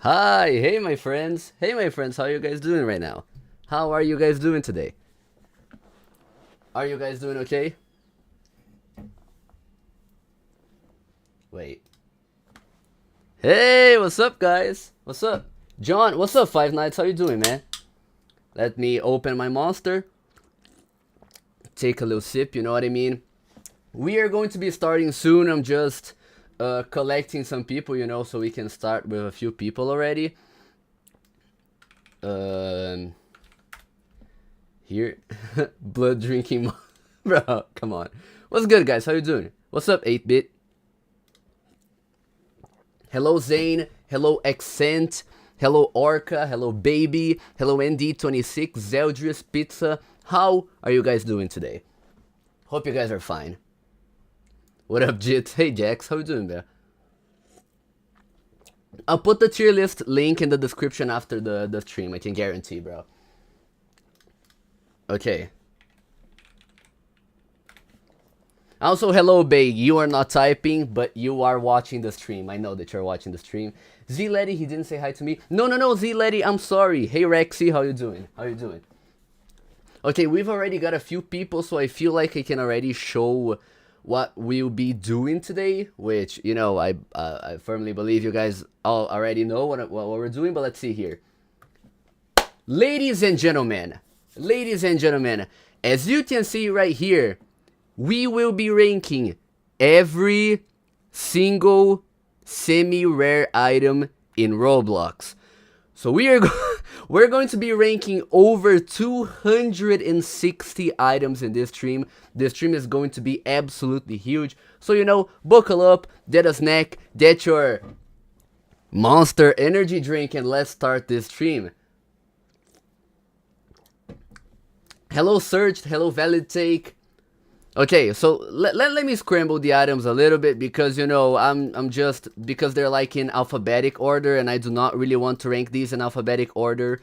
Hi, hey my friends. Hey my friends, how are you guys doing right now? How are you guys doing today? Are you guys doing okay? Wait. Hey, what's up guys? What's up? John, what's up Five Nights? How you doing, man? Let me open my monster. Take a little sip, you know what I mean? We are going to be starting soon. I'm just collecting some people, you know, so we can start with a few people already. Here, blood drinking, bro. Come on. What's good, guys? How you doing? What's up, 8-bit? Hello, Zane. Hello, Accent. Hello, Orca. Hello, Baby. Hello, ND26. Zeldris Pizza. How are you guys doing today? Hope you guys are fine. What up, Jit? Hey, Jax. How you doing, man? I'll put the tier list link in the description after the stream. I can guarantee, bro. Okay. Also, hello, Bay. You are not typing, but you are watching the stream. I know that you're watching the stream. Z-Letty, he didn't say hi to me. No, Z-Letty, I'm sorry. Hey, Rexy, how you doing? How you doing? Okay, we've already got a few people, so I feel like I can already show what we'll be doing today, which, you know, I firmly believe you guys all already know what we're doing, but let's see here. Ladies and gentlemen, as you can see right here, we will be ranking every single semi-rare item in Roblox. So we're going to be ranking over 260 items in this stream. This stream is going to be absolutely huge. So, you know, buckle up, get a snack, get your Monster energy drink, and let's start this stream. Hello, Searched. Hello, Valid Take. Okay, so let me scramble the items a little bit because, you know, I'm just, because they're like in alphabetic order and I do not really want to rank these in alphabetic order.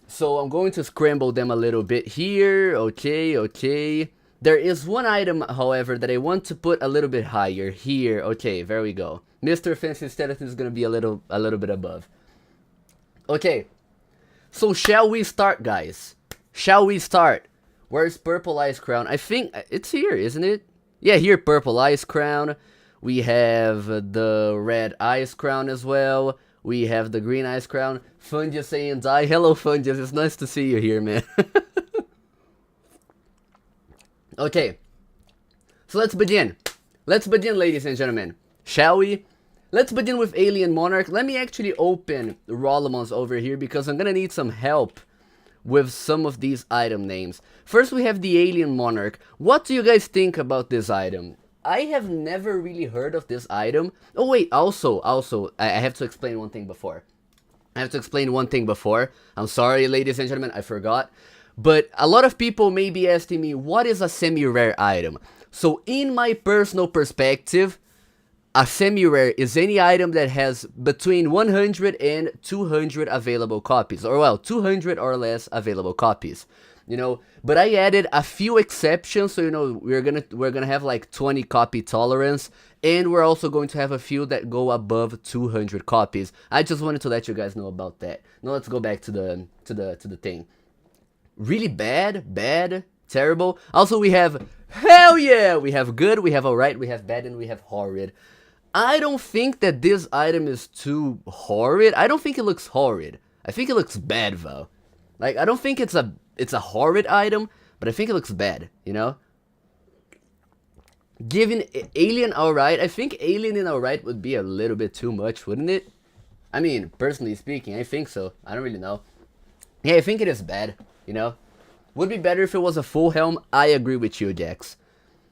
So I'm going to scramble them a little bit here. Okay. There is one item, however, that I want to put a little bit higher here. Okay, there we go. Mr. Fancy Skeleton is going to be a little bit above. Okay, so shall we start, guys? Shall we start? Where's Purple Ice Crown? I think it's here, isn't it? Yeah, here, Purple Ice Crown. We have the Red Ice Crown as well. We have the Green Ice Crown. Fungus saying die. Hello, Fungus. It's nice to see you here, man. Okay. So let's begin. Let's begin, ladies and gentlemen. Shall we? Let's begin with Alien Monarch. Let me actually open Rollemons over here because I'm gonna need some help with some of these item names. First, we have the Alien Monarch. What do you guys think about this item? I have never really heard of this item. Oh wait, also, I have to explain one thing before. I'm sorry, ladies and gentlemen, I forgot. But a lot of people may be asking me, what is a semi-rare item? So in my personal perspective, a semi-rare is any item that has between 100 and 200 available copies, or well, 200 or less available copies, you know. But I added a few exceptions, so you know we're gonna have like 20 copy tolerance, and we're also going to have a few that go above 200 copies. I just wanted to let you guys know about that. Now let's go back to the thing. Really bad, terrible. Also we have hell yeah, we have good, we have alright, we have bad, and we have horrid. I don't think that this item is too horrid. I don't think it looks horrid. I think it looks bad though. Like, I don't think it's a horrid item, but I think it looks bad, you know? Giving Alien alright, I think Alien in alright would be a little bit too much, wouldn't it? I mean, personally speaking, I think so. I don't really know. Yeah, I think it is bad, you know? Would be better if it was a full helm. I agree with you, Jax.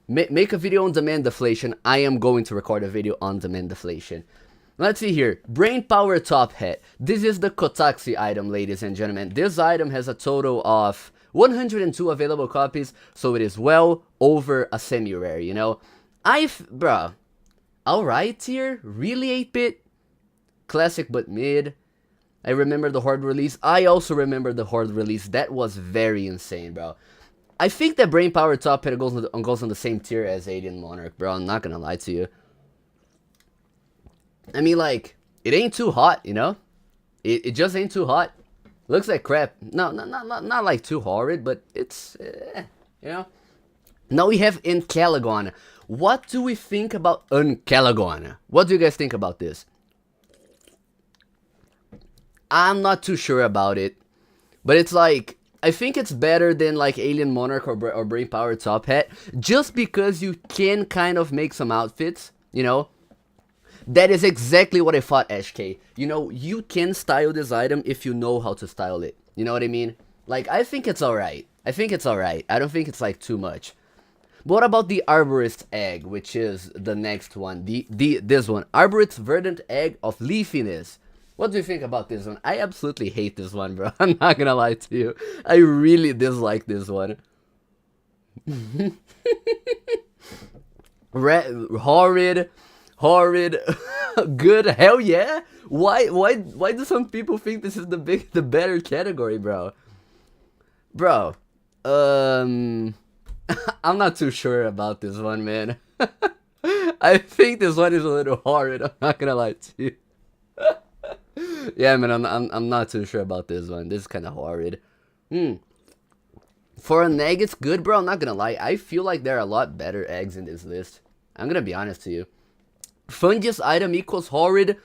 Make a video on demand deflation. I am going to record a video on demand deflation. Let's see here. Brain Power Top Hat. This is the Kotaxi item, ladies and gentlemen. This item has a total of 102 available copies, so it is well over a semi-rare, you know? Bruh. Alright here? Really, 8-bit? Classic but mid. I remember the Horde release. I also remember the Horde release. That was very insane, bro. I think that Brain Power Top Hat goes on the same tier as Alien Monarch, bro. I'm not gonna lie to you. I mean, like, it ain't too hot, you know? It just ain't too hot. Looks like crap. No, not like too horrid, but it's, you know. Now we have Encalagon. What do we think about Encalagon? What do you guys think about this? I'm not too sure about it, but it's like, I think it's better than like Alien Monarch or Brain Power Top Hat, just because you can kind of make some outfits, you know. That is exactly what I thought, HK. You know, you can style this item if you know how to style it. You know what I mean? Like, I think it's alright. I think it's alright. I don't think it's like too much. But what about the Arborist Egg, which is the next one? This one. Arborist Verdant Egg of Leafiness. What do you think about this one? I absolutely hate this one, bro. I'm not gonna lie to you. I really dislike this one. Horrid. Good. Hell yeah. Why do some people think this is the better category, bro? Bro. I'm not too sure about this one, man. I think this one is a little horrid. I'm not gonna lie to you. Yeah, man, I'm not too sure about this one. This is kind of horrid. For an egg, it's good, bro. I'm not gonna lie. I feel like there are a lot better eggs in this list. I'm gonna be honest to you. Fungus item equals horrid.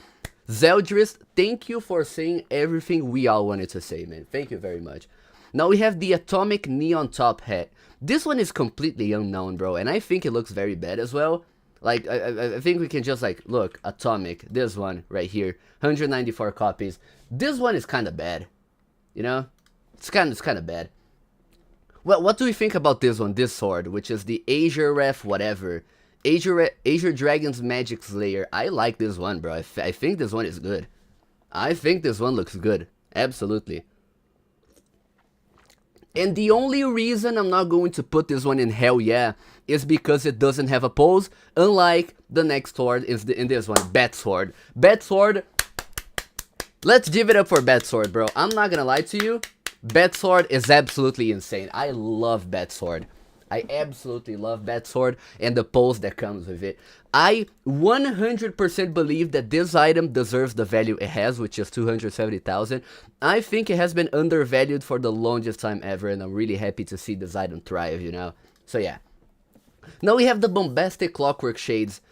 Zeldris, thank you for saying everything we all wanted to say, man. Thank you very much. Now we have the Atomic Neon Top Hat. This one is completely unknown, bro, and I think it looks very bad as well. Like, I think we can just, like, look, Atomic, this one right here, 194 copies. This one is kind of bad, you know? It's kind of bad. Well, what do we think about this one, this sword, which is the Azure Ref whatever. Azure Dragon's Magic Slayer. I like this one, bro. I think this one is good. I think this one looks good. Absolutely. And the only reason I'm not going to put this one in hell yeah is because it doesn't have a pose, unlike the next sword in this one, Bat Sword. Bat Sword, let's give it up for Bat Sword, bro. I'm not gonna lie to you, Bat Sword is absolutely insane. I love Bat Sword. I absolutely love Bat Sword and the pose that comes with it. I 100% believe that this item deserves the value it has, which is 270,000. I think it has been undervalued for the longest time ever, and I'm really happy to see this item thrive, you know? So yeah. Now we have the Bombastic Clockwork Shades.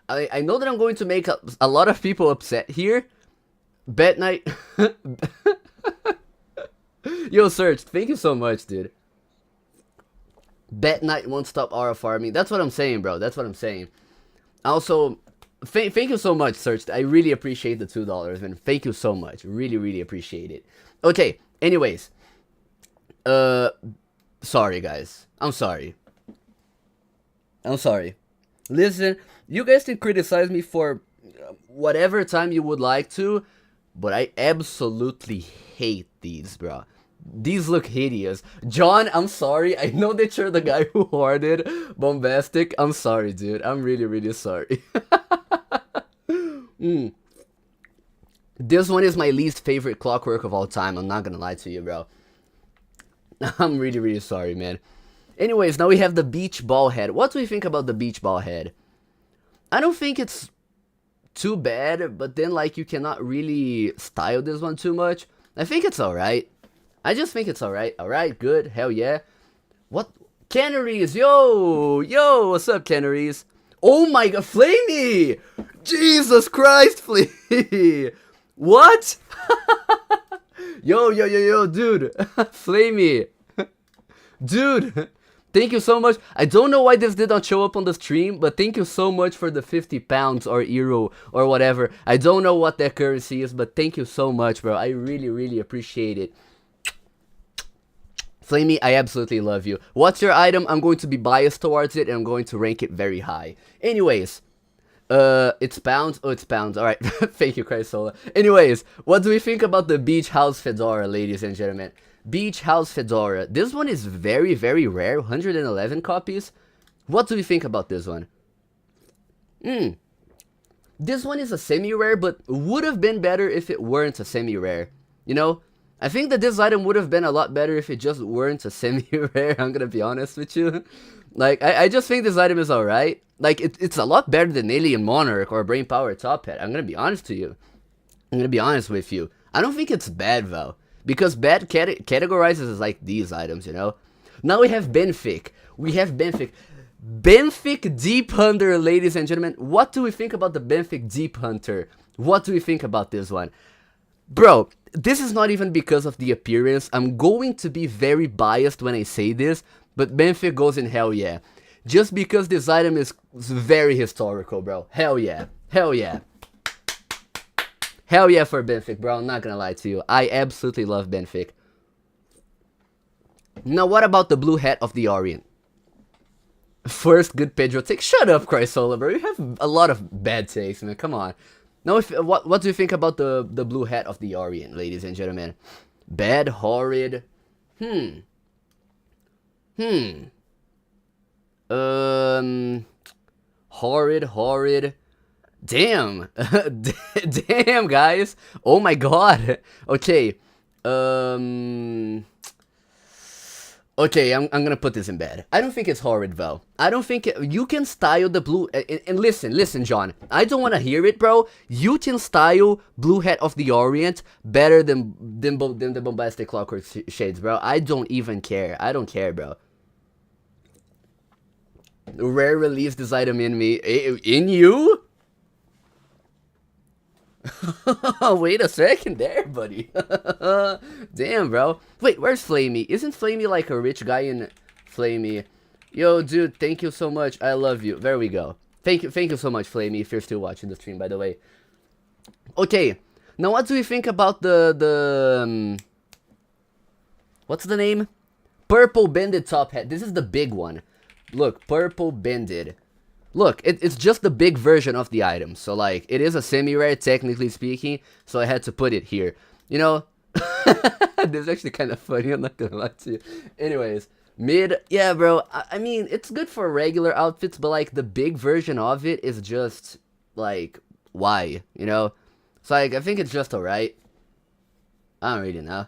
I know that I'm going to make a lot of people upset here. Bat Knight. Yo, Serge, thank you so much, dude. Bat Knight won't stop aura farming. That's what I'm saying, bro. That's what I'm saying. Also, thank you so much, Serge. I really appreciate the $2, man. Thank you so much. Really appreciate it. Okay, anyways. Sorry, guys. I'm sorry. Listen, you guys can criticize me for whatever time you would like to, but I absolutely hate these, bro. These look hideous. John, I'm sorry. I know that you're the guy who hoarded Bombastic. I'm sorry, dude. I'm really sorry. This one is my least favorite clockwork of all time. I'm not gonna lie to you, bro. I'm really sorry, man. Anyways, now we have the Beach Ball Head. What do we think about the Beach Ball Head? I don't think it's too bad, but then, like, you cannot really style this one too much. I think it's alright. I just think it's alright. Alright, good. Hell yeah. What? Canaries! Yo! What's up, Canaries? Oh my god, Flamey! Jesus Christ, Flamey! What? Yo, dude. Flamey. Dude. Thank you so much. I don't know why this did not show up on the stream, but thank you so much for the 50 pounds or euro or whatever. I don't know what that currency is, but thank you so much, bro. I really appreciate it. Flamey, I absolutely love you. What's your item? I'm going to be biased towards it, and I'm going to rank it very high. Anyways, it's pounds. Oh, it's pounds. Alright, thank you, Chrysola. Anyways, what do we think about the Beach House Fedora, ladies and gentlemen? Beach House Fedora. This one is very rare. 111 copies. What do we think about this one? This one is a semi-rare, but would have been better if it weren't a semi-rare. You know? I think that this item would have been a lot better if it just weren't a semi-rare, I'm gonna be honest with you. Like, I just think this item is alright. Like, it's a lot better than Alien Monarch or Brain Power Top Hat. I'm gonna be honest to you. I'm gonna be honest with you. I don't think it's bad though, because bad categorizes as like these items, you know. Now we have Benfic. We have Benfic. Benfic Deep Hunter, ladies and gentlemen. What do we think about the Benfic Deep Hunter? What do we think about this one? Bro, this is not even because of the appearance. I'm going to be very biased when I say this, but Benfic goes in hell yeah. Just because this item is very historical, bro. Hell yeah. Hell yeah. Hell yeah for Benfic, bro. I'm not gonna lie to you. I absolutely love Benfic. Now, what about the Blue Hat of the Orient? First, good Pedro take. Shut up, Chrysola, bro. You have a lot of bad takes, man. Come on. Now, what do you think about the Blue Hat of the Orient, ladies and gentlemen? Bad, horrid. Horrid. Damn. Damn, guys. Oh my god. Okay. Okay, I'm gonna put this in bad. I don't think it's horrid, though. I don't think you can style the blue... And listen, John. I don't want to hear it, bro. You can style Blue Hat of the Orient better than the Bombastic Clockwork Shades, bro. I don't even care. I don't care, bro. Rare release this item in me. In you? Wait a second there, buddy. Damn, bro. Wait, where's Flamey? Isn't Flamey like a rich guy in Flamey? Yo, dude, thank you so much. I love you. There we go. Thank you so much, Flamey, if you're still watching the stream, by the way. Okay, now what do we think about the what's the name? Purple Bended Top Hat. This is the big one. Look, Purple Bended. Look, it's just the big version of the item. So, like, it is a semi-rare, technically speaking. So, I had to put it here. You know? This is actually kind of funny. I'm not gonna lie to you. Anyways, mid. Yeah, bro. I mean, it's good for regular outfits. But, like, the big version of it is just, like, why? You know? So, like, I think it's just alright. I don't really know.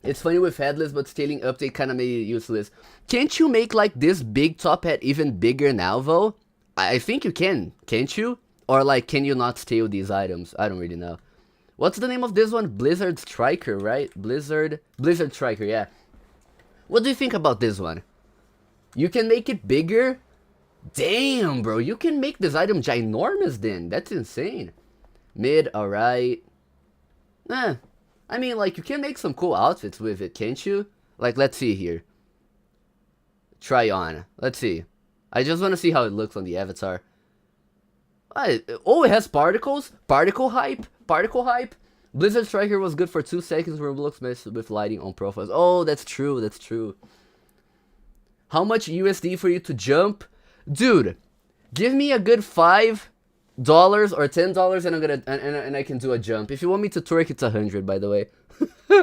It's funny with headless, but scaling update kind of made it useless. Can't you make, like, this big top hat even bigger now, though? I think you can, can't you? Or, like, can you not scale these items? I don't really know. What's the name of this one? Blizzard Striker, right? Blizzard Striker, yeah. What do you think about this one? You can make it bigger? Damn, bro. You can make this item ginormous, then. That's insane. Mid, alright. I mean, like, you can make some cool outfits with it, can't you? Like, let's see here. Try on. Let's see. I just want to see how it looks on the avatar. Oh, it has particles? Particle hype? Particle hype? Blizzard Striker was good for 2 seconds. Roblox messed with lighting on profiles. Oh, that's true. That's true. How much USD for you to jump? Dude, give me a good $5 or $10 and I'm gonna and I can do a jump. If you want me to twerk, it's 100, by the way.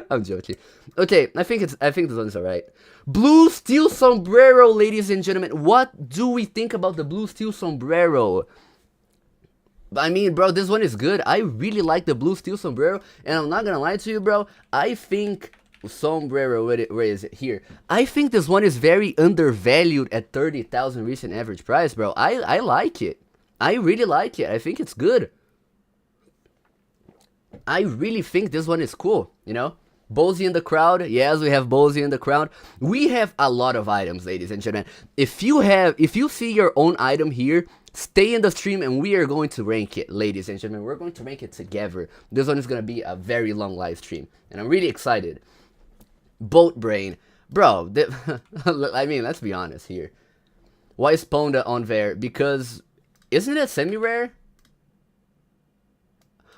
I'm joking. Okay, I think this one's alright. Blue Steel Sombrero, ladies and gentlemen. What do we think about the Blue Steel Sombrero? I mean, bro, this one is good. I really like the Blue Steel Sombrero, and I'm not gonna lie to you, bro. I think Sombrero, where is it? Here. I think this one is very undervalued at 30,000 recent average price, bro. I like it. I really like it. I think it's good. I really think this one is cool, you know? Bozy in the crowd. Yes, we have Bozy in the crowd. We have a lot of items, ladies and gentlemen. If you see your own item here, stay in the stream and we are going to rank it, ladies and gentlemen. We're going to rank it together. This one is going to be a very long live stream, and I'm really excited. Boat Brain. Bro, I mean, let's be honest here. Why is Ponda on there? Because... isn't it semi-rare?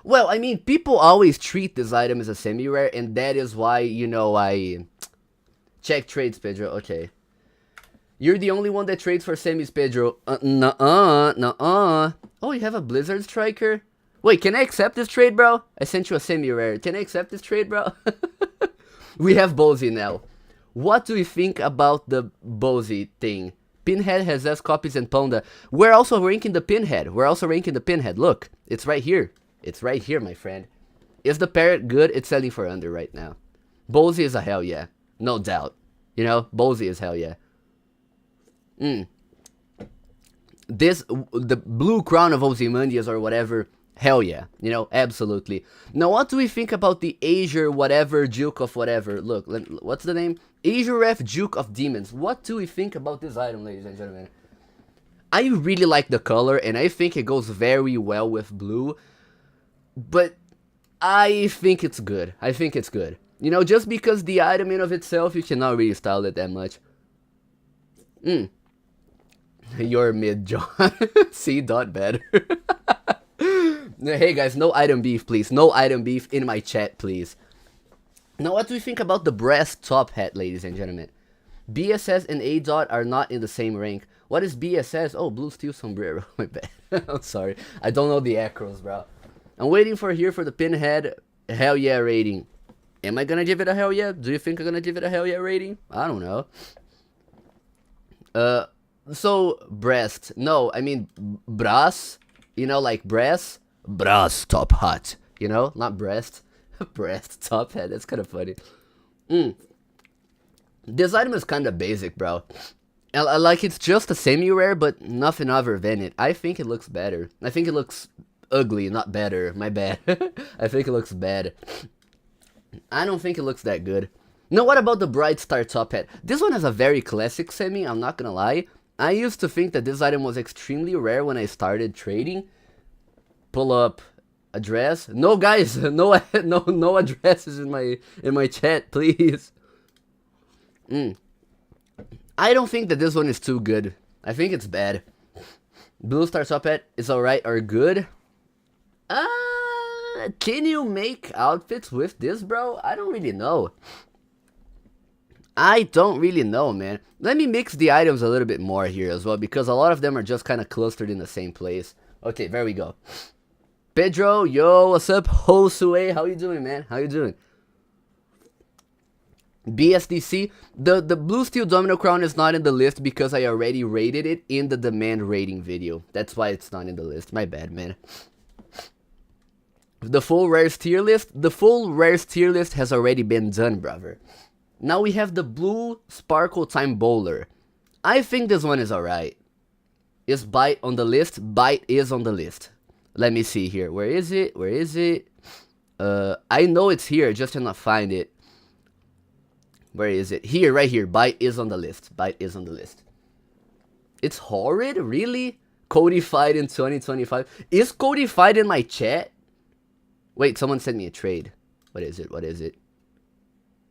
Well, I mean, people always treat this item as a semi-rare, and that is why, you know, I... check trades, Pedro. Okay. You're the only one that trades for semis, Pedro. Nuh-uh. Oh, you have a Blizzard Striker? Wait, can I accept this trade, bro? I sent you a semi-rare. Can I accept this trade, bro? We have Bozy now. What do you think about the Bozy thing? Pinhead has less copies than Ponda. We're also ranking the Pinhead. Look, it's right here. It's right here, my friend. Is the parrot good? It's selling for under right now. Bozy is a hell yeah. No doubt. You know, Bozy is hell yeah. The blue crown of Ozymandias or whatever Hell yeah, you know, absolutely. Now, what do we think about the Azure whatever, Duke of whatever? Look, what's the name? Azure Ref Duke of Demons. What do we think about this item, ladies and gentlemen? I really like the color, and I think it goes very well with blue, but I think it's good. I think it's good. You know, just because the item in of itself, you cannot really style it that much. You're mid, John. See, dot better. Hey guys, no item beef, please. No item beef in my chat, please. Now, what do we think about the brass top hat, ladies and gentlemen? BSS and A dot are not in the same rank. What is BSS? Oh, blue steel sombrero. My bad. I'm sorry. I don't know the acros, bro. I'm waiting for the pinhead. Hell yeah rating. Am I gonna give it a hell yeah? Do you think I'm gonna give it a hell yeah rating? I don't know. So breast. No, I mean brass. You know, like brass. Brass top hat. You know, not breast. Breast top hat. That's kind of funny. This item is kind of basic, bro. Like, it's just a semi-rare, but nothing other than it. I think it looks better. I think it looks ugly, not better. My bad. I think it looks bad. I don't think it looks that good. Now, what about the Bright Star top hat? This one has a very classic semi, I'm not gonna lie. I used to think that this item was extremely rare when I started trading. Pull up address. No, guys, no addresses in my chat, please. I don't think that this one is too good. I think it's bad. Blue Star top hat is alright or good. Can you make outfits with this, bro? I don't really know. I don't really know, man. Let me mix the items a little bit more here as well, because a lot of them are just kind of clustered in the same place. Okay, there we go. Pedro, yo, what's up? Josue, how you doing, man? How you doing? BSDC, the blue steel domino crown is not in the list because I already rated it in the demand rating video. That's why it's not in the list. My bad, man. The full rares tier list? The full rares tier list has already been done, brother. Now we have the blue sparkle time bowler. I think this one is alright. Is Bite on the list? Bite is on the list. Let me see here. Where is it? Where is it? I know it's here, just cannot find it. Where is it? Here, right here. Bite is on the list. Bite is on the list. It's horrid? Really? Codified in 2025? Is codified in my chat? Wait, someone sent me a trade. What is it? What is it?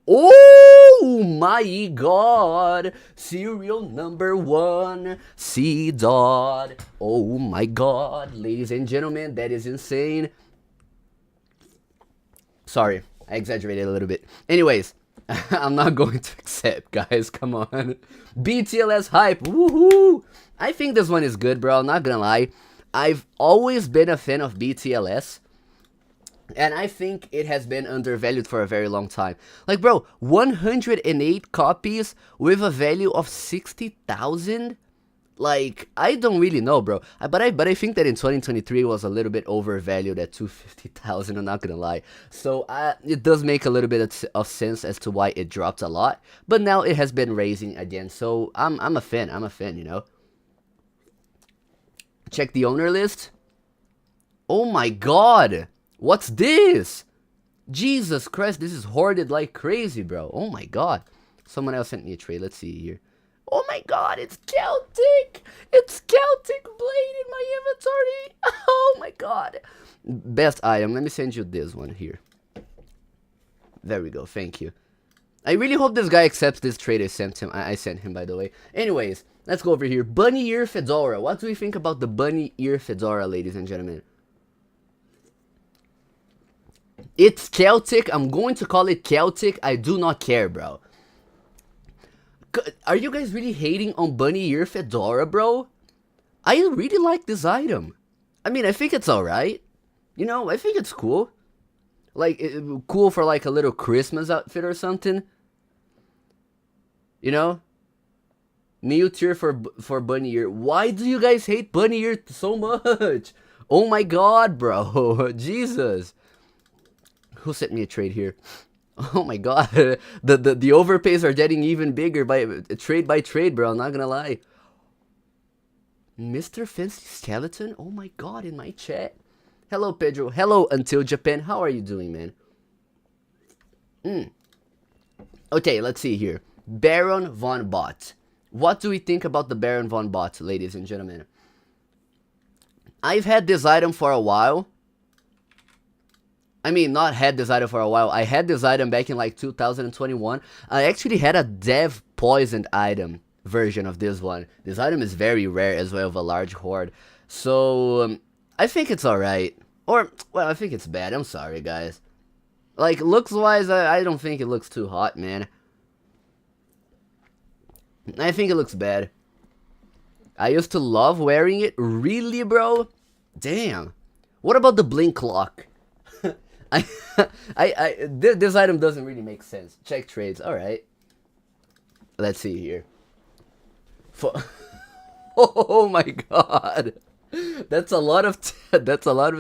Oh my god! Serial number 1, C dot. Oh my god, ladies and gentlemen, that is insane. Sorry, I exaggerated a little bit. Anyways, I'm not going to accept, guys. Come on. BTLS hype. Woohoo! I think this one is good, bro. I'm not gonna lie. I've always been a fan of BTLS. And I think it has been undervalued for a very long time. Like, bro, 108 copies with a value of 60,000? Like, I don't really know, bro. But I think that in 2023 it was a little bit overvalued at 250,000, I'm not gonna lie. So, it does make a little bit of sense as to why it dropped a lot. But now it has been raising again, so I'm a fan, you know. Check the owner list. Oh my god! What's this? Jesus Christ, this is hoarded like crazy, bro. Oh my god. Someone else sent me a trade. Let's see here. Oh my god, it's Celtic! It's Celtic Blade in my inventory! Oh my god. Best item. Let me send you this one here. There we go. Thank you. I really hope this guy accepts this trade I sent him. I sent him, by the way. Anyways, let's go over here. Bunny ear fedora. What do we think about the bunny ear fedora, ladies and gentlemen? It's Celtic. I'm going to call it Celtic. I do not care, bro. Are you guys really hating on bunny ear fedora, bro? I really like this item. I mean, I think it's alright. You know, I think it's cool. Like, cool for like a little Christmas outfit or something. You know? New tier for bunny ear. Why do you guys hate bunny ear so much? Oh my god, bro. Jesus. Who sent me a trade here? Oh my god. The overpays are getting even bigger by trade, bro. I'm not gonna lie. Mr. Fancy Skeleton? Oh my god, in my chat. Hello, Pedro. Hello, Until Japan. How are you doing, man? Okay, let's see here. Baron von Bot. What do we think about the Baron von Bot, ladies and gentlemen? I've had this item for a while. I mean, not had this item for a while. I had this item back in like 2021. I actually had a dev poisoned item version of this one. This item is very rare as well, of a large horde. So, I think it's alright. Or, well, I think it's bad. I'm sorry, guys. Like, looks-wise, I don't think it looks too hot, man. I think it looks bad. I used to love wearing it. Really, bro? Damn. What about the blink clock? This item doesn't really make sense. Check trades. Alright. Let's see here. Oh my god. That's a lot of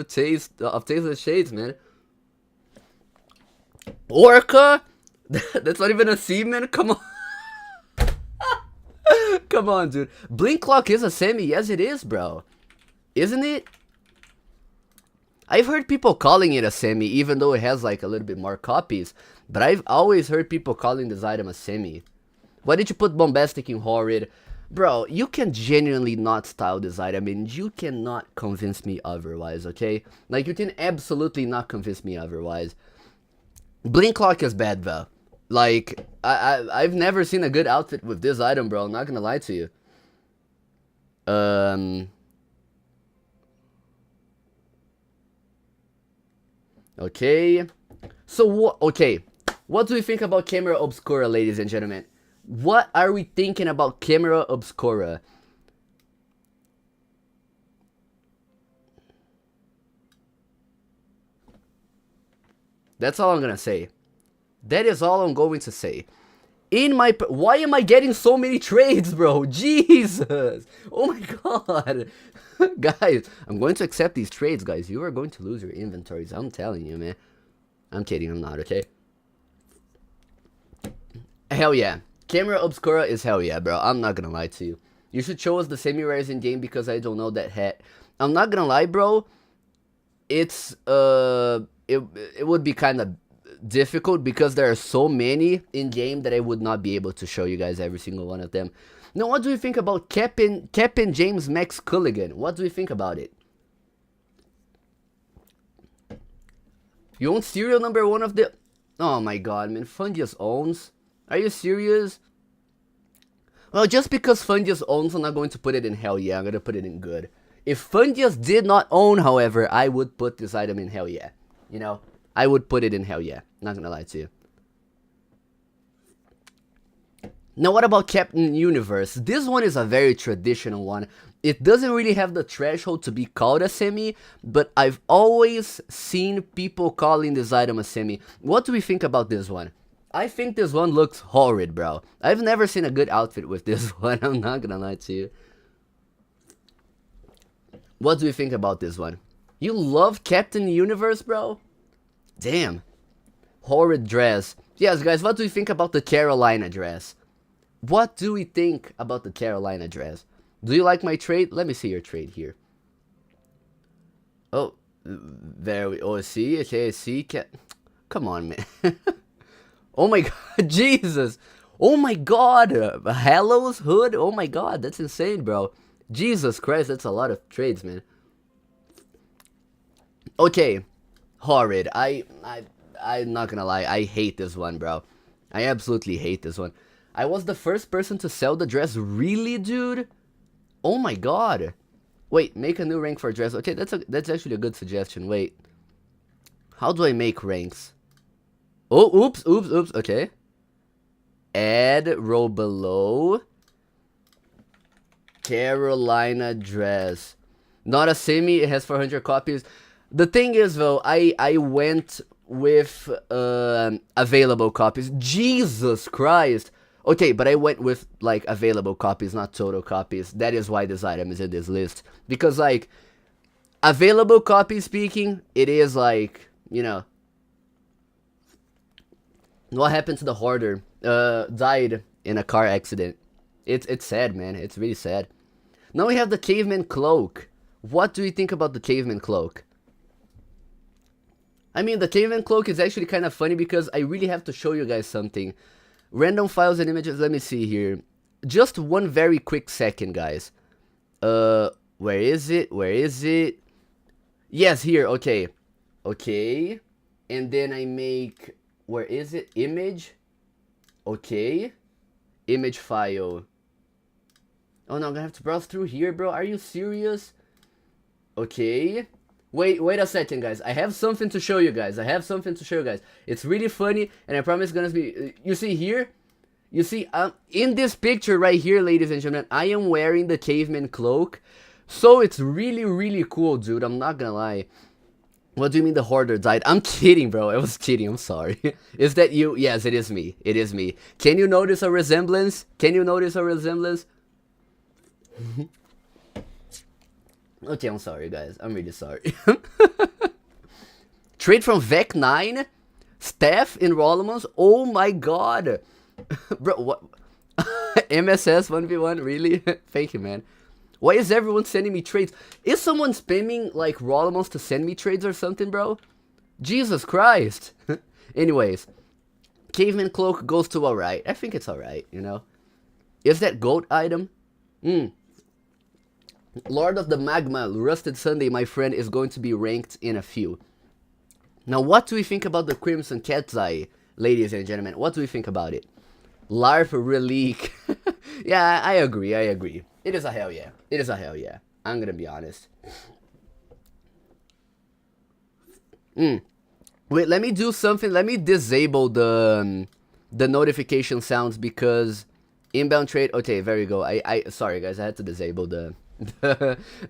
tasteless shades, man. Orca? That's not even a seaman? Come on. Come on, dude. Blink clock is a semi. Yes, it is, bro. Isn't it? I've heard people calling it a semi, even though it has like a little bit more copies. But I've always heard people calling this item a semi. Why did you put bombastic in horrid? Bro, you can genuinely not style this item, and you cannot convince me otherwise, okay? Like, you can absolutely not convince me otherwise. Blink clock is bad, though. Like, I've never seen a good outfit with this item, bro. I'm not gonna lie to you. Okay. So, okay. What do we think about Camera Obscura, ladies and gentlemen? What are we thinking about Camera Obscura? That's all I'm gonna say. That is all I'm going to say. Why am I getting so many trades, bro? Jesus! Oh my god! Guys, I'm going to accept these trades, guys. You are going to lose your inventories. I'm telling you, man. I'm kidding, I'm not, okay? Hell yeah. Camera Obscura is hell yeah, bro. I'm not gonna lie to you. You should show us the semi-rares in game because I don't know that hat. I'm not gonna lie, bro. It's, it would be kind of difficult because there are so many in game that I would not be able to show you guys every single one of them. Now, what do you think about Captain James Max Culligan? What do you think about it? You own serial number 1 of the... Oh my god, man. Fundius owns? Are you serious? Well, just because Fundius owns, I'm not going to put it in hell yeah. I'm going to put it in good. If Fundius did not own, however, I would put this item in hell yeah. You know? I would put it in hell yeah. Not gonna lie to you. Now, what about Captain Universe? This one is a very traditional one. It doesn't really have the threshold to be called a semi, but I've always seen people calling this item a semi. What do we think about this one? I think this one looks horrid, bro. I've never seen a good outfit with this one. I'm not gonna lie to you. What do you think about this one? You love Captain Universe, bro? Damn. Horrid dress. Yes, guys, what do you think about the Carolina dress? What do we think about the Carolina dress? Do you like my trade? Let me see your trade here. Oh, there we... Oh, see? Okay, see? Come on, man. Oh my god, Jesus. Oh my god. Hallows hood? Oh my god, that's insane, bro. Jesus Christ, that's a lot of trades, man. Okay. Horrid. I'm not gonna lie, I hate this one, bro. I absolutely hate this one. I was the first person to sell the dress. Really, dude? Oh my god. Wait, make a new rank for dress. Okay, that's actually a good suggestion. Wait. How do I make ranks? Oh, oops. Okay. Add row below. Carolina dress. Not a semi, it has 400 copies. The thing is, though, I went with available copies. Jesus Christ! Okay, but I went with, like, available copies, not total copies. That is why this item is in this list. Because, like, available copy speaking, it is, like, you know... What happened to the hoarder? Died in a car accident. It's sad, man. It's really sad. Now we have the caveman cloak. What do you think about the caveman cloak? I mean, the caveman cloak is actually kind of funny because I really have to show you guys something. Random files and images, let me see here. Just one very quick second, guys. Where is it? Where is it? Yes, here, okay. Okay. And then I make, where is it? Image. Okay. Image file. Oh no, I'm gonna have to browse through here, bro. Are you serious? Okay. Wait a second, guys. I have something to show you guys. It's really funny, and I promise it's gonna be... You see here? You see, in this picture right here, ladies and gentlemen, I am wearing the caveman cloak. So it's really, really cool, dude. I'm not gonna lie. What do you mean the hoarder died? I'm kidding, bro. I was kidding. I'm sorry. Is that you? Yes, it is me. It is me. Can you notice a resemblance? Okay, I'm sorry, guys. I'm really sorry. Trade from Vec9? Steph in Rollemans? Oh my god. Bro, what? MSS 1v1? Really? Thank you, man. Why is everyone sending me trades? Is someone spamming, like, Rollemans to send me trades or something, bro? Jesus Christ. Anyways. Caveman cloak goes to alright. I think it's alright, you know? Is that goat item? Lord of the Magma, Rusted Sunday, my friend, is going to be ranked in a few. Now, what do we think about the Crimson Cat's Eye, ladies and gentlemen? What do we think about it? Larf Relique. Yeah, I agree. It is a hell yeah. I'm gonna be honest. Wait, let me do something. Let me disable the notification sounds because inbound trade. Okay, there you go. Sorry guys, I had to disable the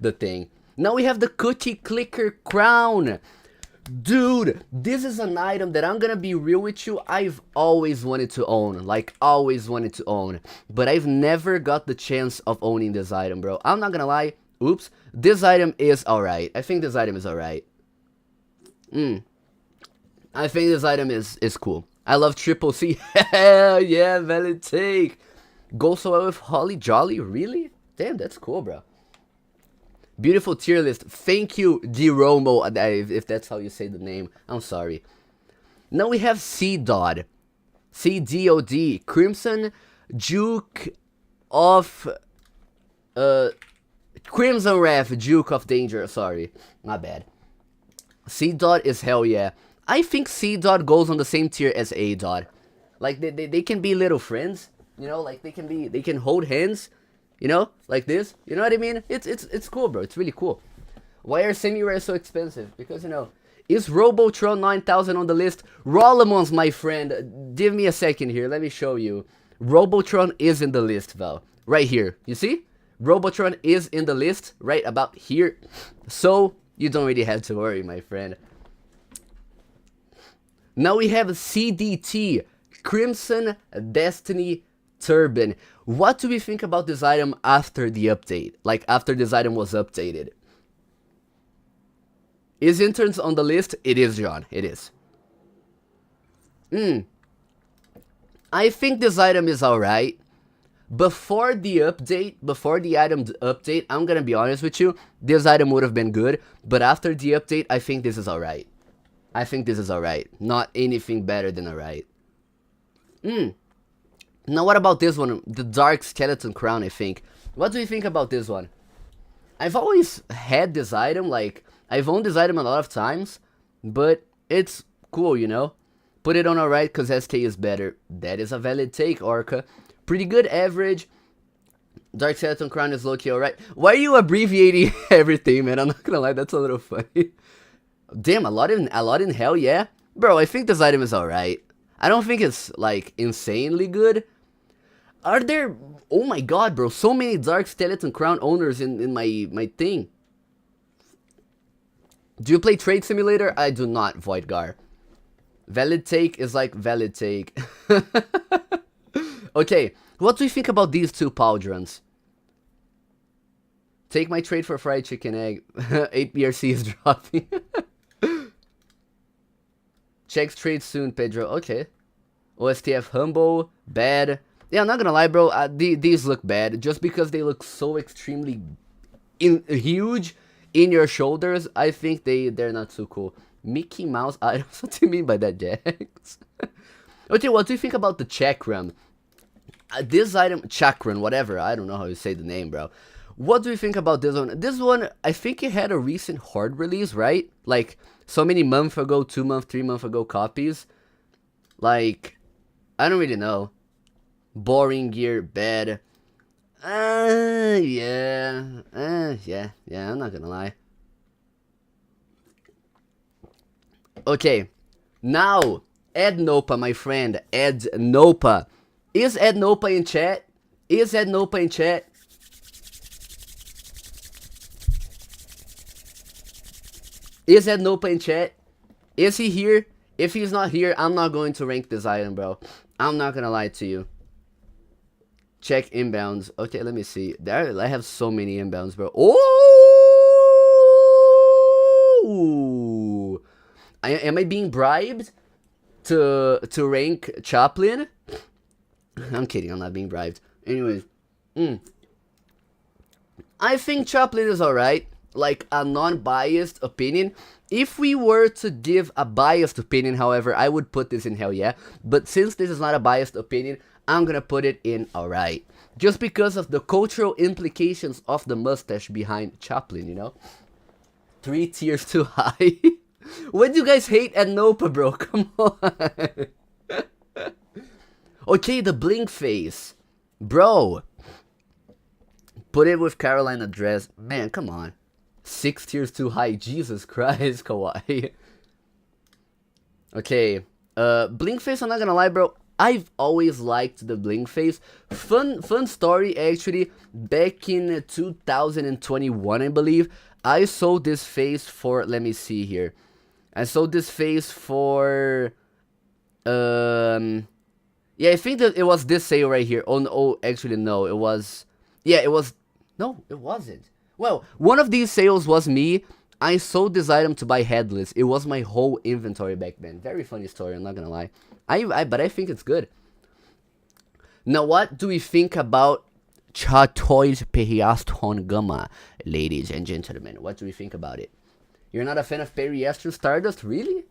the thing. Now we have the cookie clicker crown. Dude, this is an item that I'm gonna be real with you, I've always wanted to own, but I've never got the chance of owning this item, bro. I'm not gonna lie, oops, this item is alright. I think this item is alright. I think this item is cool. I love Triple C. Hell yeah, valid take. Go so well with Holly Jolly, really? Damn, that's cool, bro. Beautiful tier list. Thank you, DeRomo, if that's how you say the name. I'm sorry. Now we have C-Dod. C-D-O-D. Crimson Duke of... Crimson Wrath, Duke of Danger. Sorry, my bad. C-Dod is hell yeah. I think C-Dod goes on the same tier as A-Dod. Like, they can be little friends. You know, like, they can hold hands. You know, like this. You know what I mean? It's cool, bro. It's really cool. Why are semi-rares so expensive? Because, you know, is Robotron 9000 on the list? Rollemans, my friend. Give me a second here. Let me show you. Robotron is in the list, Val. Right here. You see? Robotron is in the list right about here. So, you don't really have to worry, my friend. Now we have CDT. Crimson Destiny Turban. What do we think about this item after the update? Like, after this item was updated? Is interns on the list? It is, John. It is. I think this item is alright. Before the update, before the item update, I'm gonna be honest with you, this item would have been good. But after the update, I think this is alright. Not anything better than alright. Now what about this one? The Dark Skeleton Crown, I think. What do you think about this one? I've always had this item, like, I've owned this item a lot of times, but it's cool, you know? Put it on alright, because SK is better. That is a valid take, Orca. Pretty good average. Dark Skeleton Crown is low-key alright. Why are you abbreviating everything, man? I'm not gonna lie, that's a little funny. Damn, a lot in hell, yeah? Bro, I think this item is alright. I don't think it's, like, insanely good. Are there... Oh my god, bro. So many Dark Skeleton Crown owners in my thing. Do you play Trade Simulator? I do not, Voidgar. Valid take is like valid take. Okay, what do you think about these two pauldrons? Take my trade for fried chicken egg. 8 BRC is dropping. Checks trade soon, Pedro. Okay. OSTF humble. Bad. Yeah, I'm not gonna lie, bro. These look bad. Just because they look so extremely huge in your shoulders, I think they're not too cool. Mickey Mouse items. What do you mean by that, Jax? Okay, what do you think about the chakram? This item, chakran, whatever. I don't know how you say the name, bro. What do you think about this one? This one, I think it had a recent hard release, right? Like, so many months ago, 2 months, 3 months ago copies. Like, I don't really know. Boring gear, bad. Yeah, I'm not gonna lie. Okay, now, Ed Nopa, my friend, Ed Nopa. Is Ed Nopa in chat? Is Ed Nopa in chat? Is Ed Nopa in chat? Is he here? If he's not here, I'm not going to rank this item, bro. I'm not gonna lie to you. Check inbounds. Okay, let me see. There, I have so many inbounds, bro. Oh! Am I being bribed to rank Chaplin? I'm kidding, I'm not being bribed. Anyways, I think Chaplin is alright. Like, a non-biased opinion. If we were to give a biased opinion, however, I would put this in hell yeah. But since this is not a biased opinion, I'm gonna put it in alright. Just because of the cultural implications of the mustache behind Chaplin, you know? 3 tiers too high. When do you guys hate Ed Nopa, bro? Come on. Okay, the blink face. Bro. Put it with Carolina dress. Man, come on. 6 tiers too high. Jesus Christ, Kawaii. Okay. Blink face, I'm not gonna lie, bro. I've always liked the blink face. Fun story, actually. Back in 2021, I believe, I sold this face for, let me see here. I sold this face for, yeah, I think that it was this sale right here. Oh, no, actually, no, it was, yeah, it was, no, it wasn't. Well, one of these sales was me. I sold this item to buy headless. It was my whole inventory back then. Very funny story, I'm not gonna lie. But I think it's good. Now, what do we think about Chatoy's Periaston Gamma, ladies and gentlemen? What do we think about it? You're not a fan of Periaster Stardust? Really?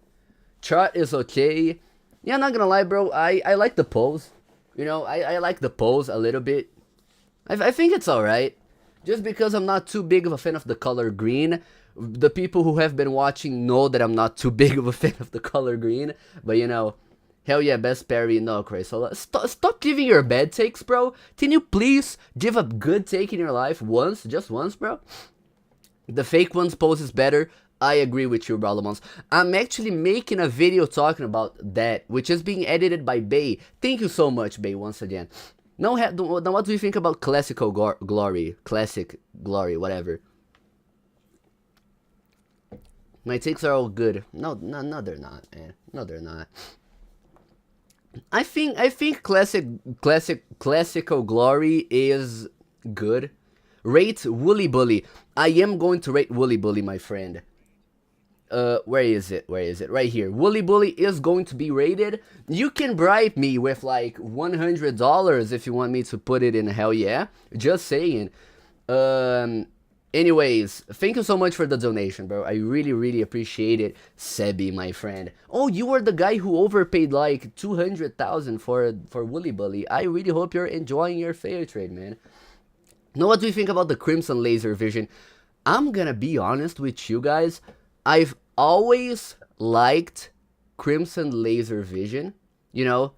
Chart is okay. Yeah, I'm not gonna lie, bro. I like the pose. You know, I like the pose a little bit. I think it's alright. Just because I'm not too big of a fan of the color green. The people who have been watching know that I'm not too big of a fan of the color green. But, you know, hell yeah, best parry. No, Chris. So stop giving your bad takes, bro. Can you please give a good take in your life once? Just once, bro? The fake one's pose is better. I agree with you, Brawlamons. I'm actually making a video talking about that, which is being edited by Bay. Thank you so much, Bay, once again. Now, what do you think about Classical Glory? Classic Glory, whatever. My takes are all good. No, they're not, man. No, they're not. I think Classical Glory is good. Rate Woolly Bully. I am going to rate Woolly Bully, my friend. Where is it? Right here. Woolly Bully is going to be rated. You can bribe me with like $100 if you want me to put it in hell yeah. Just saying. Anyways, thank you so much for the donation, bro. I really appreciate it. Sebi, my friend. Oh, you were the guy who overpaid like 200,000 for Woolly Bully. I really hope you're enjoying your fair trade, man. Now, what do you think about the Crimson Laser Vision? I'm gonna be honest with you guys. I've always liked Crimson Laser Vision, you know,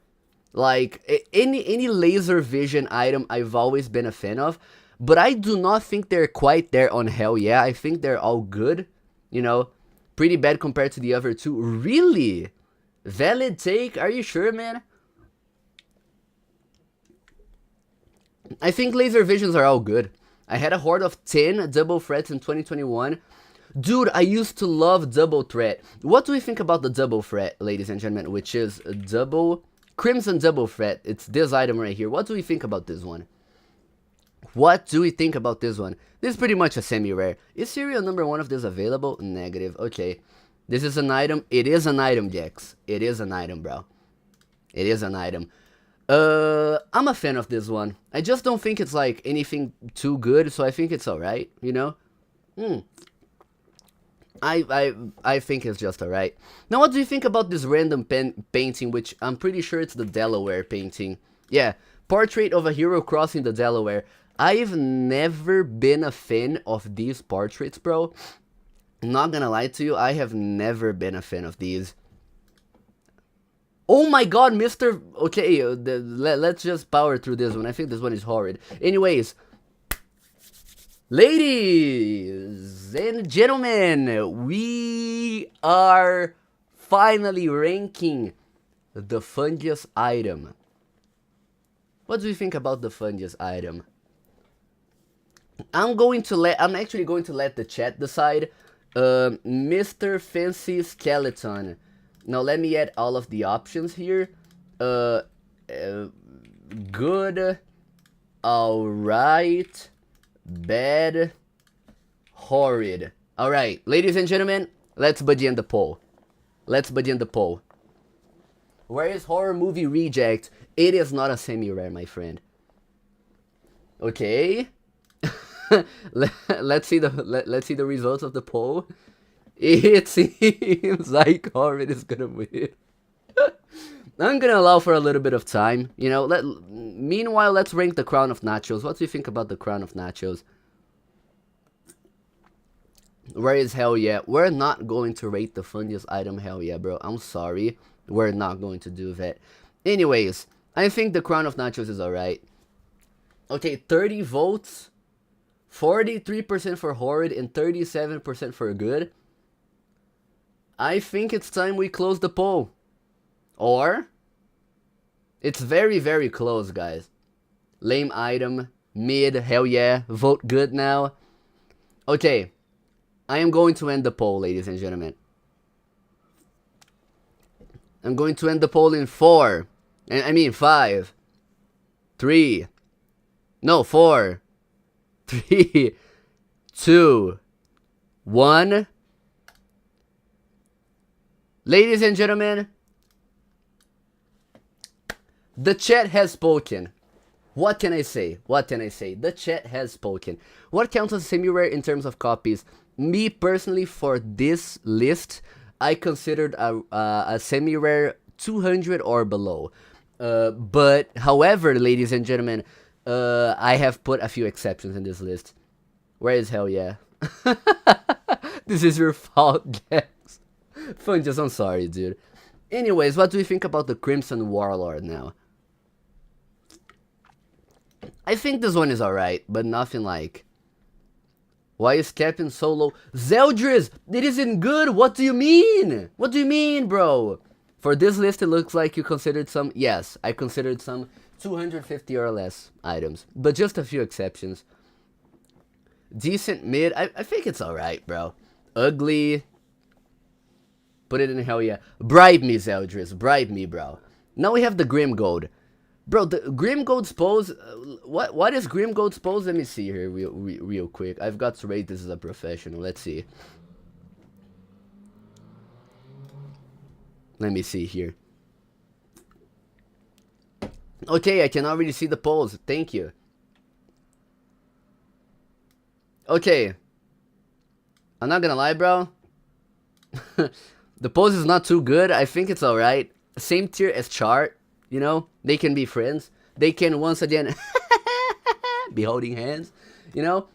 like any laser vision item I've always been a fan of, but I do not think they're quite there on hell yeah. I think they're all good, you know, pretty bad compared to the other two. Really? Valid take? Are you sure, man? I think laser visions are all good. I had a horde of 10 double threats in 2021. Dude, I used to love double threat. What do we think about the double threat, ladies and gentlemen, which is Crimson double threat? It's this item right here. What do we think about this one? What do we think about this one? This is pretty much a semi-rare. Is serial number 1 of this available? Negative. Okay. This is an item. It is an item, Jax. It is an item, bro. It is an item. I'm a fan of this one. I just don't think it's like anything too good, so I think it's alright, you know? I think it's just alright. Now, what do you think about this random painting, which I'm pretty sure it's the Delaware painting? Yeah, portrait of a hero crossing the Delaware. I've never been a fan of these portraits, bro. Not gonna lie to you, I have never been a fan of these. Oh my god, Mr. Okay, let's just power through this one. I think this one is horrid. Anyways, ladies and gentlemen, we are finally ranking the fungus item. What do you think about the fungus item? I'm actually going to let the chat decide. Mr. Fancy Skeleton. Now let me add all of the options here. Good, alright, bad, horrid. Alright, ladies and gentlemen, let's begin the poll. Let's begin the poll. Where is horror movie reject? It is not a semi-rare, my friend. Okay. let's see the results of the poll. It seems like horrid is gonna win. I'm gonna allow for a little bit of time, you know. Meanwhile, let's rank the Crown of Nachos. What do you think about the Crown of Nachos? Where is hell yeah? We're not going to rate the funniest item, hell yeah, bro. I'm sorry. We're not going to do that. Anyways, I think the Crown of Nachos is alright. Okay, 30 votes. 43% for horrid and 37% for good. I think it's time we close the poll. Or, it's very, very close, guys. Lame item, mid, hell yeah, vote good now. Okay, I am going to end the poll, ladies and gentlemen. I'm going to end the poll in 5, 3, 2, 1. Ladies and gentlemen, the chat has spoken. What can I say? What can I say? The chat has spoken. What counts as semi-rare in terms of copies? Me personally, for this list, I considered a semi-rare 200 or below. But however, ladies and gentlemen, I have put a few exceptions in this list. Where is hell yeah? This is your fault, Gex. Fungus, I'm sorry, dude. Anyways, what do you think about the Crimson Warlord now? I think this one is alright, but nothing like... Why is Captain so low? Zeldris! It isn't good! What do you mean? What do you mean, bro? For this list, it looks like you considered some... Yes, I considered some 250 or less items. But just a few exceptions. Decent mid. I think it's alright, bro. Ugly. Put it in hell yeah. Bribe me, Zeldris. Bribe me, bro. Now we have the Grim Gold. Bro, the Grim Gold's pose... What is Grim Gold's pose? Let me see here real quick. I've got to rate this as a professional. Let's see. Let me see here. Okay, I can already see the pose. Thank you. Okay. I'm not gonna lie, bro. The pose is not too good. I think it's alright. Same tier as Chart. You know, they can be friends. They can once again be holding hands. You know.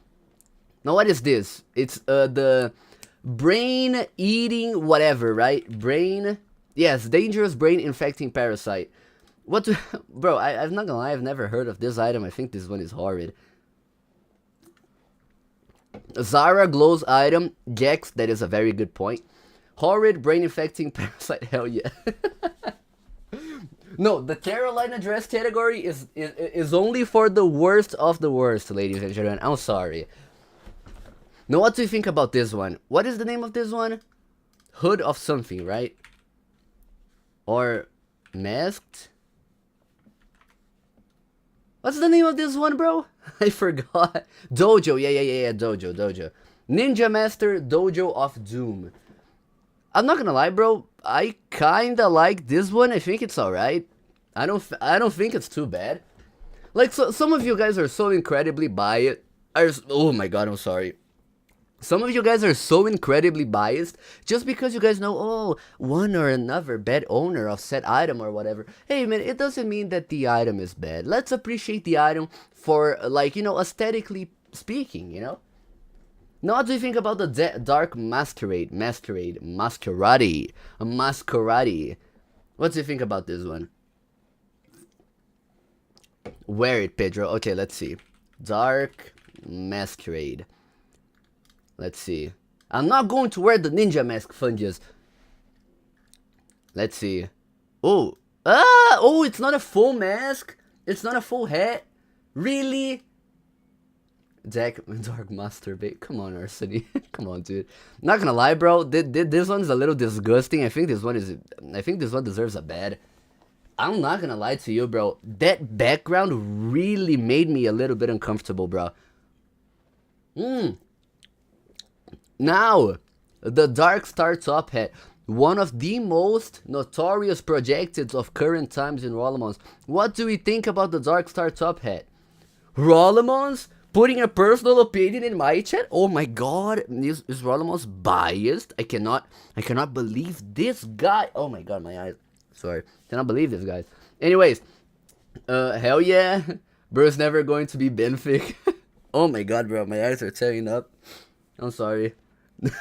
Now what is this? It's the brain eating whatever, right? Brain. Yes, dangerous brain infecting parasite. What? Bro, I'm not gonna lie. I've never heard of this item. I think this one is horrid. Zara glows item. Gex. That is a very good point. Horrid brain infecting parasite. Hell yeah. No, the Carolina dress category is only for the worst of the worst, ladies and gentlemen. I'm sorry. Now, what do you think about this one? What is the name of this one? Hood of something, right? Or masked? What's the name of this one, bro? I forgot. Dojo. Yeah. Dojo. Ninja Master Dojo of Doom. I'm not gonna lie, bro. I kinda like this one. I think it's alright. I don't think it's too bad. Like, so, some of you guys are so incredibly by it. Oh my god, I'm sorry. Some of you guys are so incredibly biased just because you guys know, oh, one or another bad owner of said item or whatever. Hey man, it doesn't mean that the item is bad. Let's appreciate the item for, like, you know, aesthetically speaking, you know? Now what do you think about the Dark Masquerade? Masquerade. What do you think about this one? Wear it, Pedro. Okay, let's see. Dark Masquerade. Let's see. I'm not going to wear the ninja mask, Fungus. Let's see. Oh. Oh, it's not a full mask. It's not a full hat. Really? Dark Masturbate. Come on, Arsony. Come on, dude. Not gonna lie, bro. This one's a little disgusting. I think this one deserves a bad. I'm not gonna lie to you, bro. That background really made me a little bit uncomfortable, bro. Now, the Dark Star Top Hat. One of the most notorious projectiles of current times in Rollemons. What do we think about the Dark Star Top Hat? Rollemons putting a personal opinion in my chat? Oh my god, is Rollemons biased? I cannot believe this guy. Oh my god, my eyes. Sorry, cannot believe this, guys. Anyways, hell yeah, bro's never going to be Benfic. Oh my god, bro, my eyes are tearing up. I'm sorry.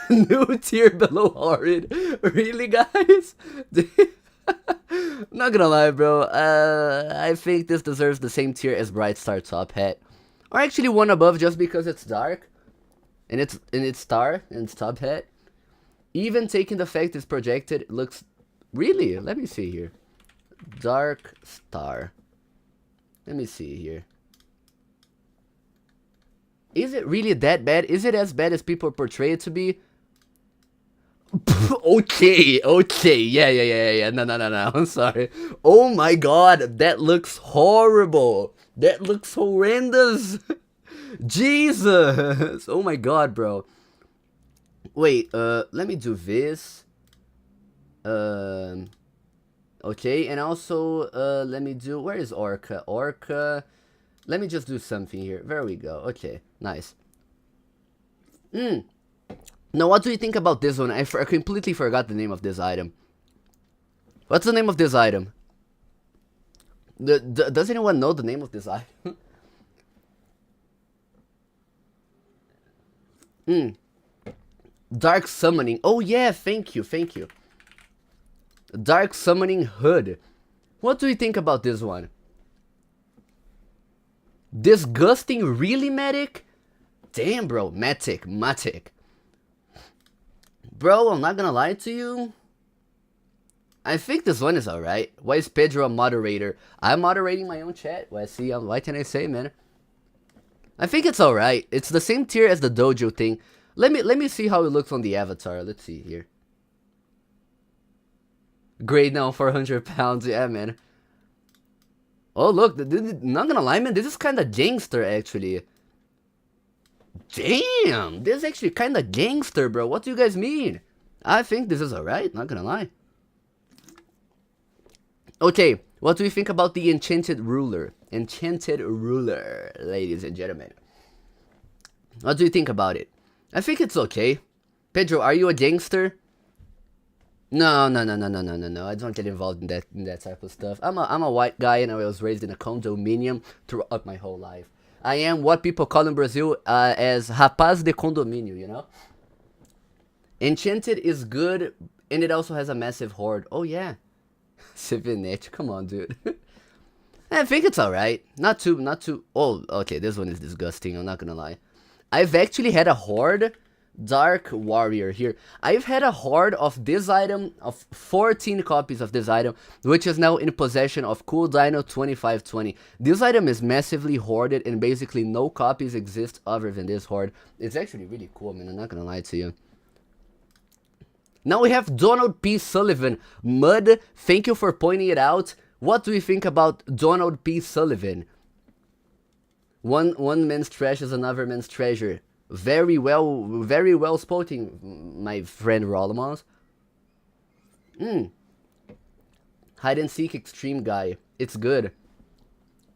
New tier below horrid. Really, guys? I'm not gonna lie, bro. I think this deserves the same tier as Bright Star Top Hat, or actually one above, just because it's dark, and it's star and it's top hat. Even taking the fact it's projected, looks really. Let me see here. Dark Star. Let me see here. Is it really that bad? Is it as bad as people portray it to be? Okay, yeah. No. I'm sorry. Oh my god, that looks horrible. That looks horrendous. Jesus. Oh my god, bro. Wait, let me do this. Okay, and also, let me do, where is Orca? Orca. Let me just do something here. There we go. Okay, nice. Now, what do you think about this one? I completely forgot the name of this item. What's the name of this item? Does anyone know the name of this item? Dark Summoning. Oh yeah, thank you. Dark Summoning Hood. What do you think about this one? Disgusting, really, Matic? Damn, bro, Matic. Bro, I'm not gonna lie to you. I think this one is alright. Why is Pedro a moderator? I'm moderating my own chat. Well, see, what can I say, man? I think it's alright. It's the same tier as the dojo thing. Let me see how it looks on the avatar. Let's see here. Great now, 400 pounds. Yeah, man. Oh, look. Not gonna lie, man. This is kind of gangster, actually. Damn. This is actually kind of gangster, bro. What do you guys mean? I think this is alright. Not gonna lie. Okay. What do you think about the Enchanted Ruler? Enchanted Ruler, ladies and gentlemen. What do you think about it? I think it's okay. Pedro, are you a gangster? No. I don't get involved in that type of stuff. I'm a white guy and I was raised in a condominium throughout my whole life. I am what people call in Brazil as rapaz de condomínio, you know? Enchanted is good, and it also has a massive horde. Oh yeah. Civinet, come on, dude. I think it's alright. Not too. Oh, okay, this one is disgusting, I'm not gonna lie. I've actually had a horde. Dark Warrior here. I've had a horde of this item, of 14 copies of this item, which is now in possession of Cool Dino 2520. This item is massively hoarded and basically no copies exist other than this horde. It's actually really cool, man, I'm not gonna lie to you. Now we have Donald P. Sullivan. Mud, thank you for pointing it out. What do you think about Donald P. Sullivan? One man's trash is another man's treasure. Very well spoken, my friend Rollemons. Hide and seek extreme guy. It's good.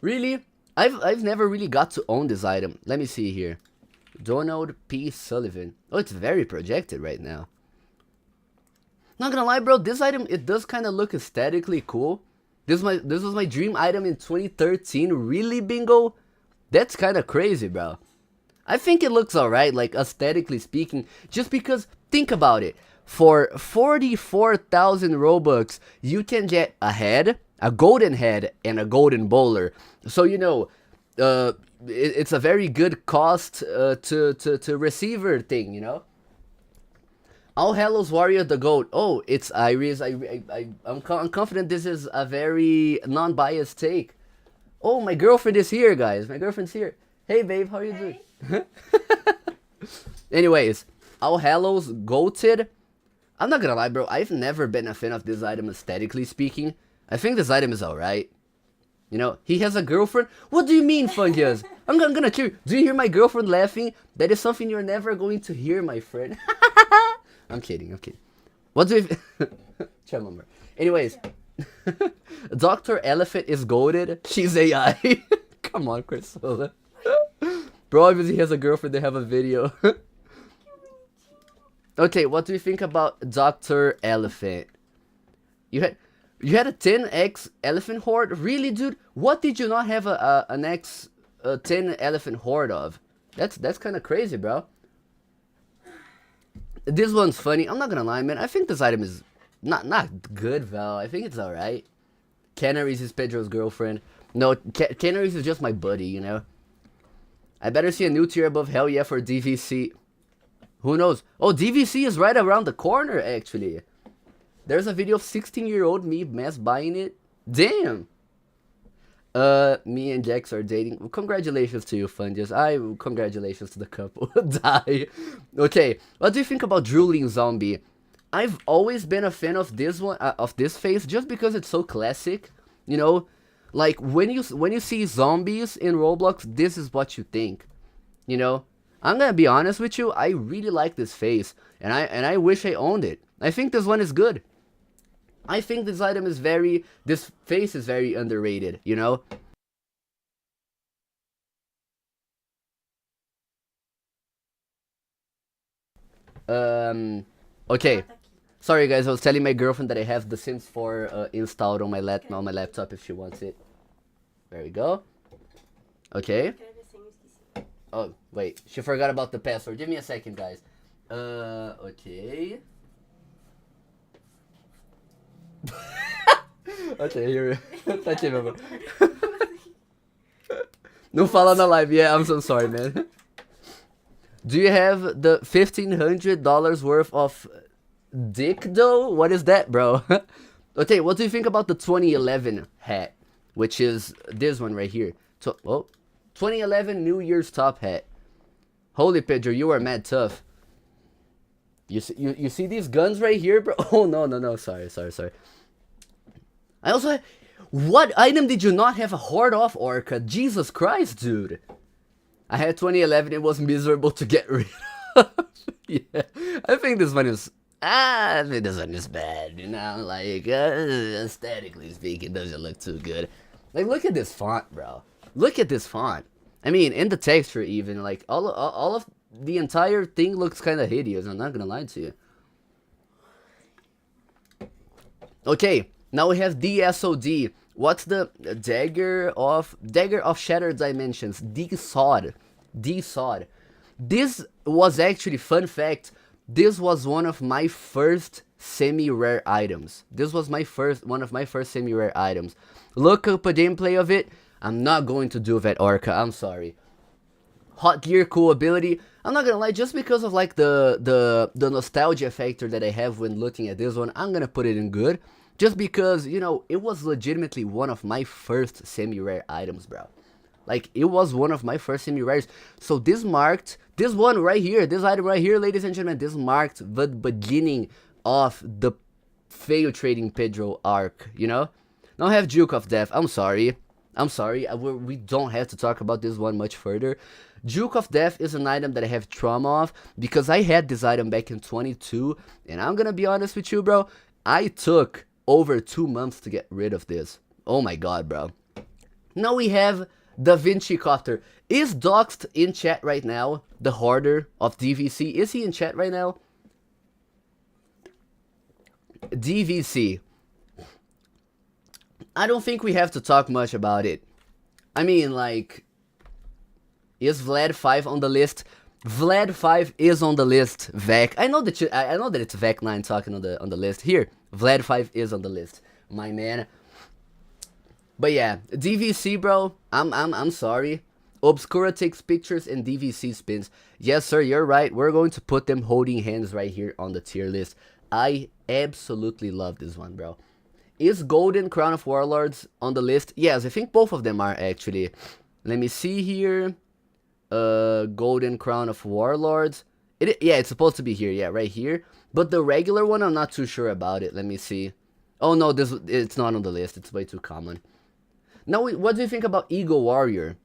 Really? I've never really got to own this item. Let me see here. Donald P. Sullivan. Oh, it's very projected right now. Not gonna lie, bro, this item, it does kind of look aesthetically cool. This was my dream item in 2013. Really, bingo? That's kind of crazy, bro. I think it looks alright, like aesthetically speaking, just because, think about it. For 44,000 Robux, you can get a head, a golden head, and a golden bowler. So, you know, it's a very good cost to receiver thing, you know? All Hallows Warrior the GOAT. Oh, it's Iris. I'm confident this is a very non-biased take. Oh, my girlfriend is here, guys. My girlfriend's here. Hey, babe, how are you doing? Anyways, All Hallows GOATed. I'm not gonna lie, bro. I've never been a fan of this item aesthetically speaking. I think this item is alright. You know, he has a girlfriend. What do you mean, Fungus? I'm gonna kill you. Do you hear my girlfriend laughing? That is something you're never going to hear, my friend. I'm kidding. What do you... Anyways. Dr. Elephant is goated. She's AI. Come on, Chrysola. Bro, obviously he has a girlfriend. They have a video. Okay, what do you think about Dr. Elephant? You had a 10x elephant horde? Really, dude? What did you not have an X 10 elephant horde of? That's kind of crazy, bro. This one's funny. I'm not gonna lie, man. I think this item is not good, Val. I think it's alright. Canaries is Pedro's girlfriend. No, Canaries is just my buddy, you know? I better see a new tier above hell yeah for DVC. Who knows? Oh, DVC is right around the corner, actually. There's a video of 16-year-old me mass buying it. Damn! Me and Jax are dating. Well, congratulations to you, Fungus. Congratulations to the couple. Die. Okay, what do you think about Drooling Zombie? I've always been a fan of this one, of this face, just because it's so classic. You know, like when you see zombies in Roblox, this is what you think. You know, I'm gonna be honest with you. I really like this face, and I wish I owned it. I think this one is good. I think this item is this face is very underrated, you know? Okay. Sorry guys, I was telling my girlfriend that I have The Sims 4 installed on my laptop if she wants it. There we go. Okay. Oh, wait. She forgot about the password. Give me a second, guys. Okay. Okay, here. Tá aqui, meu amor. Não fala na live. Yeah, I'm so sorry, man. Do you have the $1,500 worth of dick, though? What is that, bro? Okay, what do you think about the 2011 hat? Which is this one right here. 2011 New Year's top hat. Holy Pedro, you are mad tough. You see these guns right here, bro? Oh, no. Sorry. I also... What item did you not have a horde of, Orca? Jesus Christ, dude. I had 2011. It was miserable to get rid of. Yeah. I think this one is... I think this one is bad, you know? Like, aesthetically speaking, it doesn't look too good. Like, look at this font, bro. Look at this font. I mean, in the texture even, like, all of the entire thing looks kind of hideous. I'm not gonna lie to you. Okay, now we have DSOD. What's the Dagger of Shattered Dimensions? D-Sod. This was actually, fun fact, this was one of my first semi-rare items. This was one of my first semi-rare items. Look up a gameplay of it. I'm not going to do that, Orca. I'm sorry. Hot gear, cool ability. I'm not gonna lie, just because of like the nostalgia factor that I have when looking at this one, I'm gonna put it in good. Just because, you know, it was legitimately one of my first semi-rare items, bro. Like, it was one of my first semi-rares. So this marked, this one right here, this item right here, ladies and gentlemen, this marked the beginning of the fail trading Pedro arc, you know? Now I have Duke of Death. I'm sorry. We don't have to talk about this one much further. Duke of Death is an item that I have trauma of, because I had this item back in 22, and I'm gonna be honest with you, bro, I took over 2 months to get rid of this. Oh my god, bro. Now we have Da Vinci Copter. Is doxed in chat right now. the hoarder of DVC. Is he in chat right now? DVC. I don't think we have to talk much about it. I mean, like, is Vlad 5 on the list? Vlad 5 is on the list, Vec. I know that it's Vec9 talking on the list. Here, Vlad 5 is on the list, my man. But yeah, DVC, bro. I'm sorry. Obscura takes pictures and DVC spins. Yes, sir, you're right. We're going to put them holding hands right here on the tier list. I absolutely love this one, bro. Is Golden Crown of Warlords on the list? Yes, I think both of them are actually. Let me see here. Golden Crown of Warlords. Yeah, it's supposed to be here. Yeah, right here. But the regular one, I'm not too sure about it. Let me see. Oh no, it's not on the list. It's way too common. Now, what do you think about Eagle Warrior?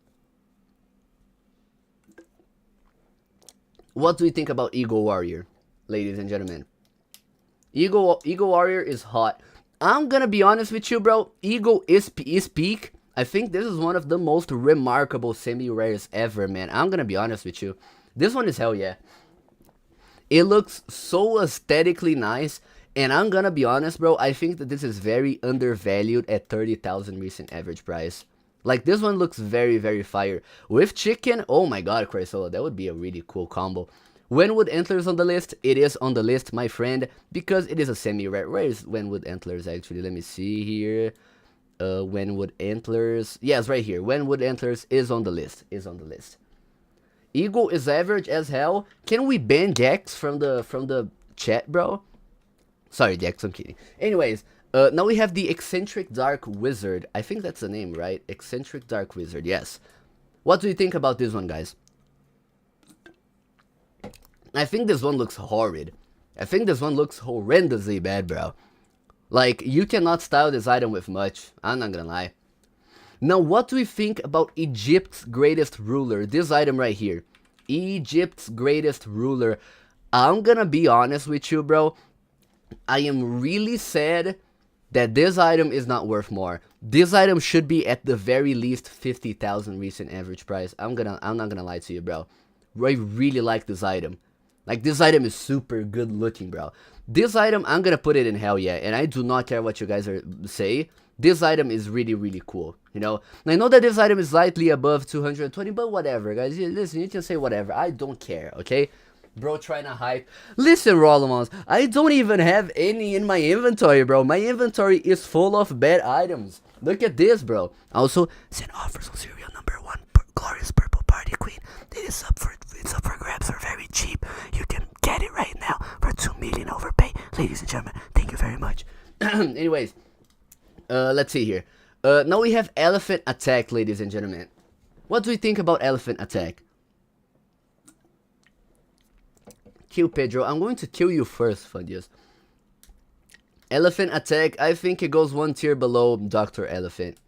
What do you think about Eagle Warrior, ladies and gentlemen? Eagle Warrior is hot. I'm gonna be honest with you, bro. Eagle is peak. I think this is one of the most remarkable semi-rares ever, man. I'm gonna be honest with you. This one is hell yeah. It looks so aesthetically nice. And I'm gonna be honest, bro. I think that this is very undervalued at 30,000 recent average price. Like, this one looks very, very fire. With chicken, oh my god, Crysola, that would be a really cool combo. Wenwood Antlers on the list? It is on the list, my friend, because it is a semi-rare. Where is Wenwood Antlers, actually? Let me see here. Wenwood Antlers. Yes, right here. Wenwood Antlers is on the list. Eagle is average as hell. Can we ban Jax from the chat, bro? Sorry, Jax, I'm kidding. Anyways, now we have the Eccentric Dark Wizard. I think that's the name, right? Eccentric Dark Wizard, yes. What do you think about this one, guys? I think this one looks horrid. I think this one looks horrendously bad, bro. Like, you cannot style this item with much. I'm not gonna lie. Now, what do we think about Egypt's Greatest Ruler? This item right here. Egypt's Greatest Ruler. I'm gonna be honest with you, bro. I am really sad that this item is not worth more. This item should be at the very least 50,000 recent average price. I'm not gonna lie to you, bro. I really like this item. Like, this item is super good looking, bro. This item, I'm gonna put it in hell yeah, and I do not care what you guys say. This item is really, really cool, you know? I know that this item is slightly above 220, but whatever, guys. Listen, you can say whatever. I don't care, okay? Bro trying to hype. Listen, Rollamons, I don't even have any in my inventory, bro. My inventory is full of bad items. Look at this, bro. Also, send offers on serial number 1, Glorious Purple Party Queen. It's up for grabs for very cheap. You can get it right now for 2 million overpay. Ladies and gentlemen, thank you very much. Anyways, let's see here. Now we have Elephant Attack, ladies and gentlemen. What do we think about Elephant Attack? Kill Pedro. I'm going to kill you first, Fundius. Elephant Attack, I think it goes one tier below Dr. Elephant.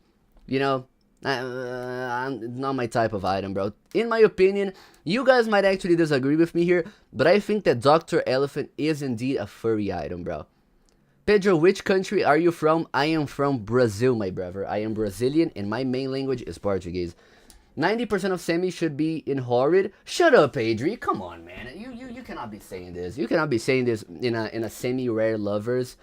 You know, not my type of item, bro. In my opinion, you guys might actually disagree with me here, but I think that Dr. Elephant is indeed a furry item, bro. Pedro, which country are you from? I am from Brazil, my brother. I am Brazilian, and my main language is Portuguese. 90% of semi should be in horrid. Shut up, Adri. Come on, man. You cannot be saying this. You cannot be saying this in a semi-rare lovers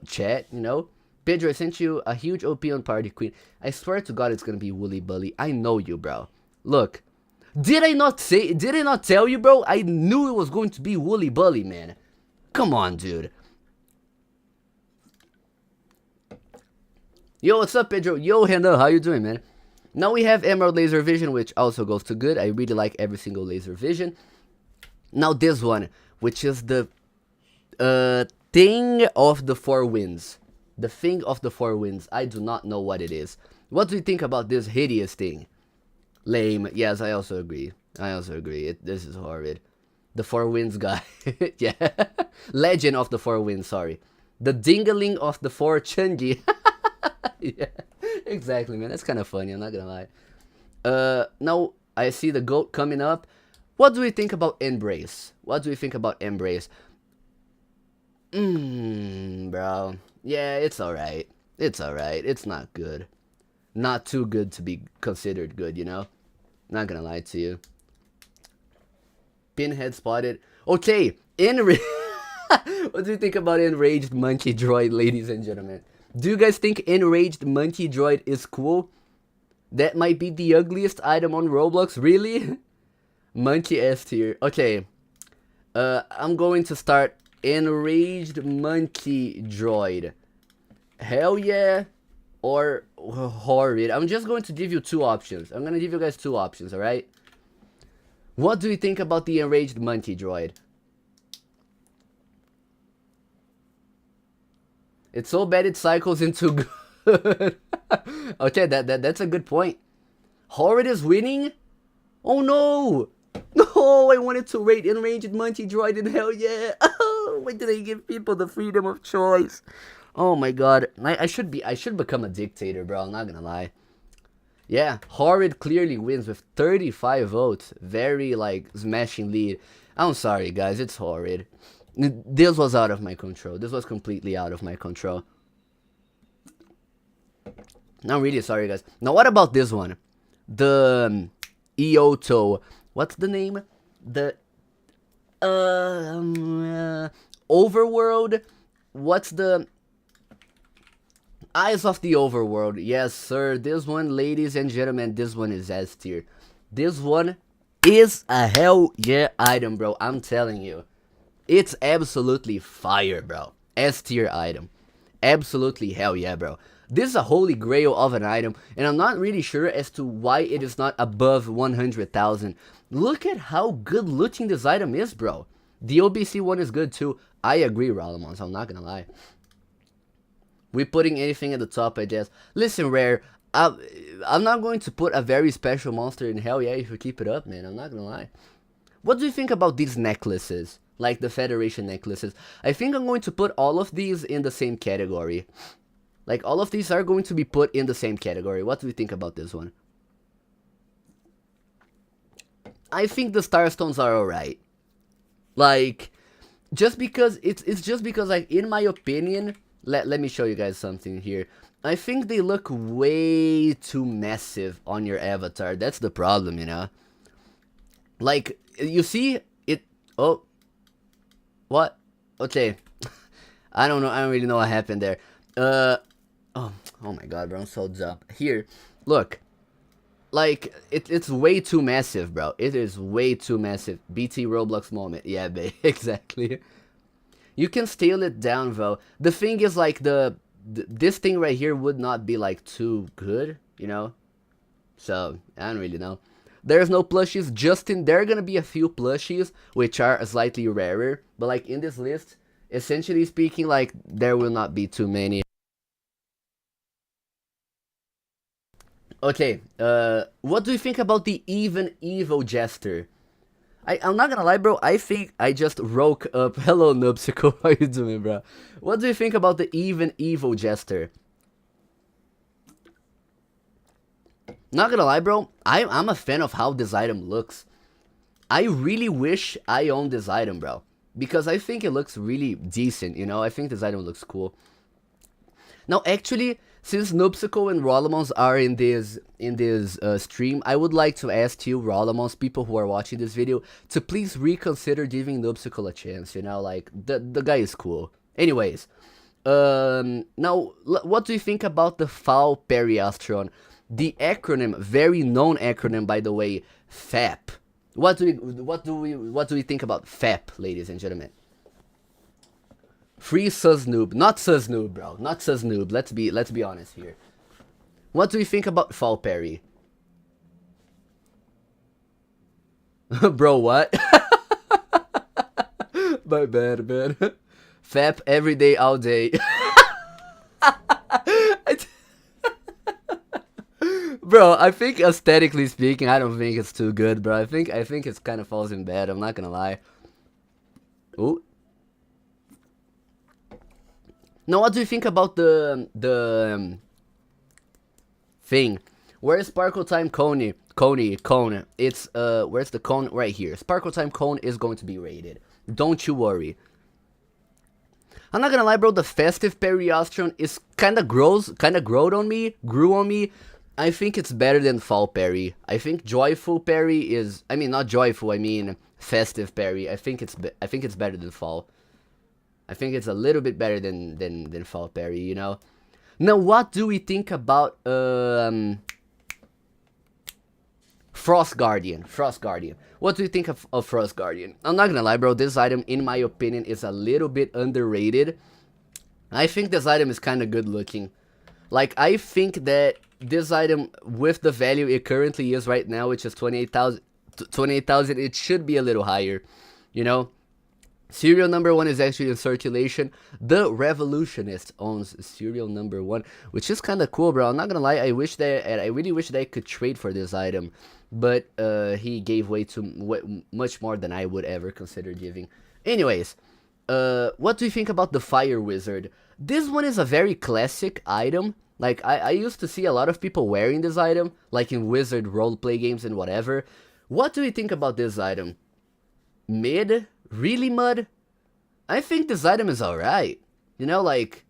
chat, you know? Pedro, I sent you a huge OP on Party Queen. I swear to God it's gonna be Woolly Bully. I know you, bro. Look. Did I not tell you, bro? I knew it was going to be Woolly Bully, man. Come on, dude. Yo, what's up, Pedro? Yo, Hendo, how you doing, man? Now we have Emerald Laser Vision, which also goes to good. I really like every single Laser Vision. Now this one, which is the Thing of the Four Winds. The Thing of the Four Winds. I do not know what it is. What do you think about this hideous thing? Lame. Yes, I also agree. This is horrid. The Four Winds guy. Yeah. Legend of the Four Winds, sorry. The Dingling of the Four Chungi. Yeah. Exactly, man. That's kind of funny. I'm not gonna lie. Now I see the goat coming up. What do we think about Embrace? Bro. Yeah, it's alright. It's not good. Not too good to be considered good, you know? Not gonna lie to you. Pinhead spotted. Okay, what do you think about Enraged Monkey Droid, ladies and gentlemen? Do you guys think Enraged Monkey Droid is cool? That might be the ugliest item on Roblox, really? Monkey S tier. Okay, I'm going to start Enraged Monkey Droid. Hell yeah, or horrid. I'm just going to give you two options. I'm gonna give you guys two options, alright? What do you think about the Enraged Monkey Droid? It's so bad it cycles into good. Okay, that's a good point. Horrid is winning? Oh no! No, I wanted to rate Enraged Monkey Droid and hell yeah! Oh, why did I give people the freedom of choice? Oh my god, I should become a dictator, bro. I'm not gonna lie. Yeah, Horrid clearly wins with 35 votes. Very like smashing lead. I'm sorry, guys. It's Horrid. This was out of my control. This was completely out of my control. I'm really sorry, guys. Now, what about this one? The Ioto. What's the name? The Overworld. What's the Eyes of the Overworld? Yes, sir. This one, ladies and gentlemen, this one is S tier. This one is a hell yeah item, bro. I'm telling you. It's absolutely fire, bro. S tier item. Absolutely hell yeah, bro. This is a holy grail of an item, and I'm not really sure as to why it is not above 100,000. Look at how good looking this item is, bro. The OBC one is good too. I agree, Rollomons. I'm not gonna lie. We putting anything at the top, I guess. Listen, Rare. I'm not going to put a very special monster in hell yeah if you keep it up, man. I'm not gonna lie. What do you think about these necklaces? Like the Federation necklaces. I think I'm going to put all of these in the same category. Like, all of these are going to be put in the same category. What do you think about this one? I think the Starstones are alright. Like, just because, it's just because, like, in my opinion, let me show you guys something here. I think they look way too massive on your avatar. That's the problem, you know? Like, you see it, oh. What? Okay. I don't know. I don't really know what happened there. Oh my god, bro. I'm so dumb. Here, look. Like, it's way too massive, bro. It is way too massive. BT Roblox moment. Yeah, babe. Exactly. You can scale it down, though. The thing is, like, this thing right here would not be, like, too good, you know? So, I don't really know. There's no plushies. Justin, there are gonna be a few plushies, which are slightly rarer. But, like, in this list, essentially speaking, like, there will not be too many. Okay, what do you think about the Even Evil Jester? I'm not gonna lie, bro, I think I just woke up. Hello, Noobsicle, how you doing, bro? What do you think about the Even Evil Jester? Not gonna lie, bro, I'm a fan of how this item looks. I really wish I owned this item, bro. Because I think it looks really decent, you know? I think this item looks cool. Now, actually, since Noobsicle and Rollomons are in this stream, I would like to ask you, Rollomons, people who are watching this video, to please reconsider giving Noobsicle a chance, you know? Like, the guy is cool. Anyways, now, what do you think about the Foul Periastron? The acronym, very known acronym, by the way, FAP. What do we think about FAP, ladies and gentlemen? Free Suznoob, not Suznoob, bro, not Suznoob. Let's be honest here. What do you think about Foul Perry? Bro, what? My bad, man. FAP every day, all day. Bro, I think aesthetically speaking, I don't think it's too good, bro. I think it's kind of falls in bad. I'm not gonna lie. Ooh. Now, what do you think about the thing? Where's Sparkle Time Cone? Cone. It's where's the cone? Right here. Sparkle Time Cone is going to be rated. Don't you worry. I'm not gonna lie, bro. The Festive Periastron is kind of grew on me. I think it's better than Foul Perry. I think Joyful Perry is, I mean, not Joyful, I mean festive parry. I think it's better than fall. I think it's a little bit better than fall parry, you know. Now, what do we think about Frost Guardian? Frost Guardian. What do you think of Frost Guardian? I'm not gonna lie, bro. This item, in my opinion, is a little bit underrated. I think this item is kind of good looking. Like, I think that this item, with the value it currently is right now, which is 28,000, 28,000, it should be a little higher, you know? Serial number 1 is actually in circulation. The Revolutionist owns serial number 1, which is kind of cool, bro. I'm not gonna lie, I really wish that I could trade for this item, but he gave way to much more than I would ever consider giving. Anyways, what do you think about the Fire Wizard? This one is a very classic item. Like, I used to see a lot of people wearing this item, like in Wizard roleplay games and whatever. What do you think about this item? Mid? Really, mud? I think this item is alright. You know, like,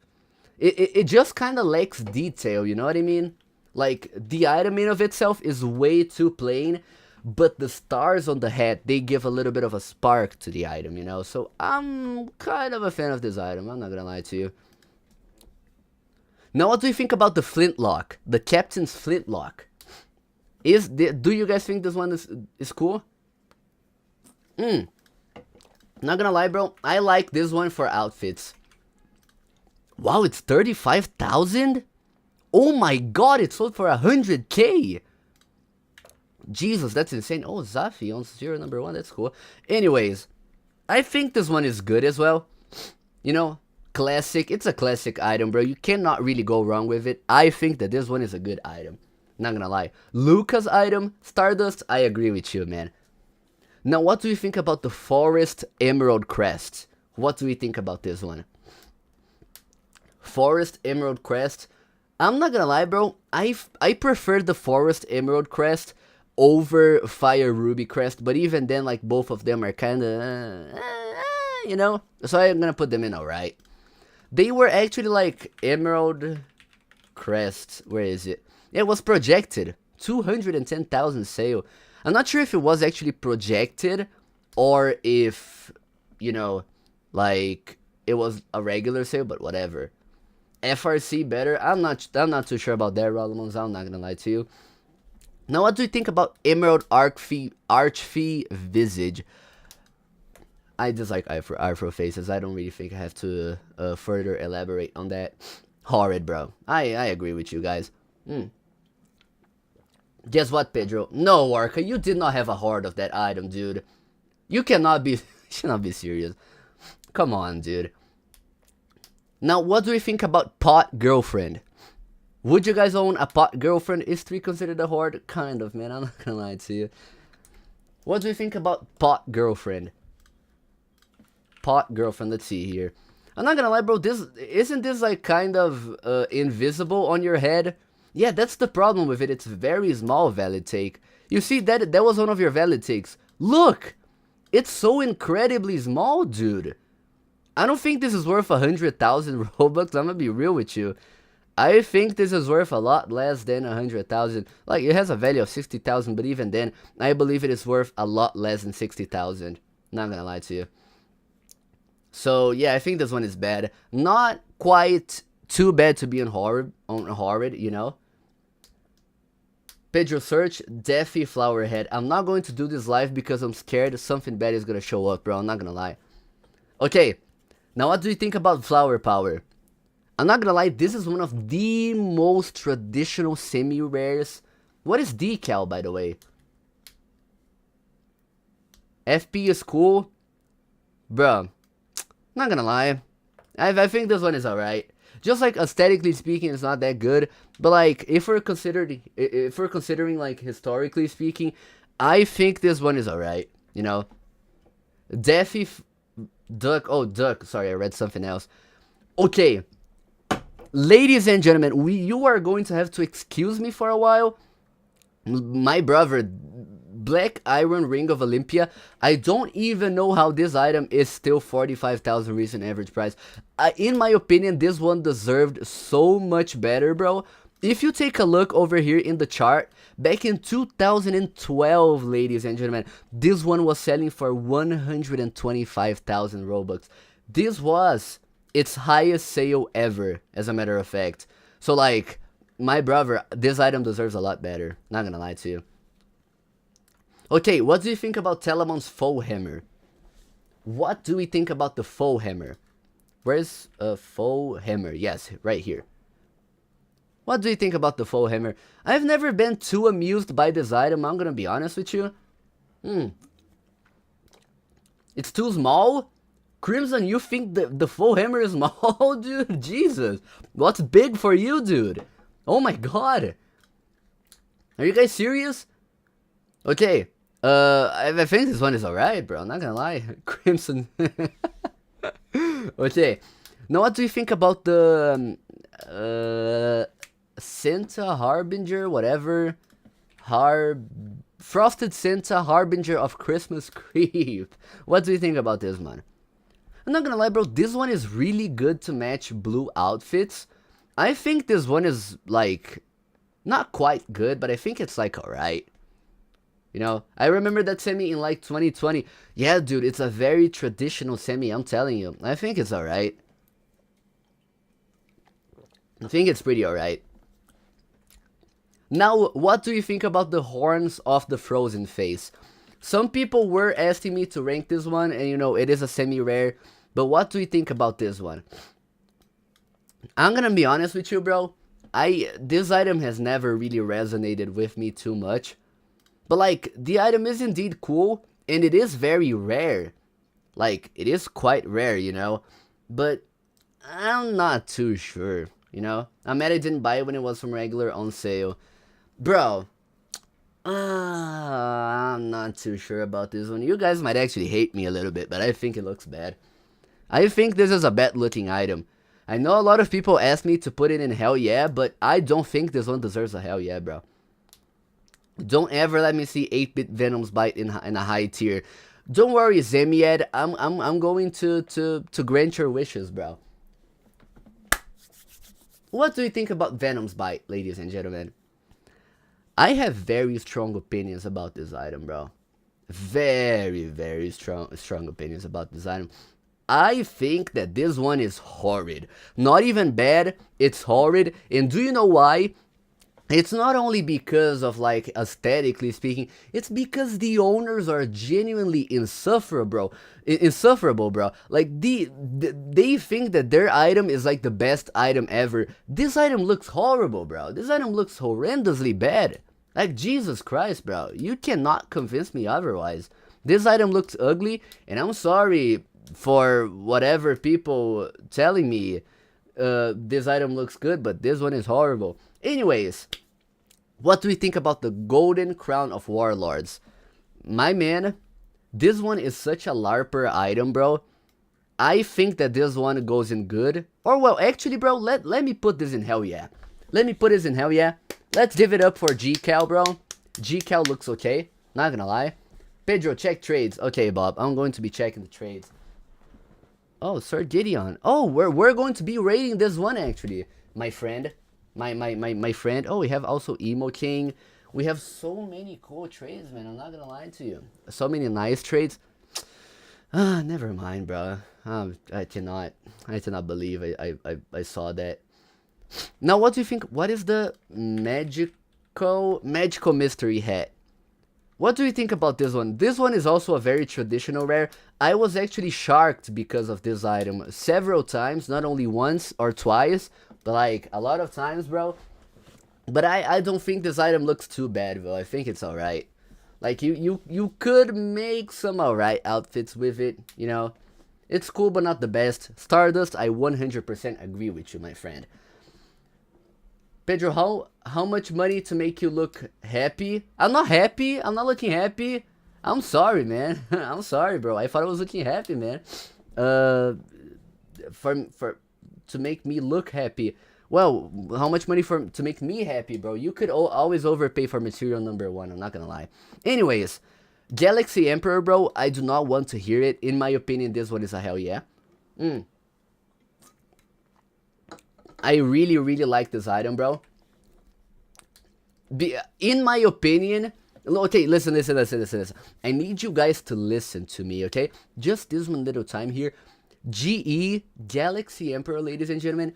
it just kind of lacks detail, you know what I mean? Like, the item in of itself is way too plain, but the stars on the hat, they give a little bit of a spark to the item, you know? So, I'm kind of a fan of this item, I'm not gonna lie to you. Now, what do you think about the flintlock? The Captain's flintlock? Do you guys think this one is cool? Not gonna lie, bro. I like this one for outfits. Wow, it's 35,000? Oh my god, it sold for 100k. Jesus, that's insane. Oh, Zafi owns serial number 1. That's cool. Anyways, I think this one is good as well. You know, classic. It's a classic item, bro. You cannot really go wrong with it. I think that this one is a good item. Not gonna lie. Luca's item, Stardust, I agree with you, man. Now, what do you think about the Forest Emerald Crest? What do we think about this one? Forest Emerald Crest. I'm not gonna lie, bro. I prefer the Forest Emerald Crest over Fire Ruby Crest. But even then, like, both of them are kind of, you know? So I'm gonna put them in alright. They were actually, like, Emerald Crest. Where is it? It was projected. 210,000 sale. I'm not sure if it was actually projected or if, you know, like, it was a regular sale, but whatever. FRC better. I'm not too sure about that, Rolomons. I'm not gonna lie to you. Now, what do you think about Emerald Archfey Visage? I dislike Afro faces. I don't really think I have to further elaborate on that. Horrid, bro. I agree with you guys. Guess what, Pedro? No, Orca, you did not have a horde of that item, dude. You cannot be... you should not be serious. Come on, dude. Now, what do you think about Pot Girlfriend? Would you guys own a Pot Girlfriend? Is 3 considered a horde? Kind of, man. I'm not gonna lie to you. What do you think about Pot Girlfriend? Pot Girlfriend, let's see here. I'm not gonna lie, bro. Isn't this like kind of invisible on your head? Yeah, that's the problem with it. It's very small valid take. You see, that was one of your valid takes. Look! It's so incredibly small, dude. I don't think this is worth 100,000 Robux. I'm gonna be real with you. I think this is worth a lot less than 100,000. Like, it has a value of 60,000, but even then, I believe it is worth a lot less than 60,000. Not gonna lie to you. So, yeah, I think this one is bad. Not quite too bad to be on horrid, you know. Pedro search, Deathy Flowerhead. I'm not going to do this live because I'm scared something bad is gonna show up, bro. I'm not gonna lie. Okay, now what do you think about Flower Power? I'm not gonna lie, this is one of the most traditional semi-rares. What is Decal, by the way? FP is cool. Bro, not gonna lie. I think this one is alright. Just like aesthetically speaking, it's not that good. But like, if we're considering like historically speaking, I think this one is alright. You know, Deathy Duck. Oh, Duck. Sorry, I read something else. Okay, ladies and gentlemen, you are going to have to excuse me for a while. My brother, Black Iron Ring of Olympia. I don't even know how this item is still 45,000 recent average price. In my opinion, this one deserved so much better, bro. If you take a look over here in the chart, back in 2012, ladies and gentlemen, this one was selling for 125,000 Robux. This was its highest sale ever, as a matter of fact. So like, my brother, this item deserves a lot better. Not gonna lie to you. Okay, what do you think about Telemon's faux hammer? What do we think about the faux hammer? Where's a faux hammer? Yes, right here. What do you think about the faux hammer? I've never been too amused by this item, I'm gonna be honest with you. It's too small? Crimson, you think the faux hammer is small, dude? Jesus. What's big for you, dude? Oh my god. Are you guys serious? Okay. I think this one is alright, bro. I'm not gonna lie. Crimson. Okay. Now, what do you think about the Santa Harbinger, whatever? Frosted Santa Harbinger of Christmas Creep. What do you think about this, man? I'm not gonna lie, bro. This one is really good to match blue outfits. I think this one is, like, not quite good, but I think it's, like, alright. You know, I remember that semi in, like, 2020. Yeah, dude, it's a very traditional semi, I'm telling you. I think it's alright. I think it's pretty alright. Now, what do you think about the horns of the frozen face? Some people were asking me to rank this one, and you know, it is a semi-rare. But what do you think about this one? I'm gonna be honest with you, bro. This item has never really resonated with me too much. But like, the item is indeed cool, and it is very rare. Like, it is quite rare, you know. But I'm not too sure, you know. I'm mad I didn't buy it when it was from regular on sale. Bro, I'm not too sure about this one. You guys might actually hate me a little bit, but I think it looks bad. I think this is a bad looking item. I know a lot of people ask me to put it in hell yeah, but I don't think this one deserves a hell yeah, bro. Don't ever let me see 8-bit Venom's Bite in a high tier. Don't worry, Zemiad, I'm going to grant your wishes, bro. What do you think about Venom's Bite, ladies and gentlemen? I have very strong opinions about this item, bro. Very strong opinions about this item. I think that this one is horrid. Not even bad, it's horrid. And do you know why? It's not only because of, like, aesthetically speaking, it's because the owners are genuinely insufferable, bro. Like, they think that their item is, like, the best item ever. This item looks horrible, bro. This item looks horrendously bad. Like, Jesus Christ, bro. You cannot convince me otherwise. This item looks ugly, and I'm sorry for whatever people telling me this item looks good, but this one is horrible. Anyways, what do we think about the Golden Crown of Warlords? My man, this one is such a LARPer item, bro. I think that this one goes in good. Or, well, actually, bro, let me put this in hell yeah. Let me put this in hell yeah. Let's give it up for GCal, bro. GCal looks okay, not gonna lie. Pedro, check trades. Okay, Bob, I'm going to be checking the trades. Oh, Sir Gideon. Oh, we're going to be rating this one, actually, my friend. My friend. Oh, we have also Emo King. We have so many cool trades, man. I'm not gonna lie to you. So many nice trades. Never mind, bro. I cannot believe I saw that. Now, what do you think? What is the magical mystery hat? What do you think about this one? This one is also a very traditional rare. I was actually shocked because of this item several times, not only once or twice, but like a lot of times, bro. But I don't think this item looks too bad, though. I think it's alright. Like, you could make some alright outfits with it, you know. It's cool, but not the best. Stardust, I 100% agree with you, my friend. Pedro, how much money to make you look happy? I'm not happy. I'm not looking happy. I'm sorry, man. I'm sorry, bro. I thought I was looking happy, man. To make me look happy. Well, how much money to make me happy, bro? You could always overpay for material number 1. I'm not gonna lie. Anyways, Galaxy Emperor, bro. I do not want to hear it. In my opinion, this one is a hell yeah. I really like this item, bro. In my opinion, okay, listen. I need you guys to listen to me, okay? Just this one little time here. GE, Galaxy Emperor, ladies and gentlemen,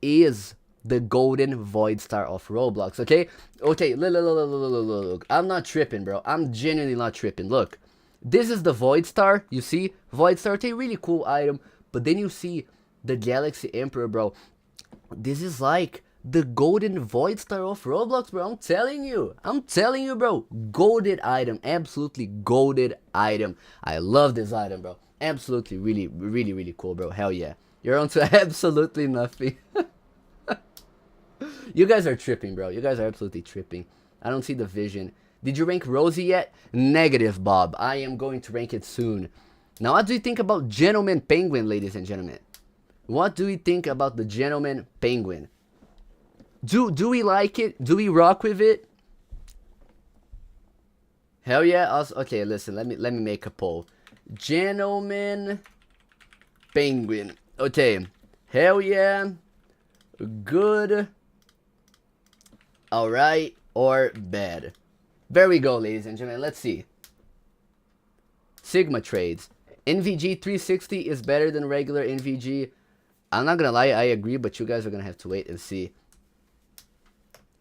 is the golden void star of Roblox, okay? Okay, look. I'm not tripping, bro. I'm genuinely not tripping. Look, this is the void star, you see? Void star, okay, really cool item. But then you see the Galaxy Emperor, bro. This is like the golden void star of Roblox, bro. I'm telling you, bro. Golded item, absolutely golded item. I love this item, bro. Absolutely, really cool, bro. Hell yeah. You're onto absolutely nothing. You guys are tripping, bro. You guys are absolutely tripping. I don't see the vision. Did you rank Rosie yet? Negative, Bob. I am going to rank it soon. Now, what do you think about Gentleman Penguin, ladies and gentlemen? What do we think about the Gentleman Penguin? Do we like it? Do we rock with it? Hell yeah. Also, okay, listen. Let me make a poll. Gentleman Penguin. Okay. Hell yeah. Good. Alright. Or bad. There we go, ladies and gentlemen. Let's see. Sigma trades. NVG 360 is better than regular NVG. I'm not gonna lie, I agree, but you guys are gonna have to wait and see.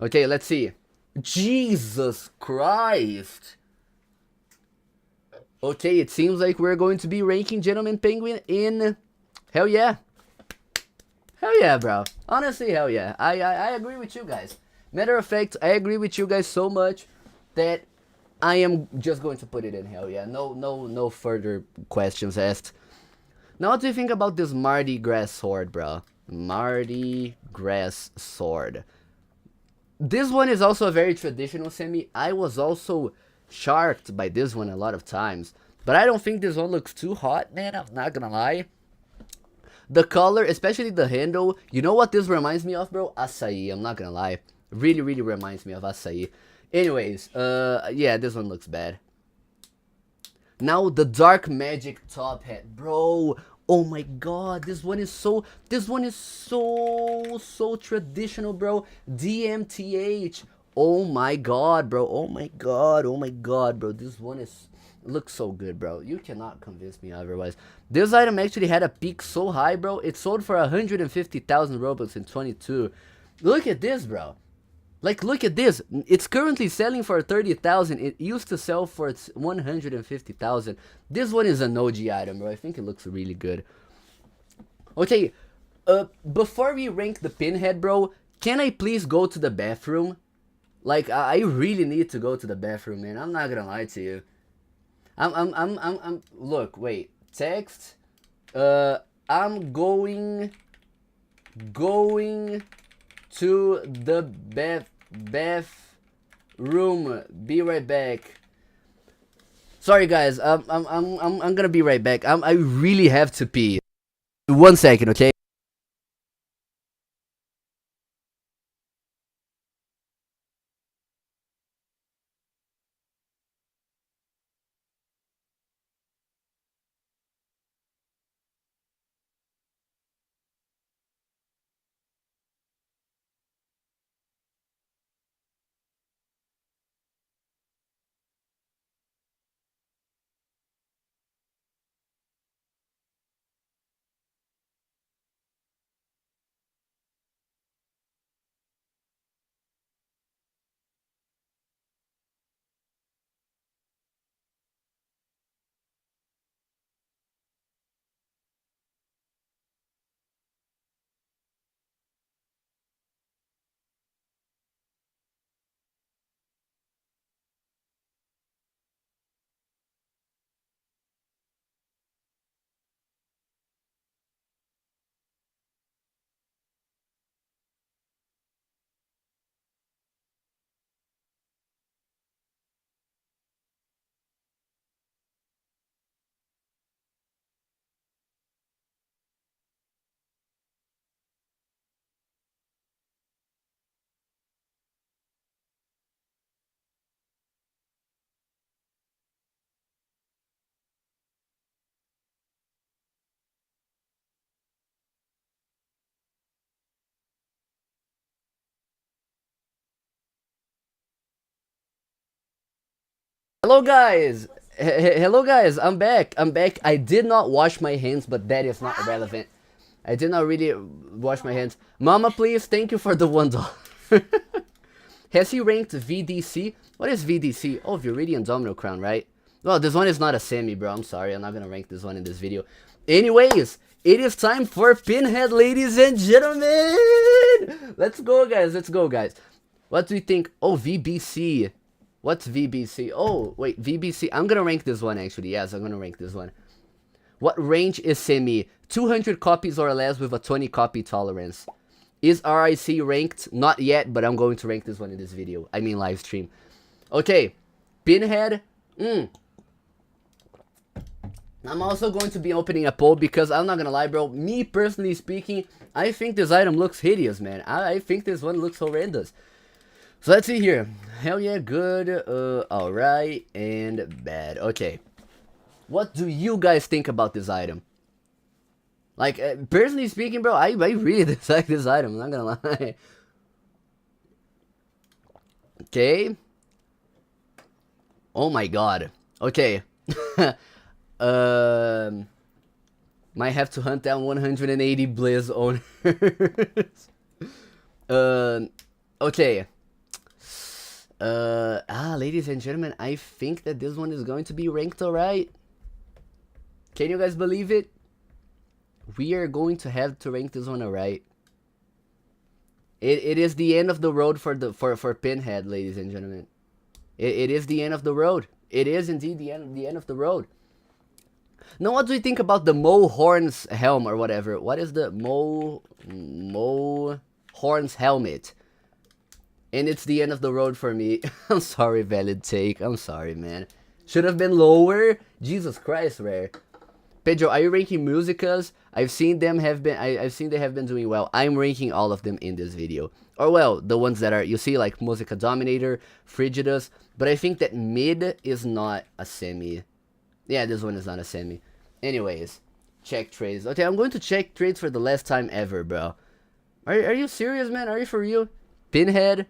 Okay, let's see. Jesus Christ. Okay, it seems like we're going to be ranking Gentleman Penguin in... Hell yeah. Hell yeah, bro. Honestly, hell yeah. I agree with you guys. Matter of fact, I agree with you guys so much that I am just going to put it in hell yeah. No further questions asked. Now, what do you think about this Mardi Gras sword, bro? Mardi Gras sword. This one is also a very traditional semi. I was also sharked by this one a lot of times. But I don't think this one looks too hot, man. I'm not gonna lie. The color, especially the handle. You know what this reminds me of, bro? Acai. I'm not gonna lie. Really reminds me of acai. Anyways, yeah, this one looks bad. Now the dark magic top hat, bro. Oh my god, this one is so traditional, bro. DMTH. Oh my god, bro. Oh my god, bro. This one looks so good, bro. You cannot convince me otherwise. This item actually had a peak so high, bro. It sold for 150,000 Robux in 22. Look at this, bro. Like, look at this. It's currently selling for 30,000. It used to sell for 150,000. This one is an OG item, bro. I think it looks really good. Okay, before we rank the pinhead, bro, can I please go to the bathroom? Like, I really need to go to the bathroom, man. I'm not gonna lie to you. Look, wait. Text. I'm going to the bathroom. Be right back. Sorry, guys. I'm gonna be right back. I really have to pee. 1 second, okay? Hello guys! Hello guys, I'm back. I did not wash my hands, but that is not relevant. I did not really wash my hands. Mama, please, thank you for the $1. Has he ranked VDC? What is VDC? Oh, Viridian Domino Crown, right? Well, this one is not a semi, bro. I'm sorry. I'm not gonna rank this one in this video. Anyways, it is time for Pinhead, ladies and gentlemen! Let's go, guys. Let's go, guys. What do you think? Oh, VBC. What's VBC? Oh, wait, VBC. I'm gonna rank this one, actually. Yes, I'm gonna rank this one. What range is semi? 200 copies or less with a 20 copy tolerance. Is RIC ranked? Not yet, but I'm going to rank this one in this video. I mean live stream. Okay, Pinhead. I'm also going to be opening a poll because I'm not gonna lie, bro. Me personally speaking, I think this item looks hideous, man. I think this one looks horrendous. So let's see here. Hell yeah, good, alright, and bad. Okay. What do you guys think about this item? Like, personally speaking, bro, I really dislike this item, I'm not gonna lie. Okay. Oh my god. Okay. Might have to hunt down 180 Blizz owners. Okay. Ladies and gentlemen, I think that this one is going to be ranked alright. Can you guys believe it? We are going to have to rank this one alright. It is the end of the road for Pinhead, ladies and gentlemen. It is the end of the road. It is indeed the end of the road. Now, what do you think about the Mo Horns helm or whatever? What is the Mo Horns helmet? And it's the end of the road for me. I'm sorry, valid take. I'm sorry, man. Should have been lower. Jesus Christ, rare. Pedro, are you ranking musicas? I've seen they have been doing well. I'm ranking all of them in this video. Or well, the ones that are, you see, like Musica Dominator, Frigidus. But I think that mid is not a semi. Yeah, this one is not a semi. Anyways, check trades. Okay, I'm going to check trades for the last time ever, bro. Are you serious, man? Are you for real? Pinhead.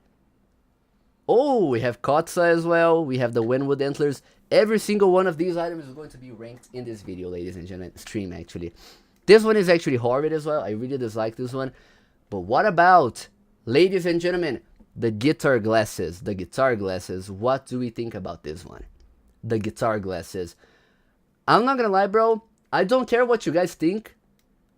Oh, we have Kotza as well. We have the Wenwood Antlers. Every single one of these items is going to be ranked in this video, ladies and gentlemen. Stream, actually. This one is actually horrid as well. I really dislike this one. But what about, ladies and gentlemen, the guitar glasses? The guitar glasses. What do we think about this one? The guitar glasses. I'm not gonna lie, bro. I don't care what you guys think.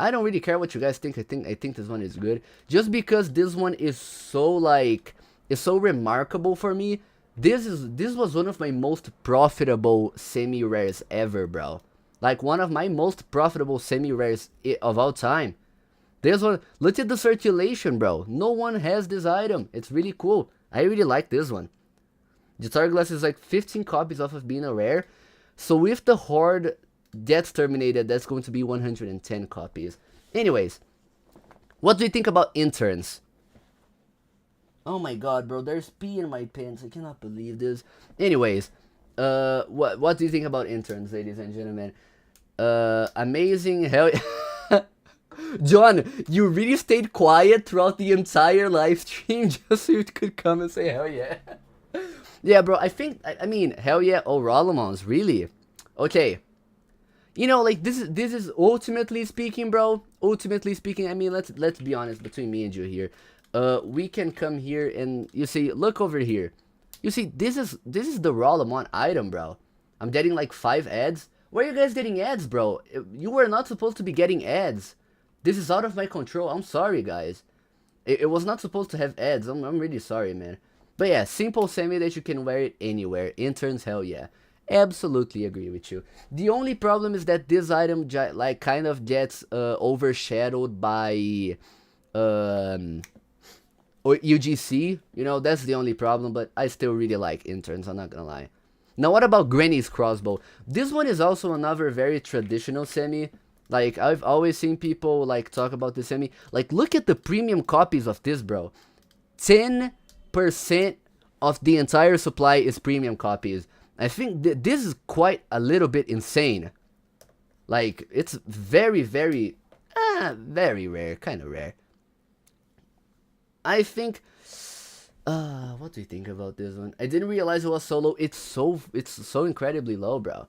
I don't really care what you guys think. I think this one is good. Just because this one is so, like, it's so remarkable for me. This was one of my most profitable semi-rares ever, bro. Like, one of my most profitable semi-rares of all time. This one, look at the circulation, bro. No one has this item. It's really cool. I really like this one. Guitar Glass is like 15 copies off of being a rare. So with the Horde gets terminated, that's going to be 110 copies. Anyways, what do you think about interns? Oh my god, bro, there's pee in my pants. I cannot believe this. Anyways, what do you think about interns, ladies and gentlemen? Amazing, hell yeah. John, you really stayed quiet throughout the entire live stream just so you could come and say hell yeah. Yeah, bro, I mean, hell yeah, oh, Rollomons, really? Okay. You know, like, this is ultimately speaking, bro. Ultimately speaking, I mean, let's be honest between me and you here. We can come here and, you see, look over here. You see, this is the Rollomon item, bro. I'm getting like 5 ads. Where are you guys getting ads, bro? You were not supposed to be getting ads. This is out of my control. I'm sorry, guys. It was not supposed to have ads. I'm really sorry, man. But yeah, simple semi that you can wear it anywhere. Interns, hell yeah. Absolutely agree with you. The only problem is that this item like kind of gets overshadowed by or UGC. You know, that's the only problem, but I still really like interns, I'm not gonna lie. Now, what about Granny's Crossbow? This one is also another very traditional semi. Like, I've always seen people like talk about this semi. Like, look at the premium copies of this, bro. 10% of the entire supply is premium copies. I think this is quite a little bit insane. Like, it's very, very rare, kind of rare. I think What do you think about this one? I didn't realize it was so low. It's so incredibly low, bro.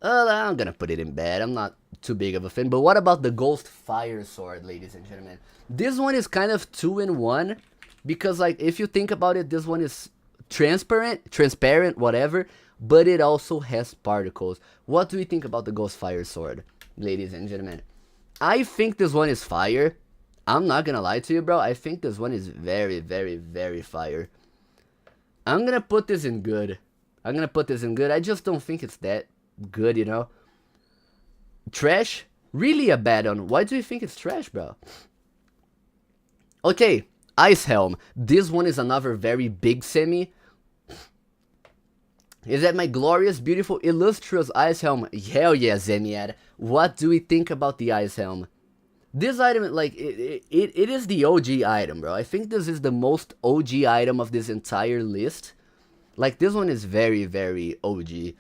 I'm gonna put it in bad. I'm not too big of a fan. But what about the Ghost Fire Sword, ladies and gentlemen? This one is kind of 2-in-1 because, like, if you think about it, this one is transparent, whatever, but it also has particles. What do you think about the Ghost Fire Sword, ladies and gentlemen? I think this one is fire. I'm not gonna lie to you, bro. I think this one is very, very, very fire. I'm gonna put this in good. I'm gonna put this in good. I just don't think it's that good, you know? Trash? Really a bad one. Why do you think it's trash, bro? Okay, Ice Helm. This one is another very big semi. Is that my glorious, beautiful, illustrious Ice Helm? Hell yeah, Zemiad. What do we think about the Ice Helm? This item, like, it is the OG item, bro. I think this is the most OG item of this entire list. Like, this one is very, very OG.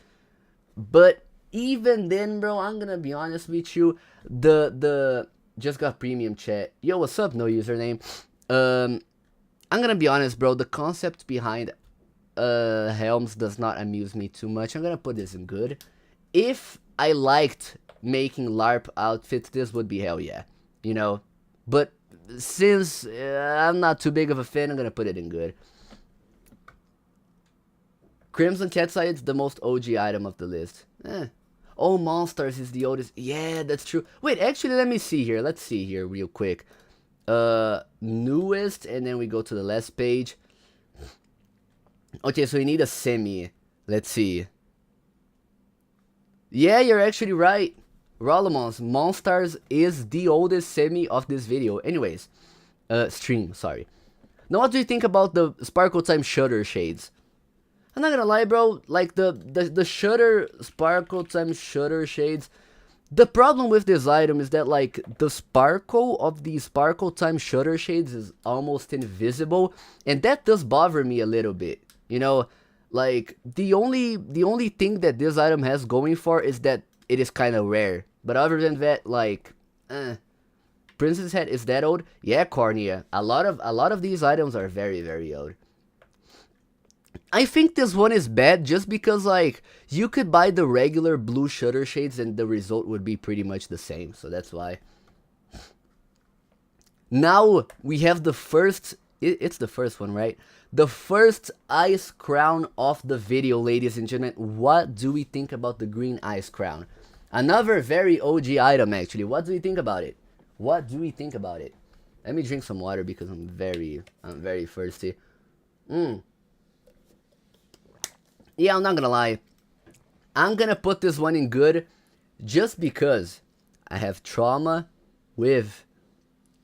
But even then, bro, I'm gonna be honest with you. The just got premium chat. Yo, what's up? No username. I'm gonna be honest, bro. The concept behind helms does not amuse me too much. I'm gonna put this in good. If I liked making LARP outfits, this would be hell yeah, you know. But since I'm not too big of a fan, I'm gonna put it in good. Crimson Cat's Eye is the most OG item of the list. Oh, Monsters is the oldest. Yeah, that's true. Wait, actually, let me see here. Let's see here real quick. Newest, and then we go to the last page. Okay, so we need a semi. Let's see. Yeah, you're actually right. Rollamons, Monsters is the oldest semi of this video. Anyways, stream, sorry. Now, what do you think about the Sparkle Time Shutter Shades? I'm not gonna lie, bro, like, the Shutter, Sparkle Time Shutter Shades, the problem with this item is that, like, the sparkle of the Sparkle Time Shutter Shades is almost invisible, and that does bother me a little bit, you know? Like, the only thing that this item has going for is that it is kind of rare, but other than that, like, Princess Head is that old? Yeah, Cornea, a lot of these items are very, very old. I think this one is bad just because, like, you could buy the regular blue shutter shades and the result would be pretty much the same, so that's why. Now we have the first, it's the first one, right? The first ice crown of the video, ladies and gentlemen. What do we think about the green ice crown? Another very OG item, actually. What do we think about it? What do we think about it? Let me drink some water because I'm very thirsty. Yeah, I'm not gonna lie. I'm gonna put this one in good just because I have trauma with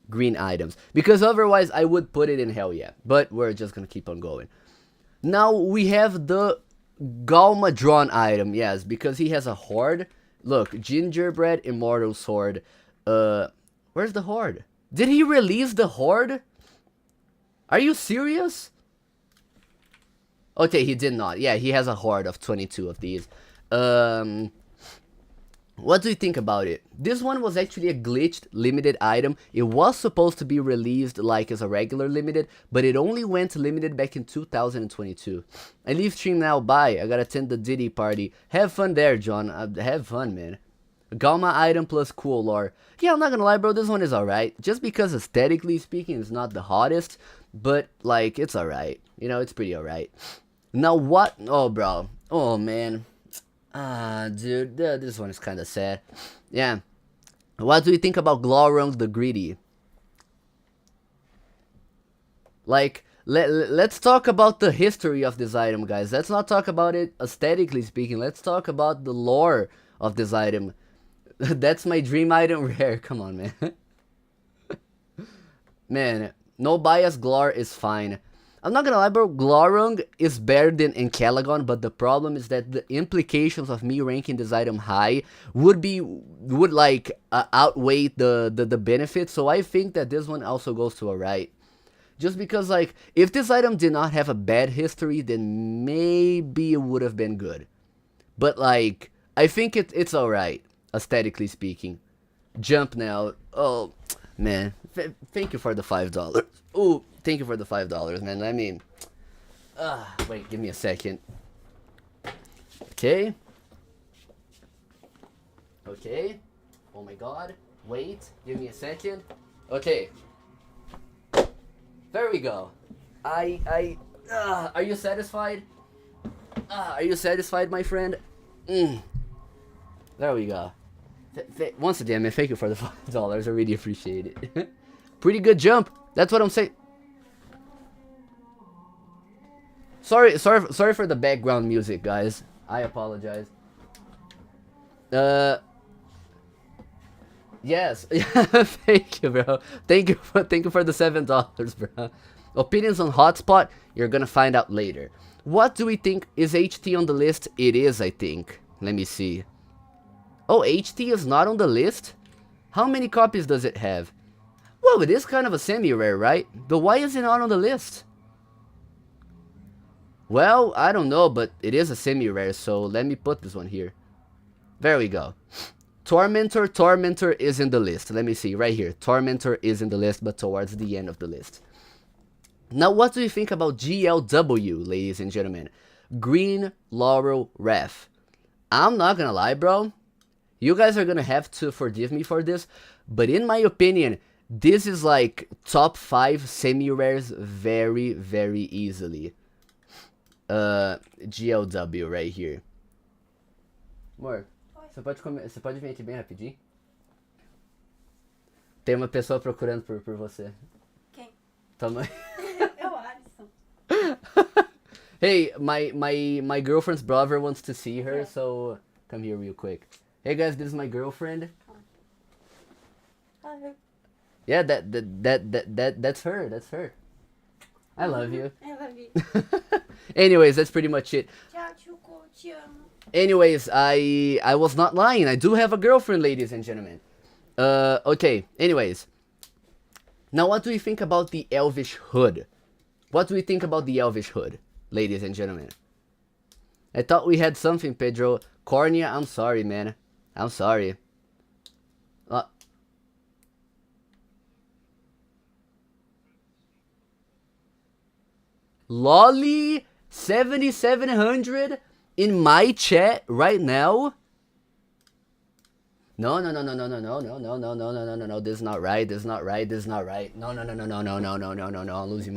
green items. Because otherwise I would put it in hell yeah. But we're just gonna keep on going. Now we have the Galmadron item. Yes, because he has a horde. Look, Gingerbread Immortal Sword. Where's the horde? Did he release the horde? Are you serious? Okay, he did not. Yeah, he has a horde of 22 of these. What do you think about it? This one was actually a glitched limited item. It was supposed to be released like as a regular limited, but it only went limited back in 2022. I leave stream now, bye. I gotta attend the Diddy party. Have fun there, John. Have fun, man. Gamma item plus cool lore. Yeah, I'm not gonna lie, bro, this one is alright. Just because aesthetically speaking, it's not the hottest, but, like, it's alright. You know, it's pretty alright. Now what? Oh, bro. Oh, man. Dude, this one is kind of sad. Yeah. What do you think about Glorung the Greedy? Like, let's talk about the history of this item, guys. Let's not talk about it aesthetically speaking. Let's talk about the lore of this item. That's my dream item rare. Come on, man. Man, no bias Glor is fine. I'm not gonna lie, bro, Glorung is better than Encalagon, but the problem is that the implications of me ranking this item high would like outweigh the benefits, so I think that this one also goes to a right. Just because, like, if this item did not have a bad history, then maybe it would have been good. But, like, I think it's alright, aesthetically speaking. Jump now. Oh, Man, thank you for the $5. Ooh, thank you for the $5, man. I mean, wait, give me a second. Okay. Okay. Oh my god. Wait, give me a second. Okay. There we go. Are you satisfied? Are you satisfied, my friend? There we go. Once again, man, thank you for the $5. I really appreciate it. Pretty good jump. That's what I'm saying. Sorry for the background music, guys. I apologize. Yes. Thank you, bro. Thank you for the $7, bro. Opinions on hotspot, you're gonna find out later. What do we think? Is HT on the list? It is, I think. Let me see. Oh, HT is not on the list? How many copies does it have? Well, it is kind of a semi-rare, right? But why is it not on the list? Well, I don't know, but it is a semi-rare, so let me put this one here. There we go. Tormentor is in the list. Let me see, right here. Tormentor is in the list, but towards the end of the list. Now, what do you think about GLW, ladies and gentlemen? Green Laurel Ref. I'm not gonna lie, bro. You guys are gonna have to forgive me for this, but in my opinion, this is like top 5 semi-rares very, very easily. GLW right here. Amor, você pode vir aqui bem rapidinho? Tem uma pessoa procurando por você. Quem? Tua mãe. É o Alisson. Hey, my girlfriend's brother wants to see her, so come here real quick. Hey guys, this is my girlfriend. Hi. Yeah, that's her. That's her. I love you. I love you. Anyways, that's pretty much it. Tchau, Chuco, te amo. Anyways, I was not lying. I do have a girlfriend, ladies and gentlemen. Okay. Anyways, now what do we think about the Elvish Hood? What do we think about the Elvish Hood, ladies and gentlemen? I thought we had something, Pedro. Cornea, I'm sorry, man. I'm sorry. Lolly 7700 in my chat right now? No. This is not right. This is not right. This is not right. No. I'm losing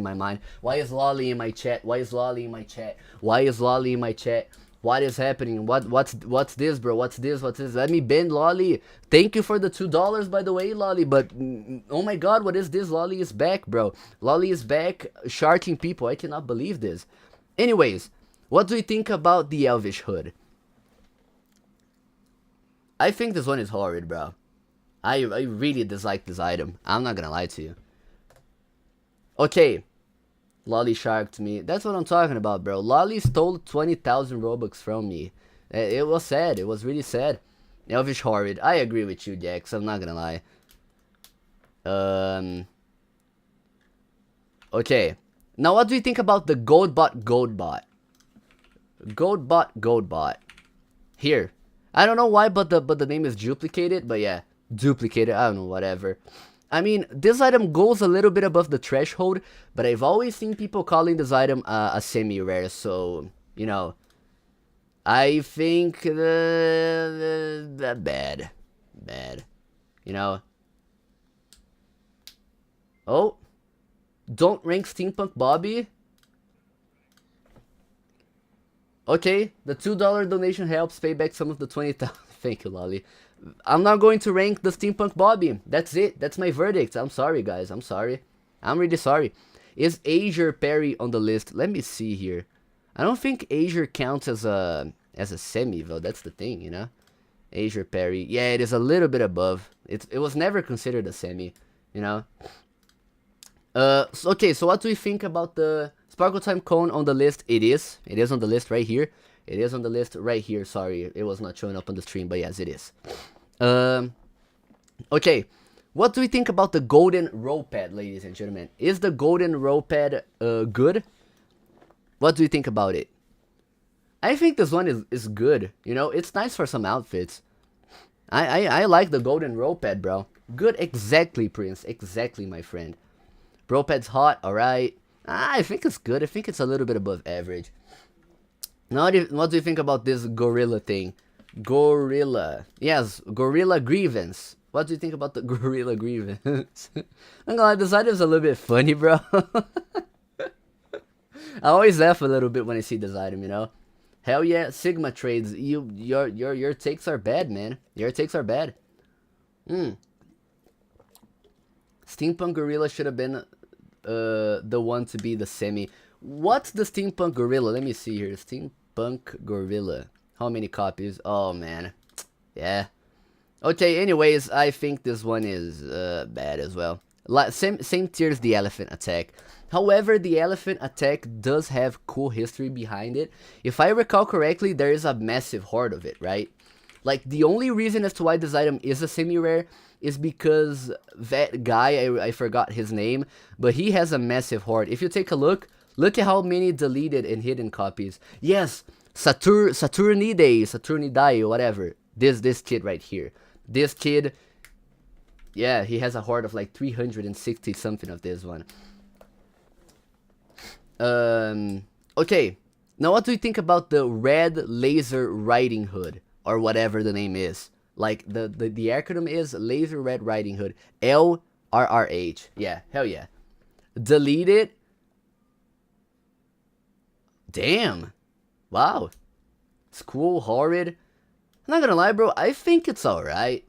my mind. Why is Lolly in my chat? Why is Lolly in my chat? Why is Lolly in my chat? What is happening? What's this, bro? What's this? Let me bend Lolly. Thank you for the $2, by the way, Lolly. But oh my god, what is this? Lolly is back, bro. Lolly is back, sharking people. I cannot believe this. Anyways, what do you think about the Elvish Hood? I think this one is horrid, bro. I really dislike this item. I'm not gonna lie to you. Okay. Lolly sharked me. That's what I'm talking about, bro. Lolly stole 20,000 Robux from me. It was sad. It was really sad. Elvish horrid. I agree with you, Jax. I'm not gonna lie. Okay. Now, what do you think about the Goldbot? Goldbot. Here. I don't know why, but the name is duplicated. But yeah, duplicated. I don't know, whatever. I mean, this item goes a little bit above the threshold, but I've always seen people calling this item a semi-rare, so, you know, I think bad, you know. Oh, don't rank Steampunk Bobby. Okay, the $2 donation helps pay back some of the 20,000. Thank you, Lolly. I'm not going to rank the Steampunk Bobby. That's it. That's my verdict. I'm sorry, guys. I'm sorry. I'm really sorry. Is Azure Perry on the list? Let me see here. I don't think Azure counts as a semi, though. That's the thing, you know? Azure Perry. Yeah, it is a little bit above. It was never considered a semi, you know? Okay, so what do we think about the Sparkle Time Cone on the list? It is. It is on the list right here. It is on the list right here. Sorry, it was not showing up on the stream, but yes, it is. Okay, what do we think about the Golden Roll Pad, ladies and gentlemen? Is the Golden Roll Pad good? What do you think about it? I think this one is good. You know, it's nice for some outfits. I like the Golden Roll Pad, bro. Good, exactly, Prince. Exactly, my friend. Bro Pet's hot, alright. I think it's good. I think it's a little bit above average. Now, what do you think about this gorilla thing? Gorilla. Yes, gorilla grievance. What do you think about the gorilla grievance? I'm gonna lie, this item's a little bit funny, bro. I always laugh a little bit when I see this item, you know? Hell yeah, Sigma trades. Your takes are bad, man. Your takes are bad. Steampunk Gorilla should have been the one to be the semi. What's the Steampunk Gorilla? Let me see here. Steampunk Gorilla. How many copies? Oh, man. Yeah. Okay, anyways, I think this one is bad as well. Same tier as the Elephant Attack. However, the Elephant Attack does have cool history behind it. If I recall correctly, there is a massive horde of it, right? Like, the only reason as to why this item is a semi-rare is because that guy, I forgot his name, but he has a massive horde. If you take a look at how many deleted and hidden copies. Yes, Saturnidae, whatever. This kid right here. This kid, yeah, he has a horde of like 360 something of this one. Okay, now what do you think about the Red Laser Riding Hood, or whatever the name is? Like, the acronym is Laser Red Riding Hood. LRRH. Yeah, hell yeah. Delete it. Damn. Wow. It's cool, horrid. I'm not gonna lie, bro, I think it's alright.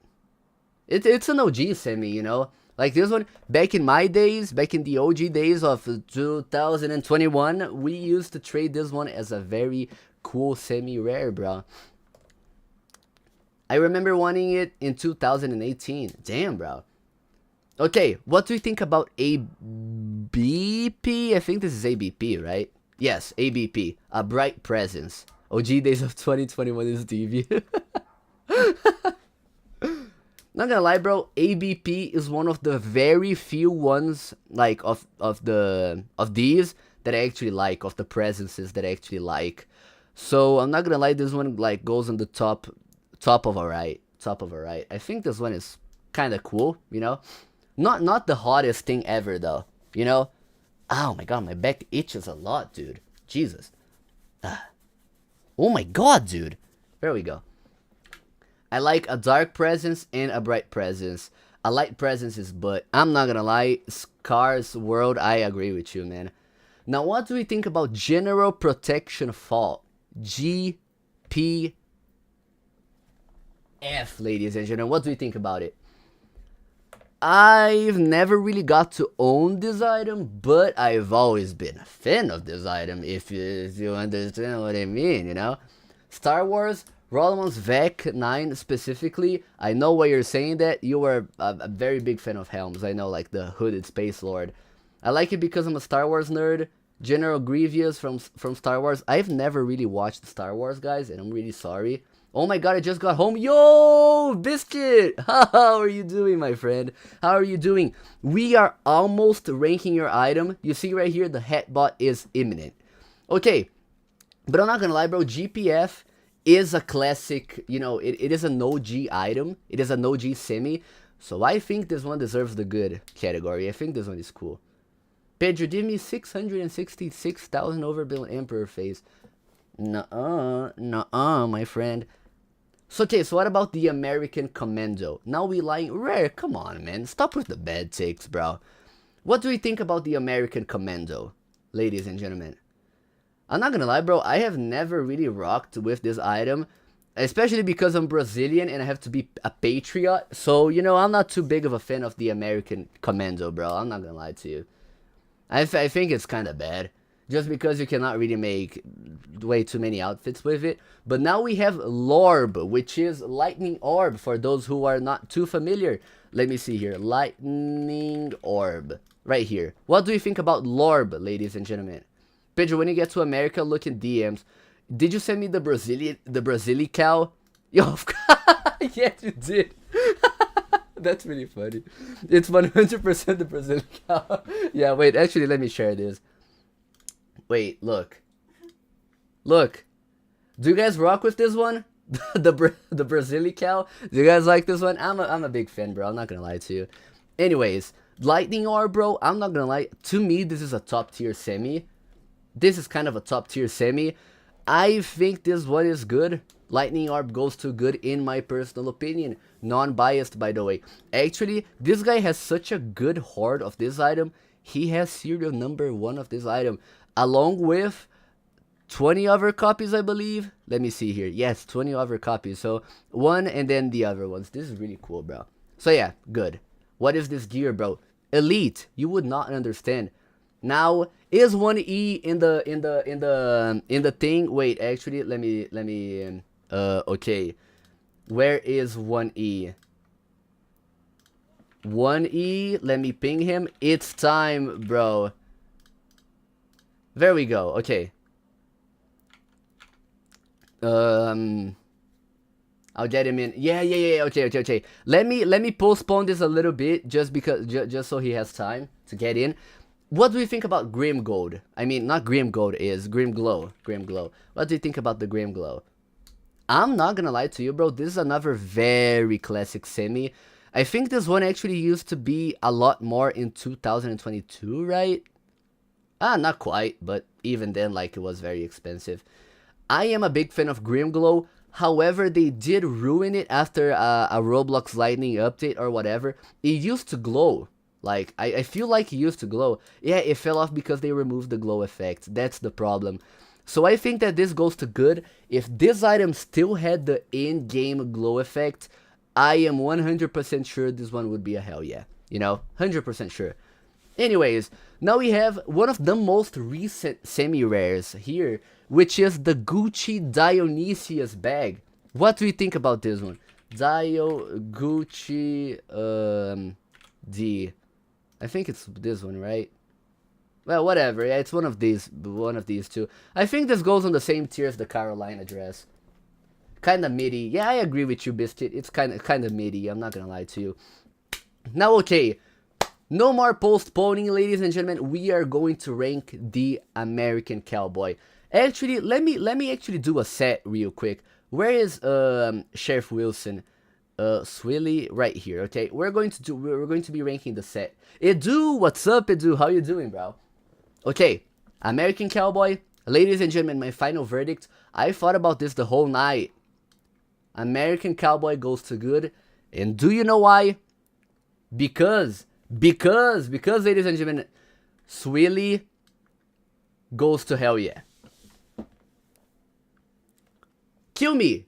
It's an OG semi, you know? Like this one, back in my days, back in the OG days of 2021, we used to trade this one as a very cool semi-rare, bro. I remember wanting it in 2018. Damn, bro. Okay, what do you think about ABP? I think this is ABP, right? Yes, ABP. A Bright Presence. OG days of 2021 is DV. Not gonna lie, bro, ABP is one of the very few ones, like, of these that I actually like, of the presences that I actually like. So, I'm not gonna lie, this one, like, goes on the top of alright. I think this one is kind of cool, you know? Not the hottest thing ever, though, you know? Oh my god, my back itches a lot, dude. Jesus. Oh my god, dude. There we go. I like a dark presence and a bright presence. A light presence is but. I'm not gonna lie, Scar's World, I agree with you, man. Now, what do we think about General Protection Fault? GPF, ladies and gentlemen. What do you think about it? I've never really got to own this item, but I've always been a fan of this item, if you understand what I mean, you know? Star Wars, Rolomon's VEC 9 specifically, I know why you're saying that. You are a very big fan of Helms. I know, like the Hooded Space Lord. I like it because I'm a Star Wars nerd. General Grievous from Star Wars. I've never really watched Star Wars, guys, and I'm really sorry. Oh my god, I just got home. Yo, Biscuit! How are you doing, my friend? How are you doing? We are almost ranking your item. You see right here, the Hatbot is imminent. Okay, but I'm not gonna lie, bro. GPF is a classic, you know, it is an OG item. It is an OG semi. So I think this one deserves the good category. I think this one is cool. Pedro, give me 666,000 overbuilt Emperor face. Nuh-uh, my friend. So, okay, so what about the American Commando? Now we lying rare. Come on, man. Stop with the bad takes, bro. What do we think about the American Commando, ladies and gentlemen? I'm not gonna lie, bro. I have never really rocked with this item, especially because I'm Brazilian and I have to be a patriot. So, you know, I'm not too big of a fan of the American Commando, bro. I'm not gonna lie to you. I think it's kind of bad. Just because you cannot really make way too many outfits with it. But now we have Lorb, which is Lightning Orb, for those who are not too familiar. Let me see here. Lightning Orb. Right here. What do you think about Lorb, ladies and gentlemen? Pedro, when you get to America, look in DMs. Did you send me the Brazilian cow? Yo, yes, you did. That's really funny. It's 100% the Brazilian cow. Yeah, wait, actually, let me share this. Wait, look. Look. Do you guys rock with this one? the Brazilical. Do you guys like this one? I'm a big fan, bro. I'm not gonna lie to you. Anyways, Lightning Orb, bro. I'm not gonna lie. To me, this is a top tier semi. This is kind of a top tier semi. I think this one is good. Lightning Orb goes to good in my personal opinion. Non-biased, by the way. Actually, this guy has such a good horde of this item. He has serial number 1 of this item. Along with 20 other copies, I believe. Let me see here. Yes, 20 other copies. So, one and then the other ones. This is really cool, bro. So yeah, good. What is this gear, bro? Elite. You would not understand. Now, is 1E in the thing? Wait, actually, let me okay. Where is 1E? 1E, let me ping him. It's time, bro. There we go. Okay. I'll get him in. Yeah. Okay. Let me postpone this a little bit just because just so he has time to get in. What do you think about Grim Gold? I mean, not Grim Gold, is Grim Glow. Grim Glow. What do you think about the Grim Glow? I'm not gonna lie to you, bro. This is another very classic semi. I think this one actually used to be a lot more in 2022, right? Not quite, but even then, like, it was very expensive. I am a big fan of Grim Glow. However, they did ruin it after a Roblox Lightning update or whatever. It used to glow. Like, I feel like it used to glow. Yeah, it fell off because they removed the glow effect. That's the problem. So I think that this goes to good. If this item still had the in-game glow effect, I am 100% sure this one would be a hell yeah. You know, 100% sure. Anyways, now we have one of the most recent semi-rares here, which is the Gucci Dionysius bag. What do you think about this one? Gucci, I think it's this one, right? Well, whatever. Yeah, it's one of these two. I think this goes on the same tier as the Carolina dress. Kinda midi. Yeah, I agree with you, Biscuit. It's kinda midi. I'm not gonna lie to you. Now, okay. No more postponing, ladies and gentlemen. We are going to rank the American Cowboy. Actually, let me actually do a set real quick. Where is Sheriff Wilson? Swilly right here. Okay, we're going to be ranking the set. Edu, what's up, Edu? How you doing, bro? Okay, American Cowboy. Ladies and gentlemen, my final verdict. I thought about this the whole night. American Cowboy goes to good, and do you know why? Because, ladies and gentlemen, Swilly goes to hell yeah. Kill me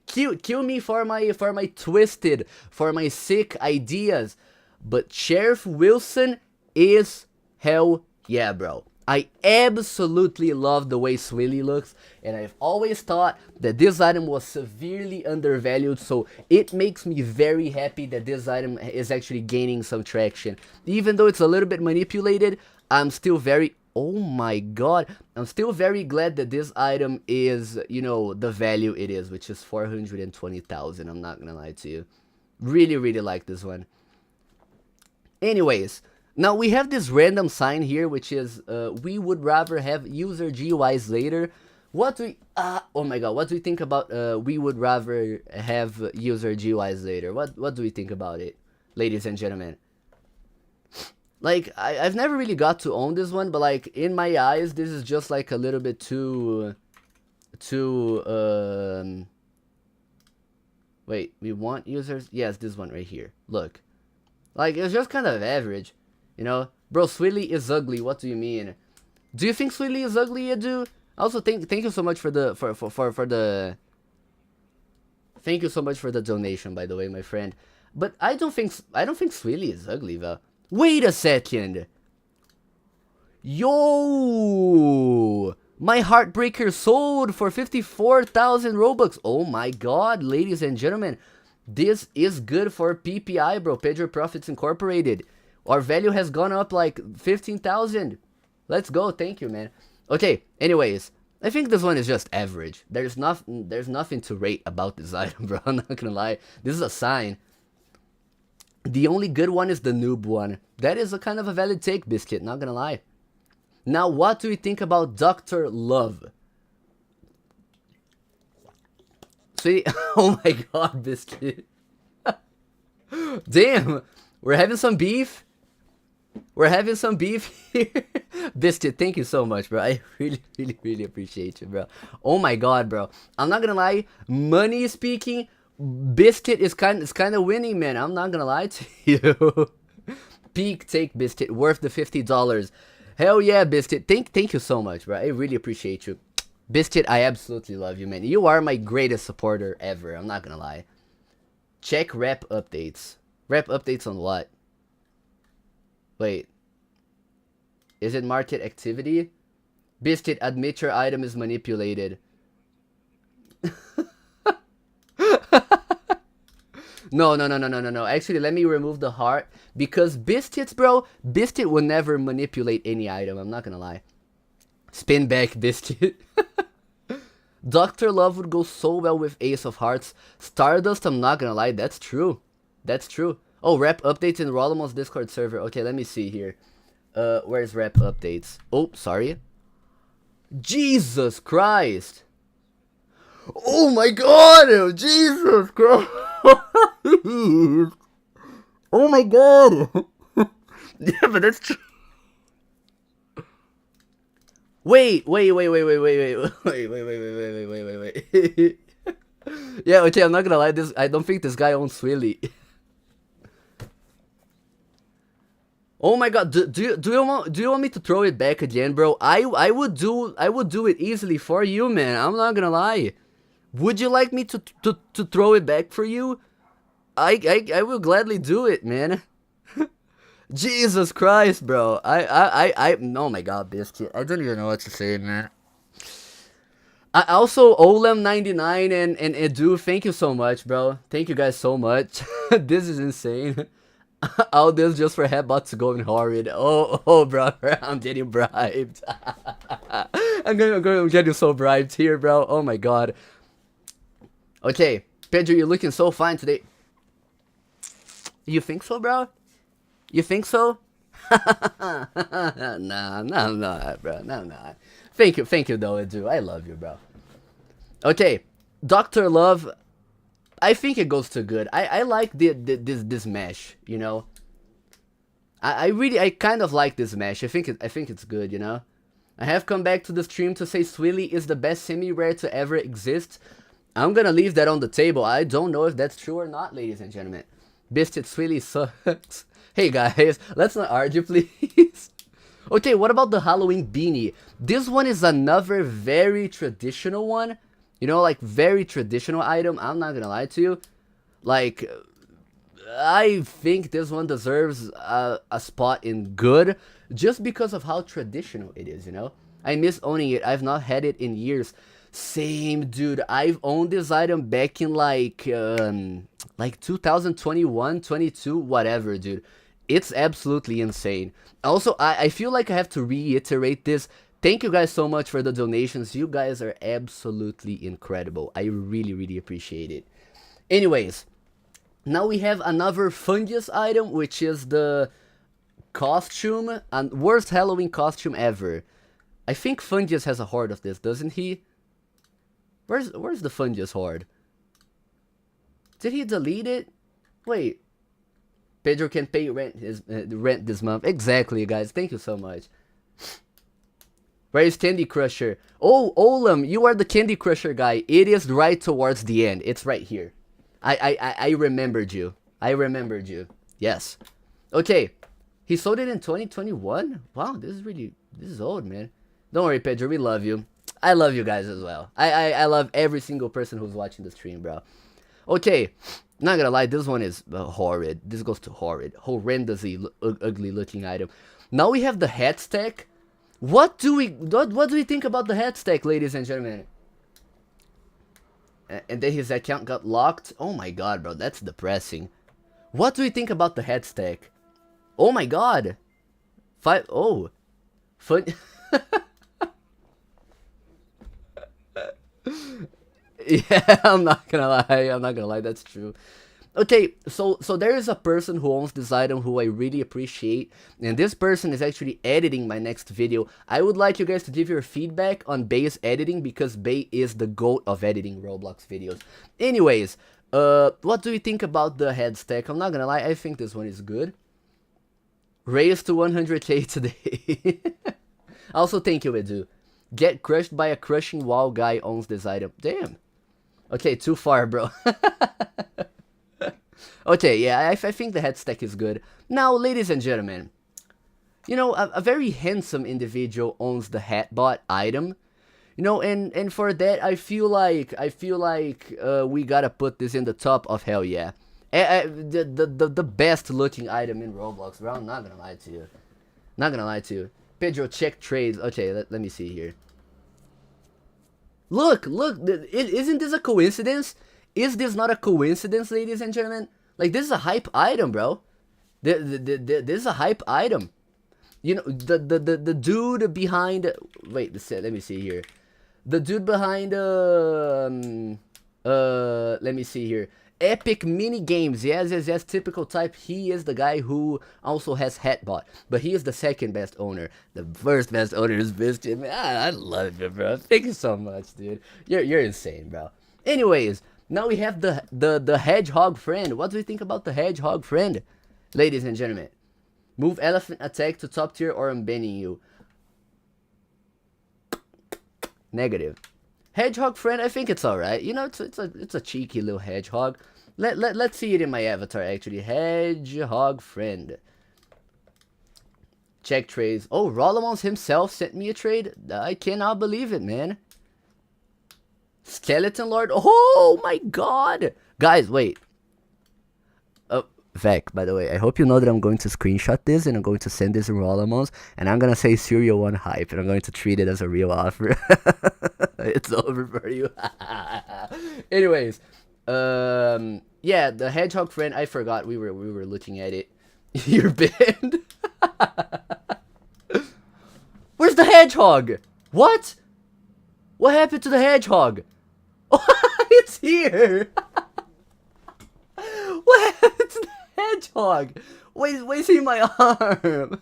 for my twisted, for my sick ideas. But Sheriff Wilson is hell yeah, bro. I absolutely love the way Swilly looks, and I've always thought that this item was severely undervalued, so it makes me very happy that this item is actually gaining some traction. Even though it's a little bit manipulated, I'm still very... Oh my god, I'm still very glad that this item is, you know, the value it is, which is 420,000. I'm not gonna lie to you. Really like this one. Anyways, now we have this random sign here, which is, we would rather have user GUIs later. What do we, oh my god, what do you think about, we would rather have user GUIs later? What do we think about it, ladies and gentlemen? Like, I've never really got to own this one, but like, in my eyes, this is just like a little bit too, wait, we want users? Yes, this one right here. Look. Like, it's just kind of average, you know? Bro, Swilly is ugly, what do you mean? Do you think Swilly is ugly, Edu? Also, thank you so much for the, thank you so much for the donation, by the way, my friend. But I don't think Swilly is ugly, though. Wait a second. Yo! My Heartbreaker sold for 54,000 Robux. Oh my god, ladies and gentlemen. This is good for PPI, bro. Pedro Profits Incorporated. Our value has gone up like 15,000. Let's go. Thank you, man. Okay, anyways. I think this one is just average. There's nothing to rate about this item, bro. I'm not gonna lie. This is a sign. The only good one is the noob one. That is a kind of a valid take, Biscuit, not gonna lie. Now, what do we think about Dr. Love? Sweetie, oh my god, Biscuit. Damn, we're having some beef. We're having some beef here. Biscuit, thank you so much, bro. I really, really, really appreciate you, bro. Oh my god, bro. I'm not gonna lie. Money speaking, Biscuit is kind of winning, man. I'm not gonna lie to you. Peak take, Biscuit, worth the $50. Hell yeah, Biscuit. Thank you so much, bro. I really appreciate you. Biscuit, I absolutely love you, man. You are my greatest supporter ever. I'm not gonna lie. Check rep updates. Rep updates on what? Wait. Is it market activity? Biscuit, admit your item is manipulated. No. Actually, let me remove the heart. Because Biscuits, bro, Biscuit will never manipulate any item. I'm not gonna lie. Spin back, Biscuit. Dr. Love would go so well with Ace of Hearts. Stardust, I'm not gonna lie, that's true. That's true. Oh, rep updates in Rollomon's Discord server. Okay, let me see here. Where's rep updates? Oh, sorry. Jesus Christ. Oh my god! Jesus Christ! Oh my god! Yeah, but that's true. Wait. Yeah, okay, I'm not gonna lie, I don't think this guy owns Swilly. Oh my god, do you want me to throw it back again, bro? I would do it easily for you, man. I'm not gonna lie. Would you like me to throw it back for you? I will gladly do it, man. Jesus Christ, bro. Oh my god, Biscuit. I don't even know what to say, man. I also, Olem99 and Edu, thank you so much, bro. Thank you guys so much. This is insane. All this just for headbutts going horrid. Oh, bro, I'm getting bribed. I'm getting so bribed here, bro. Oh my god. Okay, Pedro, you're looking so fine today. You think so, bro? You think so? Nah, bro. Nah. Thank you, though, Edu. I love you, bro. Okay, Dr. Love. I think it goes to good. I like this mesh, you know. I kind of like this mesh. I think it's good, you know. I have come back to the stream to say Swilly is the best semi-rare to ever exist. I'm gonna leave that on the table. I don't know if that's true or not, ladies and gentlemen. Biscuit Swilly sucks. Hey guys, let's not argue, please. Okay, what about the Halloween beanie? This one is another very traditional one. You know, like, very traditional item. I'm not gonna lie to you. Like, I think this one deserves a spot in good just because of how traditional it is, you know? I miss owning it. I've not had it in years. Same, dude. I've owned this item back in, like 2021, 22, whatever, dude. It's absolutely insane. Also, I feel like I have to reiterate this. Thank you guys so much for the donations. You guys are absolutely incredible. I really, really appreciate it. Anyways, now we have another fungus item, which is the costume, and worst Halloween costume ever. I think Fungus has a horde of this, doesn't he? Where's the Fungus horde? Did he delete it? Wait. Pedro can pay rent this month. Exactly, guys. Thank you so much. Where is Candy Crusher? Oh, Olem, you are the Candy Crusher guy. It is right towards the end. It's right here. I remembered you. I remembered you. Yes. Okay. He sold it in 2021? Wow, this is old, man. Don't worry, Pedro. We love you. I love you guys as well. I love every single person who's watching the stream, bro. Okay. Not gonna lie, this one is horrid. This goes to horrid. Horrendously ugly looking item. Now we have the head stack. What do we think about the head stack, ladies and gentlemen? And then his account got locked. Oh my god, bro, that's depressing. What do we think about the head stack? Oh my god. Fun. Yeah, I'm not gonna lie, that's true. Okay, so there is a person who owns this item who I really appreciate, and this person is actually editing my next video. I would like you guys to give your feedback on Bay's editing, because Bay is the GOAT of editing Roblox videos. Anyways, what do you think about the head stack? I'm not gonna lie, I think this one is good. Raise to 100k today. Also, thank you, Edu. Get crushed by a crushing wall guy owns this item. Damn. Okay, too far, bro. Okay, yeah, I think the head stack is good. Now, ladies and gentlemen, you know, a very handsome individual owns the Hatbot item. You know, and for that, I feel like we gotta put this in the top of hell yeah. The best looking item in Roblox, bro. I'm not gonna lie to you. Not gonna lie to you. Pedro, check trades. Okay, let me see here. Look, isn't this a coincidence? Is this not a coincidence, ladies and gentlemen? Like, this is a hype item, bro. This is a hype item. You know, the dude behind... Wait, let me see here. The dude behind... let me see here. Epic Mini Games. Yes, typical type. He is the guy who also has Hatbot. But he is the second best owner. The first best owner is Biscuit. Man, I love it, bro. Thank you so much, dude. You're insane, bro. Anyways... Now we have the hedgehog friend. What do you think about the hedgehog friend? Ladies and gentlemen. Move elephant attack to top tier or I'm banning you. Negative. Hedgehog friend, I think it's alright. You know, it's a cheeky little hedgehog. Let's see it in my avatar actually. Hedgehog friend. Check trades. Oh, Rollamons himself sent me a trade. I cannot believe it, man. Skeleton Lord. Oh my god. Guys, wait. Vec, by the way, I hope you know that I'm going to screenshot this and I'm going to send this in Rollamons and I'm going to say Serial 1 hype and I'm going to treat it as a real offer. It's over for you. Anyways, yeah, the hedgehog friend, I forgot we were looking at it. You're banned. Where's the hedgehog? What? What happened to the hedgehog? It's here. What happened to the hedgehog? Wait, see my arm.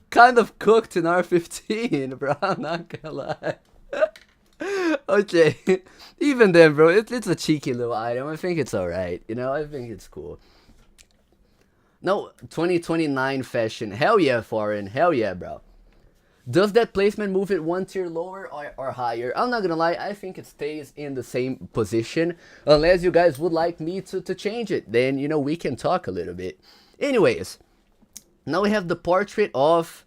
Kind of cooked in R15, bro. I'm not gonna lie. Okay, even then, bro, it's a cheeky little item. I think it's alright. You know, I think it's cool. No, 2029 fashion. Hell yeah, foreign. Hell yeah, bro. Does that placement move it one tier lower or higher? I'm not gonna lie, I think it stays in the same position. Unless you guys would like me to change it. Then, you know, we can talk a little bit. Anyways, now we have the portrait of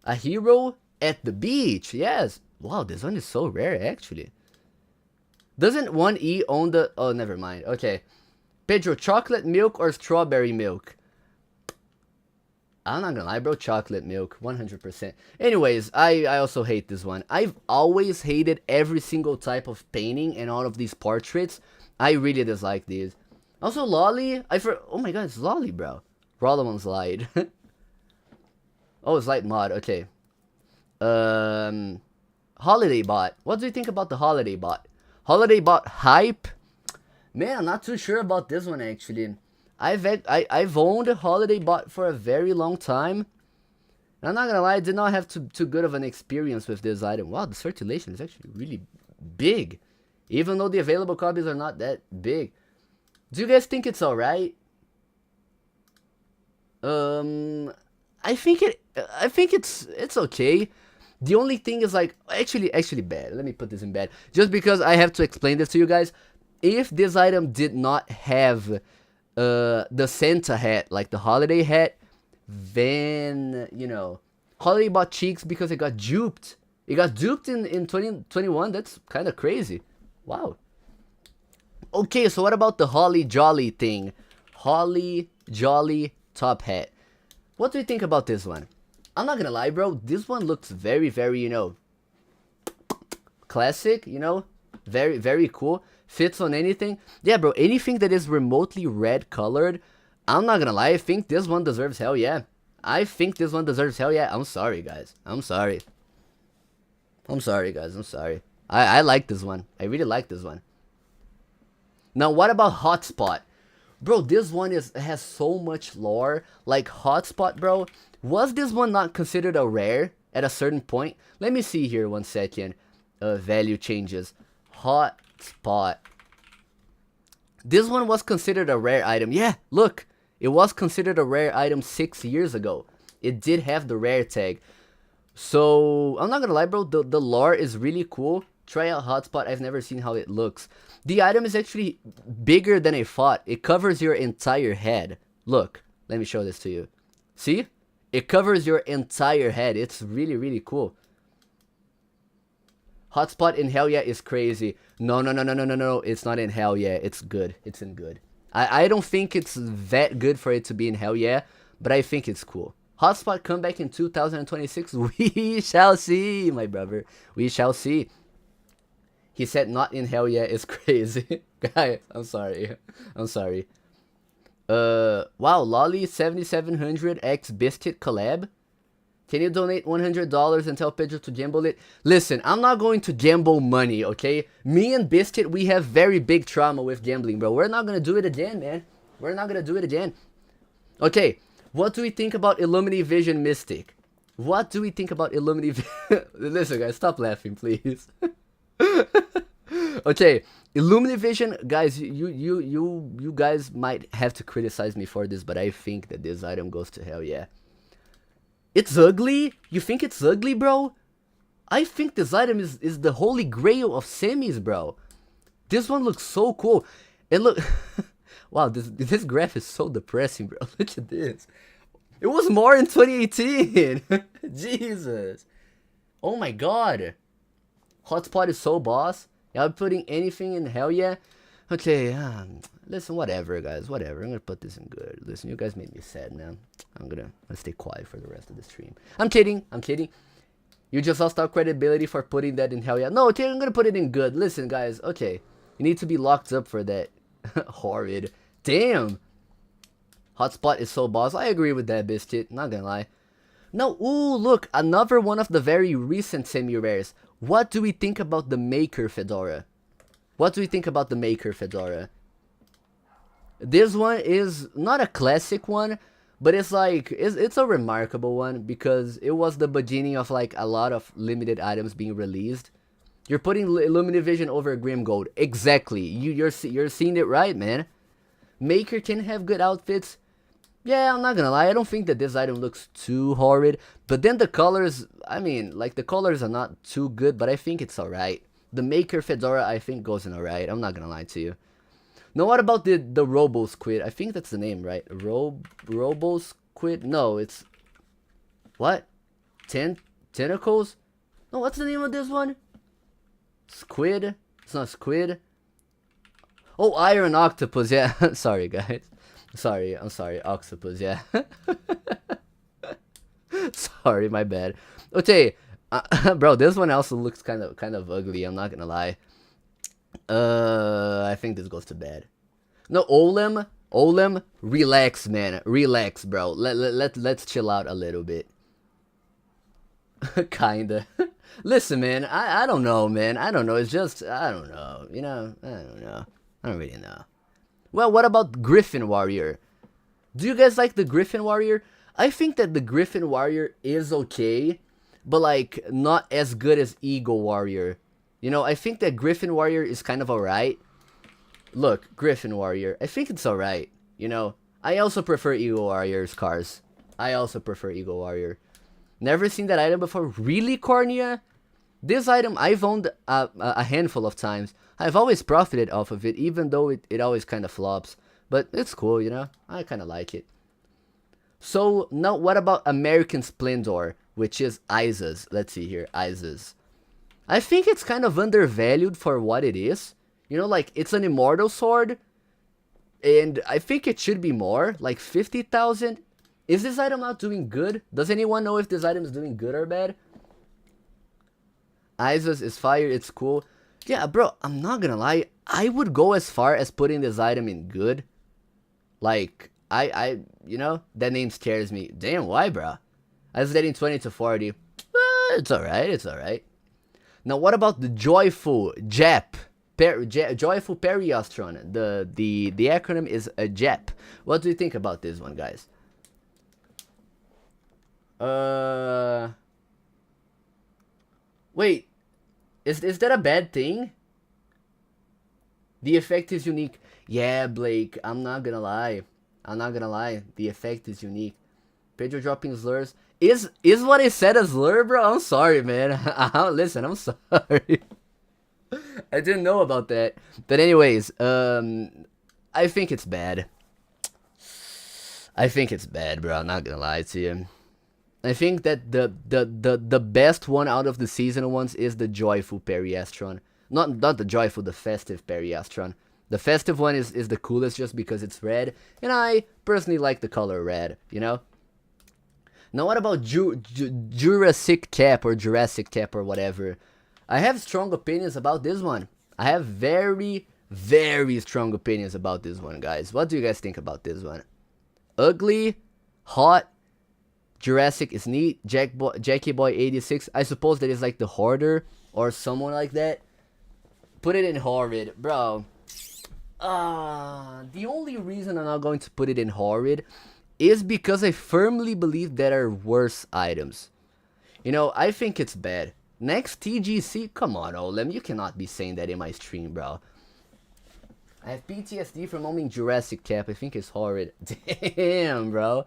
a hero at the beach. Yes. Wow, this one is so rare, actually. Doesn't 1E own the... Oh, never mind. Okay. Pedro, chocolate milk or strawberry milk? I'm not gonna lie, bro. Chocolate milk, 100%. Anyways, I also hate this one. I've always hated every single type of painting and all of these portraits. I really dislike these. Also, Lolly. Oh my god, it's Lolly, bro. Rollomon's lied. Oh, it's light mod. Okay. Holiday bot. What do you think about the holiday bot? Holiday bot hype? Man, I'm not too sure about this one actually. I've owned a holiday bot for a very long time. And I'm not gonna lie, I did not have too good of an experience with this item. Wow, the circulation is actually really big. Even though the available copies are not that big. Do you guys think it's alright? I think it's okay. The only thing is like actually bad. Let me put this in bad. Just because I have to explain this to you guys. If this item did not have the Santa hat, like the holiday hat, then, you know, holiday bought cheeks because it got duped. It got duped in 2021. That's kind of crazy. Wow. Okay, so what about the Holly Jolly thing? Holly Jolly top hat. What do you think about this one? I'm not gonna lie, bro. This one looks very, very, you know, classic, you know, very, very cool. Fits on anything. Yeah, bro, anything that is remotely red colored, I'm not gonna lie, I think this one deserves hell yeah. I think this one deserves hell yeah. I'm sorry, guys. I'm sorry. I'm sorry, guys. I'm sorry. I like this one. I really like this one. Now, what about Hotspot? Bro, this one has so much lore. Like, Hotspot, bro. Was this one not considered a rare at a certain point? Let me see here 1 second. Value changes. Hotspot. This one was considered a rare item. Yeah, look. It was considered a rare item 6 years ago. It did have the rare tag. So, I'm not gonna lie, bro. The lore is really cool. Try out Hotspot. I've never seen how it looks. The item is actually bigger than I thought. It covers your entire head. Look, let me show this to you. See? It covers your entire head. It's really, really cool. Hotspot in Hell Yeah is crazy. No. It's not in Hell Yeah. It's good. It's in good. I don't think it's that good for it to be in Hell Yeah, but I think it's cool. Hotspot come back in 2026. We shall see, my brother. We shall see. He said not in Hell Yeah is crazy. Guy, I'm sorry. I'm sorry. Wow, Lolly 7700 X Biscuit collab. Can you donate $100 and tell Pedro to gamble it? Listen, I'm not going to gamble money, okay? Me and Biscuit, we have very big trauma with gambling, bro. We're not gonna do it again, man. We're not gonna do it again. Okay, what do we think about Illumini Vision Mystic? What do we think about Illumini Vision? Listen, guys, stop laughing, please. Okay, Illumini Vision, guys, you guys might have to criticize me for this, but I think that this item goes to Hell Yeah. It's ugly? You think it's ugly, bro? I think this item is the holy grail of semis, bro. This one looks so cool. And look, wow, this graph is so depressing, bro. Look at this. It was more in 2018. Jesus. Oh my god. Hotspot is so boss. Y'all putting anything in Hell Yeah? Okay, listen, whatever, guys, whatever. I'm gonna put this in good. Listen, you guys made me sad, man. I'm gonna stay quiet for the rest of the stream. I'm kidding. You just lost our credibility for putting that in Hell Yeah. No, okay, I'm gonna put it in good. Listen, guys, okay. You need to be locked up for that. Horrid. Damn. Hotspot is so boss. I agree with that, Biscuit. Not gonna lie. No, ooh, look, another one of the very recent semi-rares. What do we think about the Maker Fedora? What do we think about the Maker Fedora? This one is not a classic one, but it's like, it's a remarkable one because it was the beginning of like a lot of limited items being released. You're putting Illumina Vision over Grim Gold. Exactly. You're seeing it right, man. Maker can have good outfits. Yeah, I'm not gonna lie, I don't think that this item looks too horrid. But then the colors, I mean, like the colors are not too good, but I think it's alright. The Maker Fedora, I think, goes in alright. I'm not gonna lie to you. Now, what about the Robo Squid? I think that's the name, right? Robo Squid? No, it's... What? Tentacles? No, what's the name of this one? Squid? It's not Squid. Oh, Iron Octopus, yeah. Sorry, guys. I'm sorry, Octopus, yeah. Sorry, my bad. Okay, bro, this one also looks kind of ugly, I'm not gonna lie. I think this goes to bed. No, Olem, relax, man. Relax, bro. Let's chill out a little bit. Kinda. Listen, man, I don't know, man. I don't know. It's just, I don't know. You know, I don't know. I don't really know. Well, what about Griffin Warrior? Do you guys like the Griffin Warrior? I think that the Griffin Warrior is okay, but like not as good as Eagle Warrior. You know, I think that Griffin Warrior is kind of alright. Look, Griffin Warrior, I think it's alright. You know, I also prefer Eagle Warrior's cars. I also prefer Eagle Warrior. Never seen that item before. Really, Cornea? This item I've owned a handful of times. I've always profited off of it, even though it always kind of flops. But it's cool, you know? I kind of like it. So, now what about American Splendor, which is Iza's? Let's see here, Iza's. I think it's kind of undervalued for what it is. You know, like, it's an immortal sword. And I think it should be more, like 50,000. Is this item not doing good? Does anyone know if this item is doing good or bad? Iza's is fire, it's cool. Yeah, bro, I'm not gonna lie. I would go as far as putting this item in good. Like, you know, that name scares me. Damn, why, bro? I was getting 20 to 40. It's alright, it's alright. Now, what about the joyful JEP? Joyful Periostron. The acronym is a JEP. What do you think about this one, guys? Wait, is that a bad thing? The effect is unique. Yeah, Blake, I'm not gonna lie. The effect is unique. Pedro dropping slurs. Is what I said a slur, bro? I'm sorry, man. Listen, I'm sorry. I didn't know about that. But anyways, I think it's bad. Bro. I'm not gonna lie to you. I think that the best one out of the seasonal ones is the joyful Periastron. Not the joyful, the festive Periastron. The festive one is the coolest just because it's red, and I personally like the color red, you know? Now what about Jurassic Cap or whatever? I have strong opinions about this one. I have very, very strong opinions about this one, guys. What do you guys think about this one? Ugly, hot, Jurassic is neat, Jackie Boy 86. I suppose that is like the hoarder or someone like that. Put it in horrid, bro. The only reason I'm not going to put it in horrid is because I firmly believe there are worse items. You know, I think it's bad. Next TGC, come on, Olem, you cannot be saying that in my stream, bro. I have PTSD from owning Jurassic Cap. I think it's horrid. Damn, bro.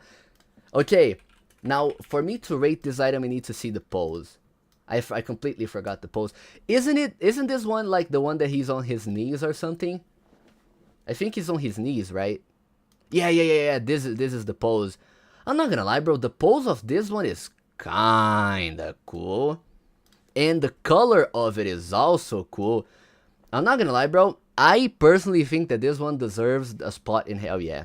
Okay, now for me to rate this item, I need to see the pose. I completely forgot the pose. Isn't this one like the one that he's on his knees or something? I think he's on his knees, right? Yeah. This is the pose. I'm not gonna lie, bro. The pose of this one is kinda cool. And the color of it is also cool. I'm not gonna lie, bro. I personally think that this one deserves a spot in Hell Yeah.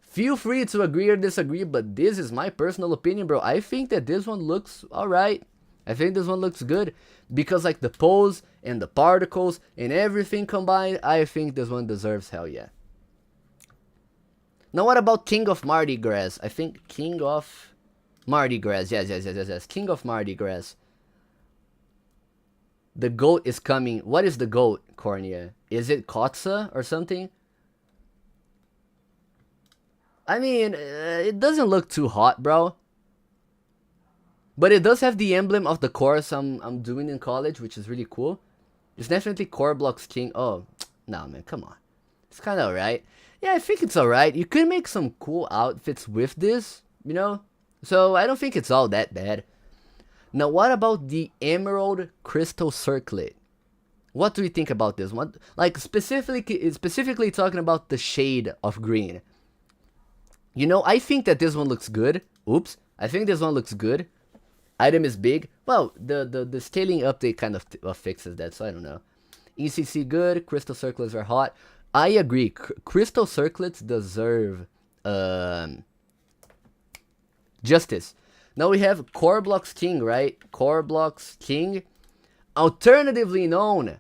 Feel free to agree or disagree, but this is my personal opinion, bro. I think that this one looks alright. I think this one looks good. Because like the pose and the particles and everything combined, I think this one deserves Hell Yeah. Now what about King of Mardi Gras? I think King of Mardi Gras. Yes. King of Mardi Gras. The goat is coming. What is the goat, Cornea? Is it Kotza or something? I mean, it doesn't look too hot, bro. But it does have the emblem of the course I'm doing in college, which is really cool. It's definitely Core Blocks King. Oh, no, man, come on. It's kind of alright. Yeah, I think it's alright. You could make some cool outfits with this, you know? So I don't think it's all that bad. Now, what about the Emerald Crystal Circlet? What do you think about this one? Like, specifically talking about the shade of green. You know, I think that this one looks good. Oops. I think this one looks good. Item is big. Well, the scaling update kind of fixes that, so I don't know. ECC good. Crystal circlets are hot. I agree. Crystal circlets deserve justice. Now we have Core Blocks King, right? Core Blocks King. Alternatively known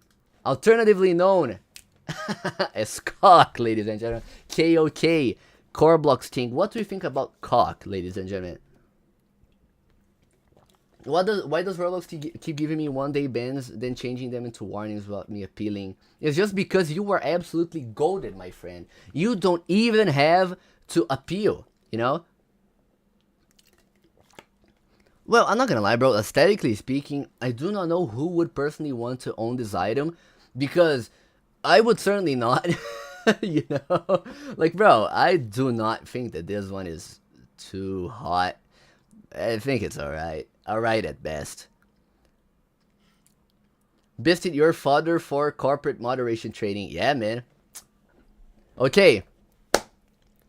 as Cock, ladies and gentlemen. KOK. Core Blocks King. What do you think about Cock, ladies and gentlemen? Why does Roblox keep giving me one-day bans, then changing them into warnings without me appealing? It's just because you were absolutely goated, my friend. You don't even have to appeal, you know? Well, I'm not gonna lie, bro. Aesthetically speaking, I do not know who would personally want to own this item, because I would certainly not. You know? Like, bro, I do not think that this one is too hot. I think it's alright. Alright at best. Bisted your father for corporate moderation training. Yeah, man. Okay.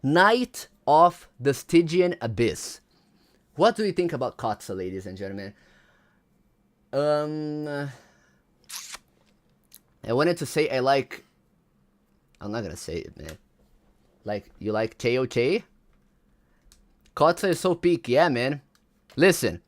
Knight of the Stygian Abyss. What do you think about Kotza, ladies and gentlemen? I wanted to say I like... I'm not gonna say it, man. Like, you like KOK? Kotza is so peak. Yeah, man. Listen.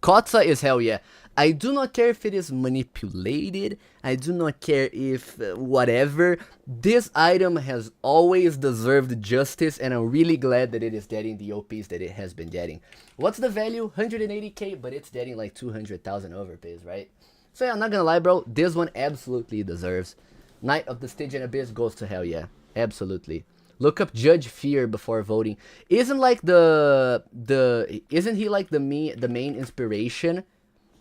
Kotza is hell yeah. I do not care if it is manipulated. I do not care if whatever. This item has always deserved justice, and I'm really glad that it is getting the OPs that it has been getting. What's the value? 180k, but it's getting like 200,000 overpays, right? So yeah, I'm not gonna lie, bro. This one absolutely deserves. Knight of the Stygian Abyss goes to hell, yeah. Absolutely. Look up Judge Fear before voting. Isn't like isn't he like the main inspiration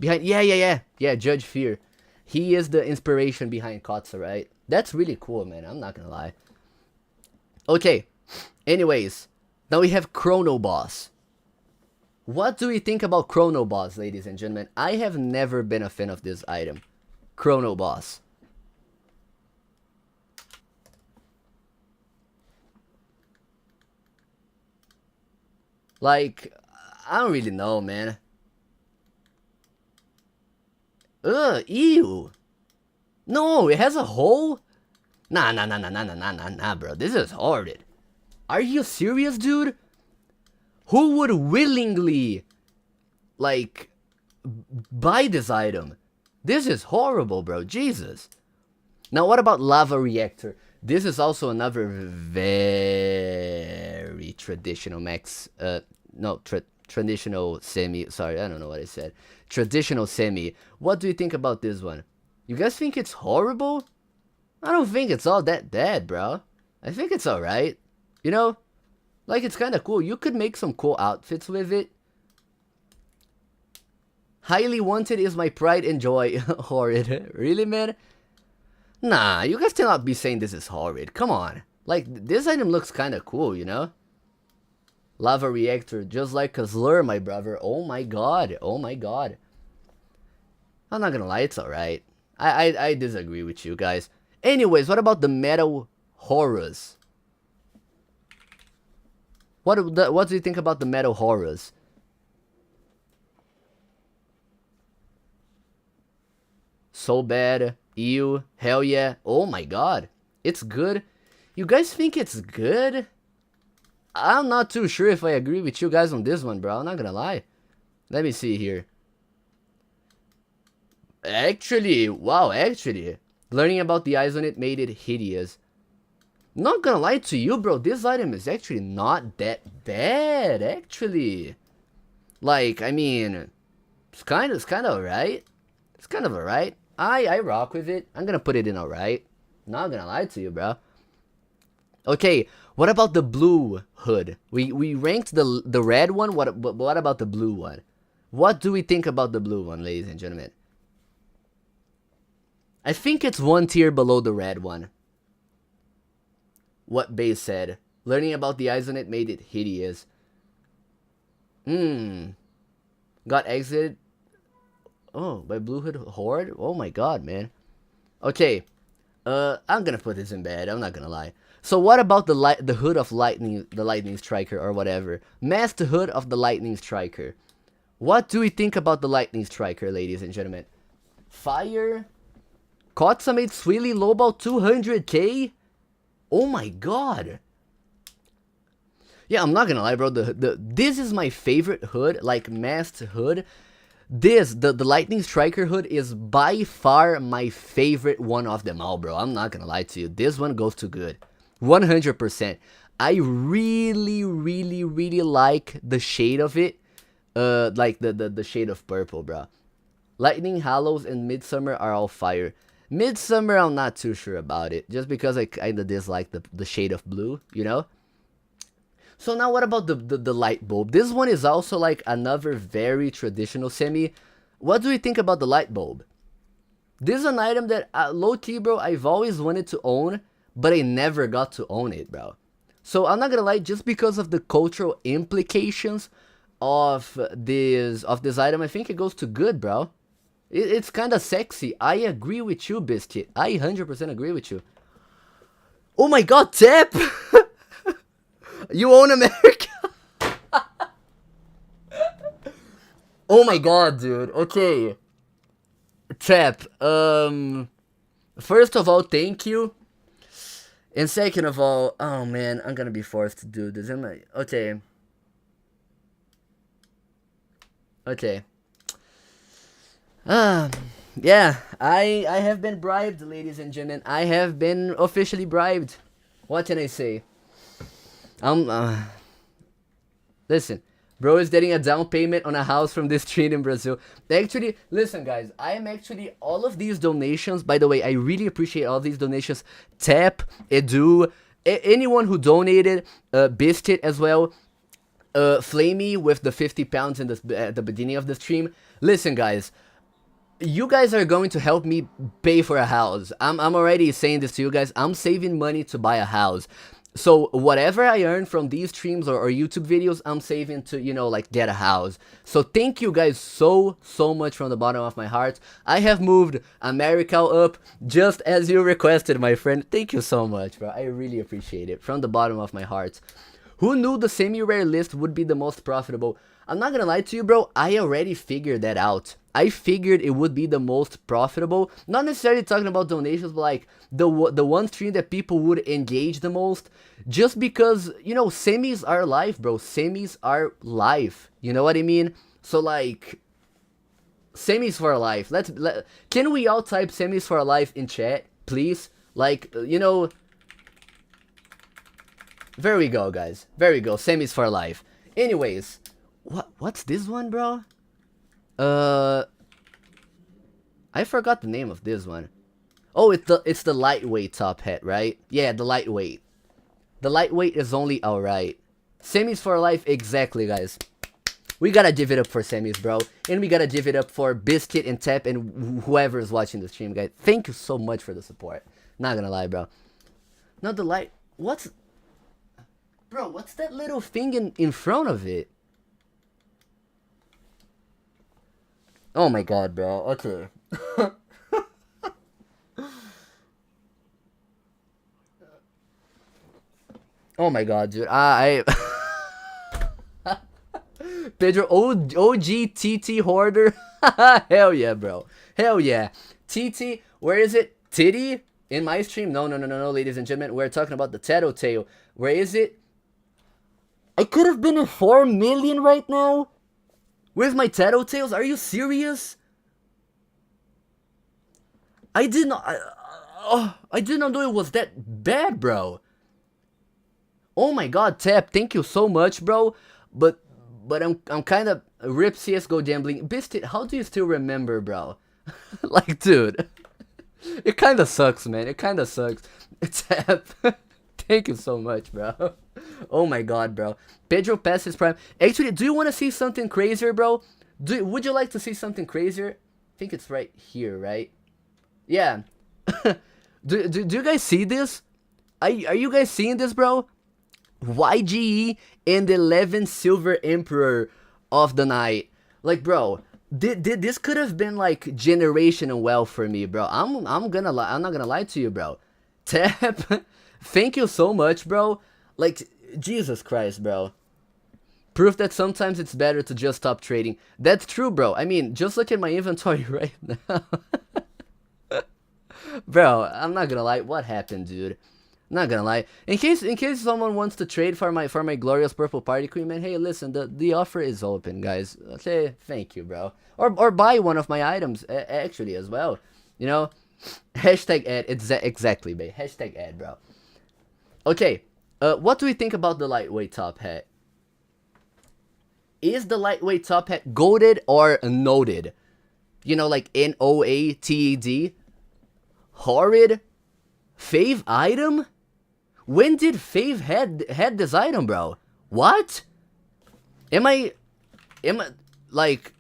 behind? Yeah, Judge Fear. He is the inspiration behind Kotza, right? That's really cool, man. I'm not gonna lie. Okay. Anyways, now we have Chrono Boss. What do we think about Chrono Boss, ladies and gentlemen? I have never been a fan of this item. Chrono Boss. Like, I don't really know, man. Ugh, ew. No, it has a hole? Nah, bro. This is horrid. Are you serious, dude? Who would willingly, like, buy this item? This is horrible, bro. Jesus. Now, what about Lava Reactor? This is also another very traditional traditional semi. Sorry, I don't know what I said. Traditional semi. What do you think about this one? You guys think it's horrible? I don't think it's all that bad, bro. I think it's alright. You know? Like, it's kind of cool. You could make some cool outfits with it. Highly wanted is my pride and joy. Horrid. Really, man? Nah, you guys cannot be saying this is horrid. Come on. Like, this item looks kind of cool, you know? Lava Reactor, just like a slur, my brother. Oh my god. Oh my god. I'm not gonna lie, it's alright. I disagree with you guys. Anyways, what about the Metal Horrors? What do you think about the Metal Horrors? So bad. Ew. Hell yeah. Oh my god. It's good. You guys think it's good? I'm not too sure if I agree with you guys on this one, bro. I'm not gonna lie. Let me see here. Actually, wow, actually. Learning about the eyes on it made it hideous. Not gonna lie to you, bro. This item is actually not that bad, actually. Like, I mean, it's kind of alright. It's kind of alright. I rock with it. I'm gonna put it in alright. Not gonna lie to you, bro. Okay, what about the blue hood? We ranked the red one. What about the blue one? What do we think about the blue one, ladies and gentlemen? I think it's one tier below the red one. What Base said. Learning about the eyes on it made it hideous. Got exited. Oh, by Blue Hood Horde? Oh my god, man. Okay. I'm gonna put this in bed. I'm not gonna lie. So what about the hood of lightning, the lightning striker or whatever? Masked hood of the lightning striker. What do we think about the lightning striker, ladies and gentlemen? Fire. Kotza made Swilly lowball 200k? Oh my god. Yeah, I'm not gonna lie, bro. This is my favorite hood, like masked hood. The lightning striker hood is by far my favorite one of them all, bro. I'm not gonna lie to you. This one goes to good. 100%. I really like the shade of it. Like the shade of purple, bro. Lightning, Hallows, and Midsummer are all fire. Midsummer, I'm not too sure about it. Just because I kinda dislike the shade of blue, you know? So now what about the light bulb? This one is also like another very traditional semi. What do you think about the light bulb? This is an item that, low-key, bro, I've always wanted to own, but I never got to own it, bro. So I'm not gonna lie, just because of the cultural implications of this item, I think it goes to good, bro. It's kind of sexy. I agree with you, Biscuit. I 100% agree with you. Oh my god, Tap! You own America? Oh my god, dude. Okay. Tap, first of all, thank you. And second of all, oh man, I'm gonna be forced to do this. Okay. Okay. Yeah, I have been bribed, ladies and gentlemen. I have been officially bribed. What can I say? Listen, Bro is getting a down payment on a house from this stream in Brazil. Actually, listen, guys. I am actually all of these donations. By the way, I really appreciate all these donations. Tap, Edu, anyone who donated, Biscuit as well. Flamey with the 50 pounds in at the beginning of the stream. Listen, guys. You guys are going to help me pay for a house. I'm already saying this to you guys. I'm saving money to buy a house. So whatever I earn from these streams or YouTube videos, I'm saving to, you know, like get a house. So thank you guys so much from the bottom of my heart. I have moved America up just as you requested, my friend. Thank you so much, bro. I really appreciate it from the bottom of my heart. Who knew the semi-rare list would be the most profitable? I'm not gonna lie to you, bro. I already figured that out. I figured it would be the most profitable. Not necessarily talking about donations, but like the one stream that people would engage the most. Just because, you know, semis are life, bro. Semis are life. You know what I mean? So like, semis for life. Can we all type semis for life in chat, please? Like, you know. There we go, guys. There we go. Semis for life. Anyways, what's this one, bro? I forgot the name of this one. Oh, it's the lightweight top hat, right? Yeah, the lightweight. The lightweight is only alright. Semis for life, exactly, guys. We gotta give it up for semis, bro. And we gotta give it up for Biscuit and Tap and whoever is watching the stream, guys. Thank you so much for the support. Not gonna lie, bro. Not the light. Bro, what's that little thing in front of it? Oh my god, bro. Okay. Oh my god, dude. Pedro, OG TT Hoarder. Hell yeah, bro. Hell yeah. TT, where is it? Titty? In my stream? No, ladies and gentlemen. We're talking about the Tattletale. Where is it? I could have been in 4 million right now? With my Tattletales? Are you serious? I did not know it was that bad, bro. Oh my god, Tap, thank you so much, bro. But I'm kind of rip CS:GO gambling. Biscuit, how do you still remember, bro? Like, dude, it kind of sucks, man. It kind of sucks. Tap, thank you so much, bro. Oh my god, bro. Pedro passed his prime. Actually, do you want to see something crazier, bro? Would you like to see something crazier? I think it's right here, right? Yeah. do you guys see this? Are you guys seeing this, bro? YGE and 11 Silver Emperor of the Night. Like, bro, this could have been like generational wealth for me, bro. I'm not gonna lie to you, bro. Tap, thank you so much, bro. Like, Jesus Christ, bro. Proof that sometimes it's better to just stop trading. That's true, bro. I mean, just look at my inventory right now. Bro, I'm not gonna lie. What happened, dude? Not gonna lie. In case someone wants to trade for my glorious purple party queen, man, hey, listen, the offer is open, guys. Okay, thank you, bro. Or buy one of my items actually as well. You know, hashtag ad. Exactly, babe. Hashtag ad, bro. Okay. What do we think about the lightweight top hat? Is the lightweight top hat goated or noted? You know, like NOATED? Horrid? Fave item? When did Fave had this item, bro? What? Am I like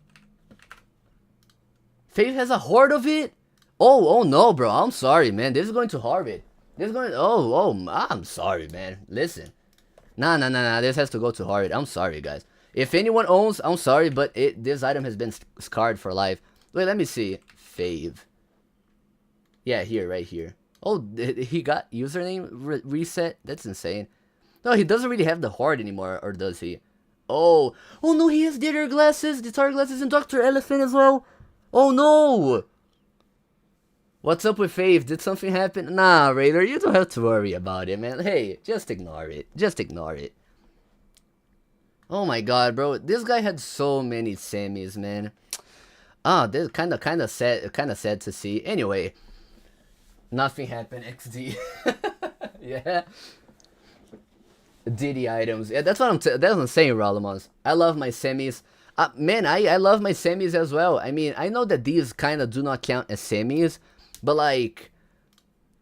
Fave has a horde of it? Oh no, bro. I'm sorry, man. This is going to Harvard. This is going I'm sorry, man. Listen. Nah. This has to go to Harvard. I'm sorry, guys. If anyone owns, I'm sorry, but this item has been scarred for life. Wait, let me see. Fave. Yeah, here, right here. Oh, he got username reset? That's insane. No, he doesn't really have the horde anymore, or does he? Oh no, he has the other glasses, the Tar glasses, and Dr. Elephant as well. Oh no! What's up with Fave? Did something happen? Nah, Raider, you don't have to worry about it, man. Hey, just ignore it. Just ignore it. Oh my god, bro. This guy had so many semis, man. Ah, this kind of sad to see. Anyway, nothing happened, XD. Yeah. Diddy items. Yeah, that's what I'm saying, Ralimons. I love my semis. Man, I love my semis as well. I mean, I know that these kind of do not count as semis, but like,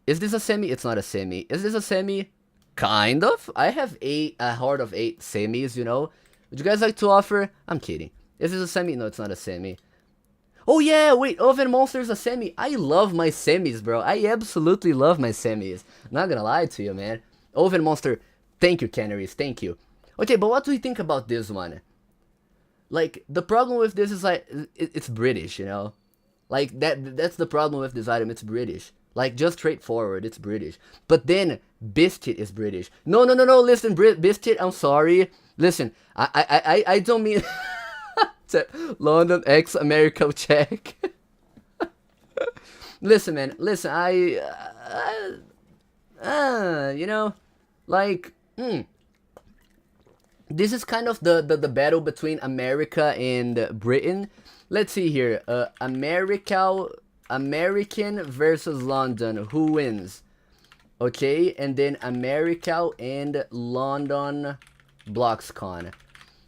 is this a semi? It's not a semi. Is this a semi? Kind of. I have a horde of 8 semis, you know. Would you guys like to offer? I'm kidding. Is this a semi? No, it's not a semi. Oh yeah, wait, Oven Monster is a semi. I love my semis, bro. I absolutely love my semis. Not gonna lie to you, man. Oven Monster, thank you, Canaries, thank you. Okay, but what do you think about this one? Like, the problem with this is like, it's British, you know? Like, that's the problem with this item, it's British. Like, just straightforward, it's British. But then, Biscuit is British. No, no, no, no, listen, Biscuit, I'm sorry. Listen, I don't mean... London X America check. Listen, man, listen, you know, like, this is kind of the battle between America and Britain. Let's see here. American versus London. Who wins? Okay, and then America and London BloxCon.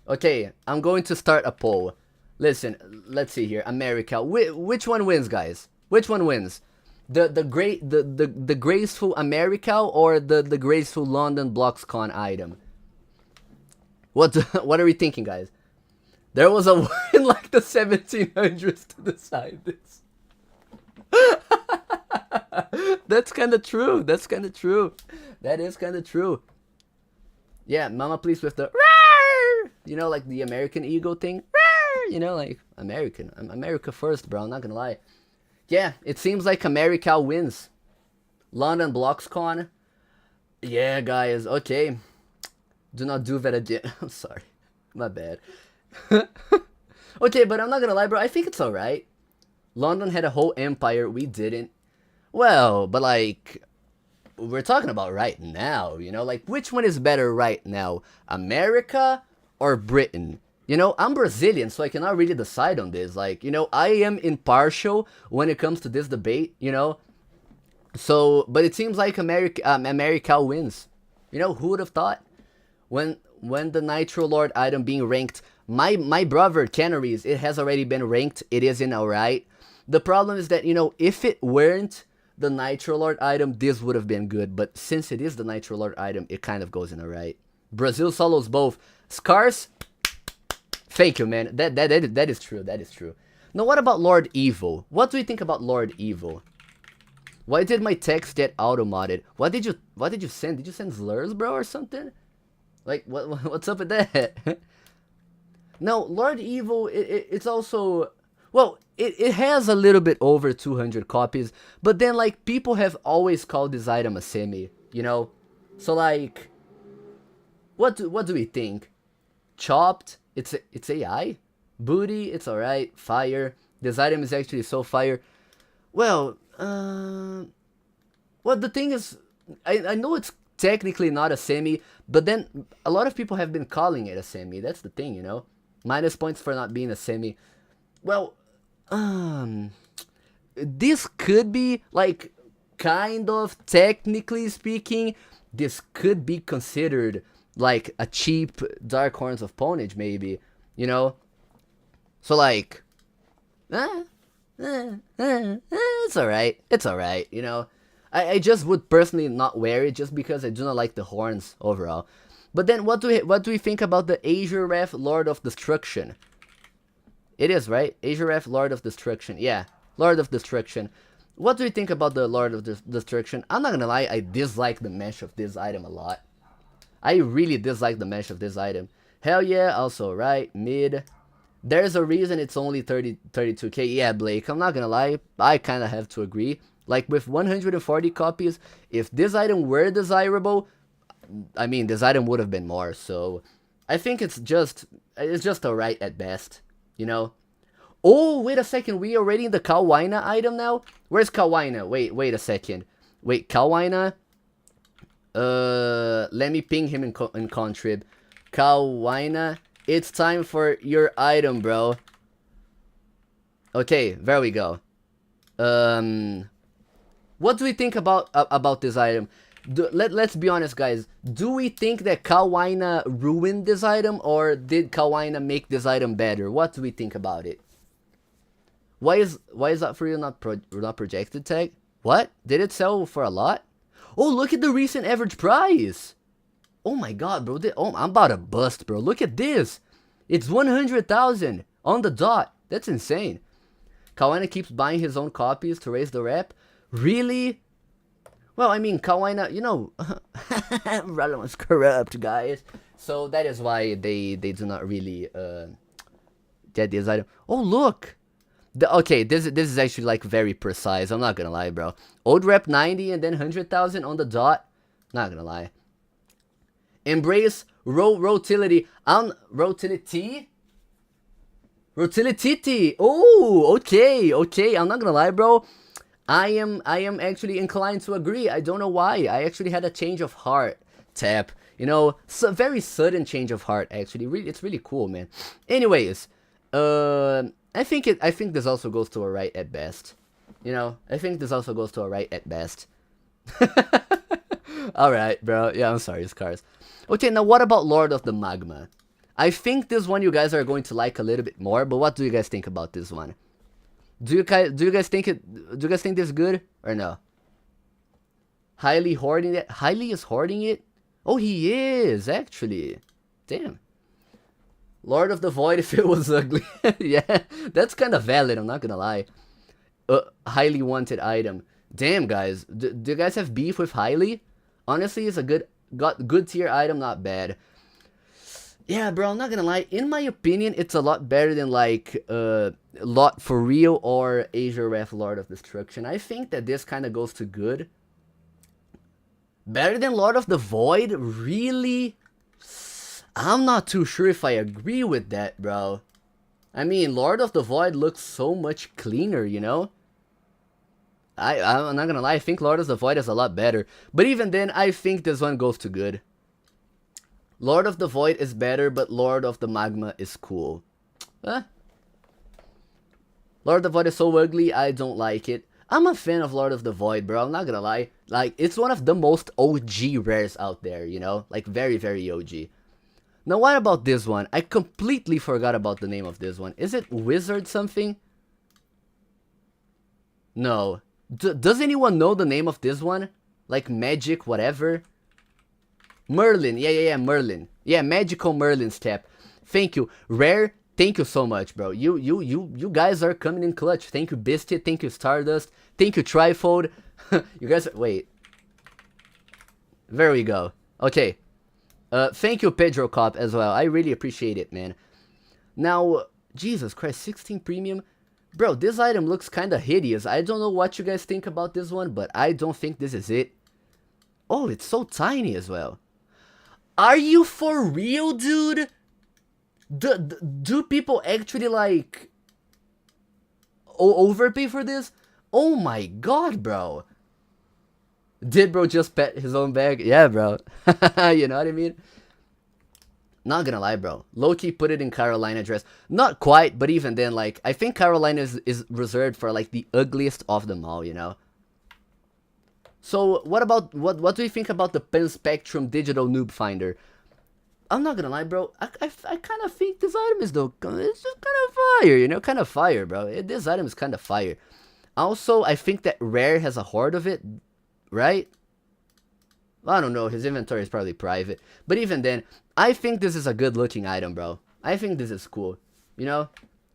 Okay, I'm going to start a poll. Listen, let's see here. America. Which one wins, guys? Which one wins? The graceful America or the graceful London BloxCon item? What are we thinking, guys? There was a war in like the 1700s to decide this. That's kind of true. That's kind of true. That is kind of true. Yeah, Mama, please with the Rawr! You know, like the American ego thing. Rawr! You know, like America first, bro. I'm not gonna lie. Yeah, it seems like America wins. London BloxCon. Yeah, guys. Okay. Do not do that again. I'm sorry. My bad. Okay, but I'm not gonna lie, bro. I think it's alright. London had a whole empire. We didn't. Well, but like, we're talking about right now, you know? Like, which one is better right now? America or Britain? You know, I'm Brazilian, so I cannot really decide on this. Like, you know, I am impartial when it comes to this debate, you know? So, but it seems like America wins. You know, who would have thought? When the Nitro Lord item being ranked, my brother Canaries, it has already been ranked. It is in alright. The problem is that, you know, if it weren't the Nitro Lord item, this would have been good. But since it is the Nitro Lord item, it kind of goes in alright. Brazil solos both. Scars, thank you, man. That is true. That is true. Now, what about Lord Evil? What do you think about Lord Evil? Why did my text get auto-modded? What did you send? Did you send slurs, bro, or something? Like, what's up with that? No, Lord Evil, it's also... Well, it has a little bit over 200 copies, but then, like, people have always called this item a semi, you know? So, like, what do we think? Chopped, it's AI? Booty, it's alright. Fire, this item is actually so fire. Well, well, the thing is, I know it's technically not a semi, but then a lot of people have been calling it a semi. That's the thing, you know? Minus points for not being a semi. Well, this could be, like, kind of, technically speaking, this could be considered, like, a cheap Dark Horns of Ponage, maybe, you know? So, like, it's alright. It's alright, you know? I just would personally not wear it just because I do not like the horns overall. But then what do we think about the Azureth Lord of Destruction? It is, right? Azureth Lord of Destruction. Yeah, Lord of Destruction. What do you think about the Lord of Destruction? I'm not gonna lie, I dislike the mesh of this item a lot. I really dislike the mesh of this item. Hell yeah, also right, mid. There's a reason it's only 32k. Yeah, Blake, I'm not gonna lie, I kinda have to agree. Like, with 140 copies, if this item were desirable, I mean, this item would have been more, so I think it's just alright at best, you know? Oh, wait a second, we already in the Kalwina item now? Where's Kalwina? Wait a second. Wait, Kalwina? Let me ping him in Contrib. Kalwina, it's time for your item, bro. Okay, there we go. What do we think about this item? Let's be honest, guys. Do we think that Kawaina ruined this item, or did Kawaina make this item better? What do we think about it? Why is that for you not projected tag? What? Did it sell for a lot? Oh, look at the recent average price. Oh my god, bro. Oh, I'm about to bust, bro. Look at this. It's 100,000 on the dot. That's insane. Kawaina keeps buying his own copies to raise the rep. Really? Well, I mean, Kawaina, you know, Rallon's corrupt, guys. So that is why they do not really get this item. Oh, look. Okay, this is actually like very precise. I'm not gonna lie, bro. Old rep 90 and then 100,000 on the dot. Not gonna lie. Embrace rotility. Rotility. Rotility. Oh, okay. I'm not gonna lie, bro. I am actually inclined to agree. I don't know why. I actually had a change of heart tap. You know, very sudden change of heart. Actually, it's really cool, man. Anyways, I think this also goes to a right at best. You know, I think this also goes to a right at best. Alright, bro. Yeah, I'm sorry, Scars. Okay, now what about Lord of the Magma? I think this one you guys are going to like a little bit more, but what do you guys think about this one? Do you guys think this is good or no? Highly hoarding it. Highly is hoarding it? Oh, he is actually. Damn. Lord of the Void if it was ugly. Yeah, that's kind of valid, I'm not gonna lie. Highly wanted item. Damn, guys. Do you guys have beef with Highly? Honestly, it's a good tier item, not bad. Yeah, bro, I'm not gonna lie. In my opinion, it's a lot better than like Lot for Real or Asia Ref Lord of Destruction. I think that this kind of goes to good. Better than Lord of the Void? Really? I'm not too sure if I agree with that, bro. I mean, Lord of the Void looks so much cleaner, you know? I'm not gonna lie, I think Lord of the Void is a lot better. But even then, I think this one goes to good. Lord of the Void is better, but Lord of the Magma is cool. Huh? Lord of the Void is so ugly, I don't like it. I'm a fan of Lord of the Void, bro, I'm not gonna lie. Like, it's one of the most OG rares out there, you know? Like, very, very OG. Now, what about this one? I completely forgot about the name of this one. Is it Wizard something? No. Does anyone know the name of this one? Like Magic whatever? Merlin. Yeah, Merlin. Yeah, Magical Merlin's tap. Thank you. Rare, thank you so much, bro. You guys are coming in clutch. Thank you, Biscuit. Thank you, Stardust. Thank you, Trifold. You guys are... Wait. There we go. Okay. Thank you, pedrokopp, as well. I really appreciate it, man. Now, Jesus Christ, 16 premium. Bro, this item looks kind of hideous. I don't know what you guys think about this one, but I don't think this is it. Oh, it's so tiny as well. Are you for real, dude? Do people actually, like, overpay for this? Oh my god, bro. Did bro just pet his own bag? Yeah, bro. You know what I mean? Not gonna lie, bro. Loki put it in Carolina dress. Not quite, but even then, like, I think Carolina is reserved for, like, the ugliest of them all, you know? So, what do you think about the Pen Spectrum Digital Noob Finder? I'm not gonna lie, bro. I kind of think this item is, though, it's just kind of fire, you know? Kind of fire, bro. This item is kind of fire. Also, I think that Rare has a horde of it, right? I don't know, his inventory is probably private. But even then, I think this is a good looking item, bro. I think this is cool. You know?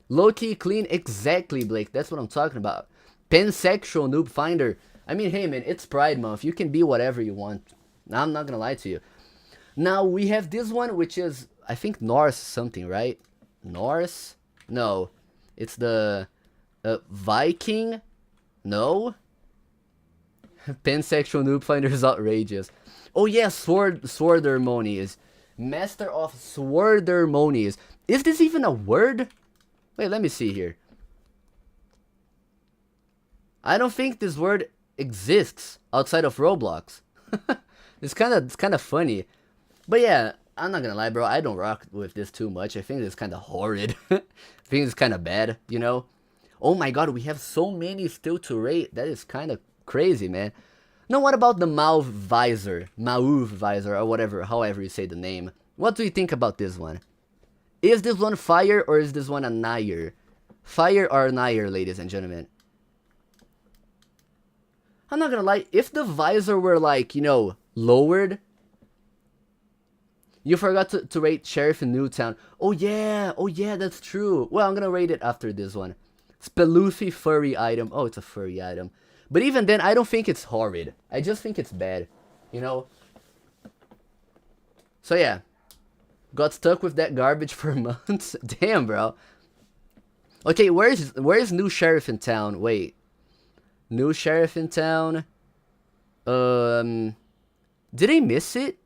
Low-key clean, exactly, Blake. That's what I'm talking about. Pansexual Noob Finder. I mean, hey man, it's Pride Month. You can be whatever you want. I'm not gonna lie to you. Now, we have this one, which is, I think, Norse something, right? Norse? No. It's the Viking? No? Pansexual Noob Finder is outrageous. Oh yeah, Swordermonies. Master of Swordermonies. Is this even a word? Wait, let me see here. I don't think this word exists outside of Roblox. It's kind of funny. But yeah, I'm not gonna lie, bro. I don't rock with this too much. I think it's kind of horrid. I think it's kind of bad, you know? Oh my god, we have so many still to rate. That is kind of crazy, man. Now what about the Mauve Visor? Mauve Visor, or whatever, however you say the name. What do you think about this one? Is this one fire or is this one a Nair? Fire or Nair, ladies and gentlemen? I'm not gonna lie, if the visor were like, you know, lowered. You forgot to rate Sheriff in Newtown. Oh yeah, that's true. Well, I'm gonna rate it after this one. Speloofy furry item. Oh, it's a furry item. But even then, I don't think it's horrid. I just think it's bad, you know? So yeah. Got stuck with that garbage for months. Damn, bro. Okay, where's new sheriff in town? Wait. New sheriff in town. Did I miss it?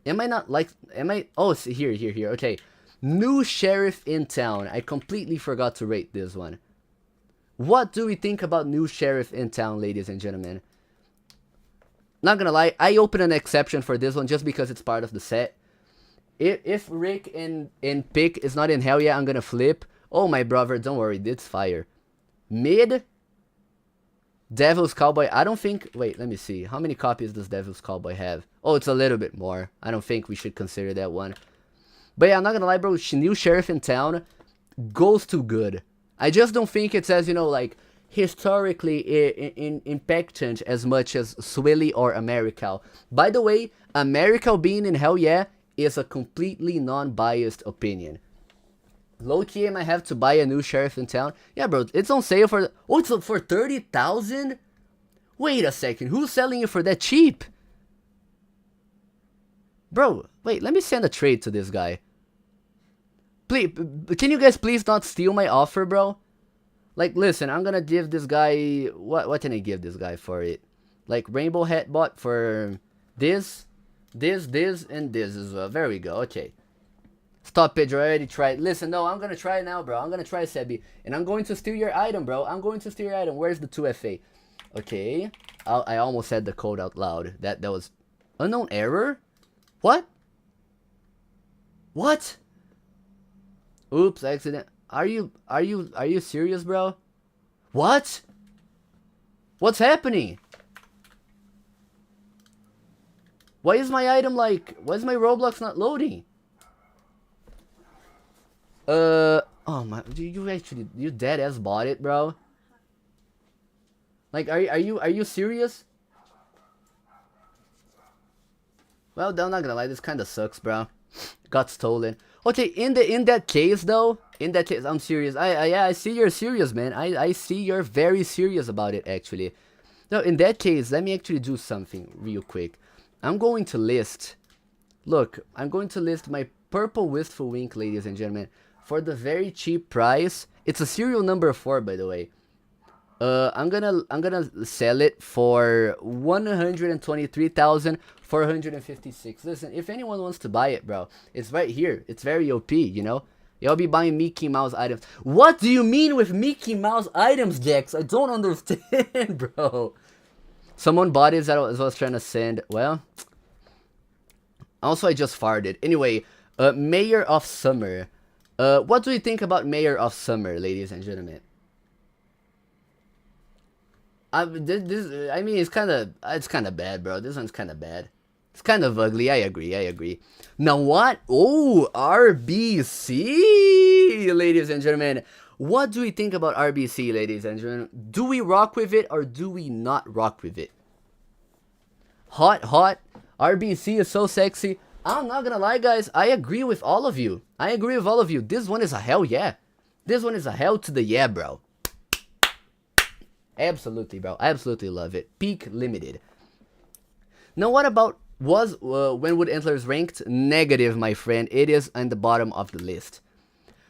Am I not like... Am I... Oh, it's here. Okay. New sheriff in town. I completely forgot to rate this one. What do we think about new sheriff in town, ladies and gentlemen? Not gonna lie, I opened an exception for this one just because it's part of the set. If Rick in Pick is not in Hell Yeah, I'm gonna flip. Oh, my brother, don't worry, it's fire. Mid... Devil's Cowboy, I don't think... Wait, let me see. How many copies does Devil's Cowboy have? Oh, it's a little bit more. I don't think we should consider that one. But yeah, I'm not gonna lie, bro. New Sheriff in Town goes too good. I just don't think it's as, you know, like, historically impactant as much as Swilly or Americal. By the way, Americal being in Hell Yeah is a completely non-biased opinion. Low-key, I might have to buy a new sheriff in town. Yeah, bro, it's on sale for... Oh, it's for 30,000? Wait a second, who's selling it for that cheap? Bro, wait, let me send a trade to this guy. Please, can you guys please not steal my offer, bro? Like, listen, I'm gonna give this guy... What can I give this guy for it? Like, Rainbow Hat Bot for this, and this as well. There we go, okay. Stop, Pedro, I already tried. Listen, no, I'm gonna try it now, bro. I'm gonna try Sebi. And I'm going to steal your item, bro. I'm going to steal your item. Where's the 2FA? Okay. I almost said the code out loud. That was... Unknown error? What? What? Oops, accident. Are you serious, bro? What? What's happening? Why is my item like... Why is my Roblox not loading? Oh my, you dead ass bought it, bro? Like, are you serious? Well, I'm not gonna lie, this kinda sucks, bro. Got stolen. Okay, in that case though, I'm serious. I see you're serious, man. I see you're very serious about it, actually. No, in that case, let me actually do something real quick. I'm going to list... Look, I'm going to list my purple wistful wink, ladies and gentlemen, for the very cheap price. It's a serial number 4, by the way. I'm gonna sell it for 123,456. Listen, if anyone wants to buy it, bro, it's right here. It's very OP, you know. Y'all be buying Mickey Mouse items. What do you mean with Mickey Mouse items, Jax? I don't understand, bro. Someone bought it as I was trying to send. Well, also I just farted. Anyway, Mayor of Summer. What do you think about Mayor of Summer, ladies and gentlemen? I mean, it's kind of bad, bro. This one's kind of bad. It's kind of ugly. I agree. Now what? Oh, RBC, ladies and gentlemen. What do we think about RBC, ladies and gentlemen? Do we rock with it or do we not rock with it? Hot. RBC is so sexy. I'm not gonna lie, guys. I agree with all of you. This one is a hell yeah. This one is a hell to the yeah, bro. Absolutely, bro. I absolutely love it. Peak limited. Now, what about when Wood Antlers ranked? Negative, my friend. It is on the bottom of the list.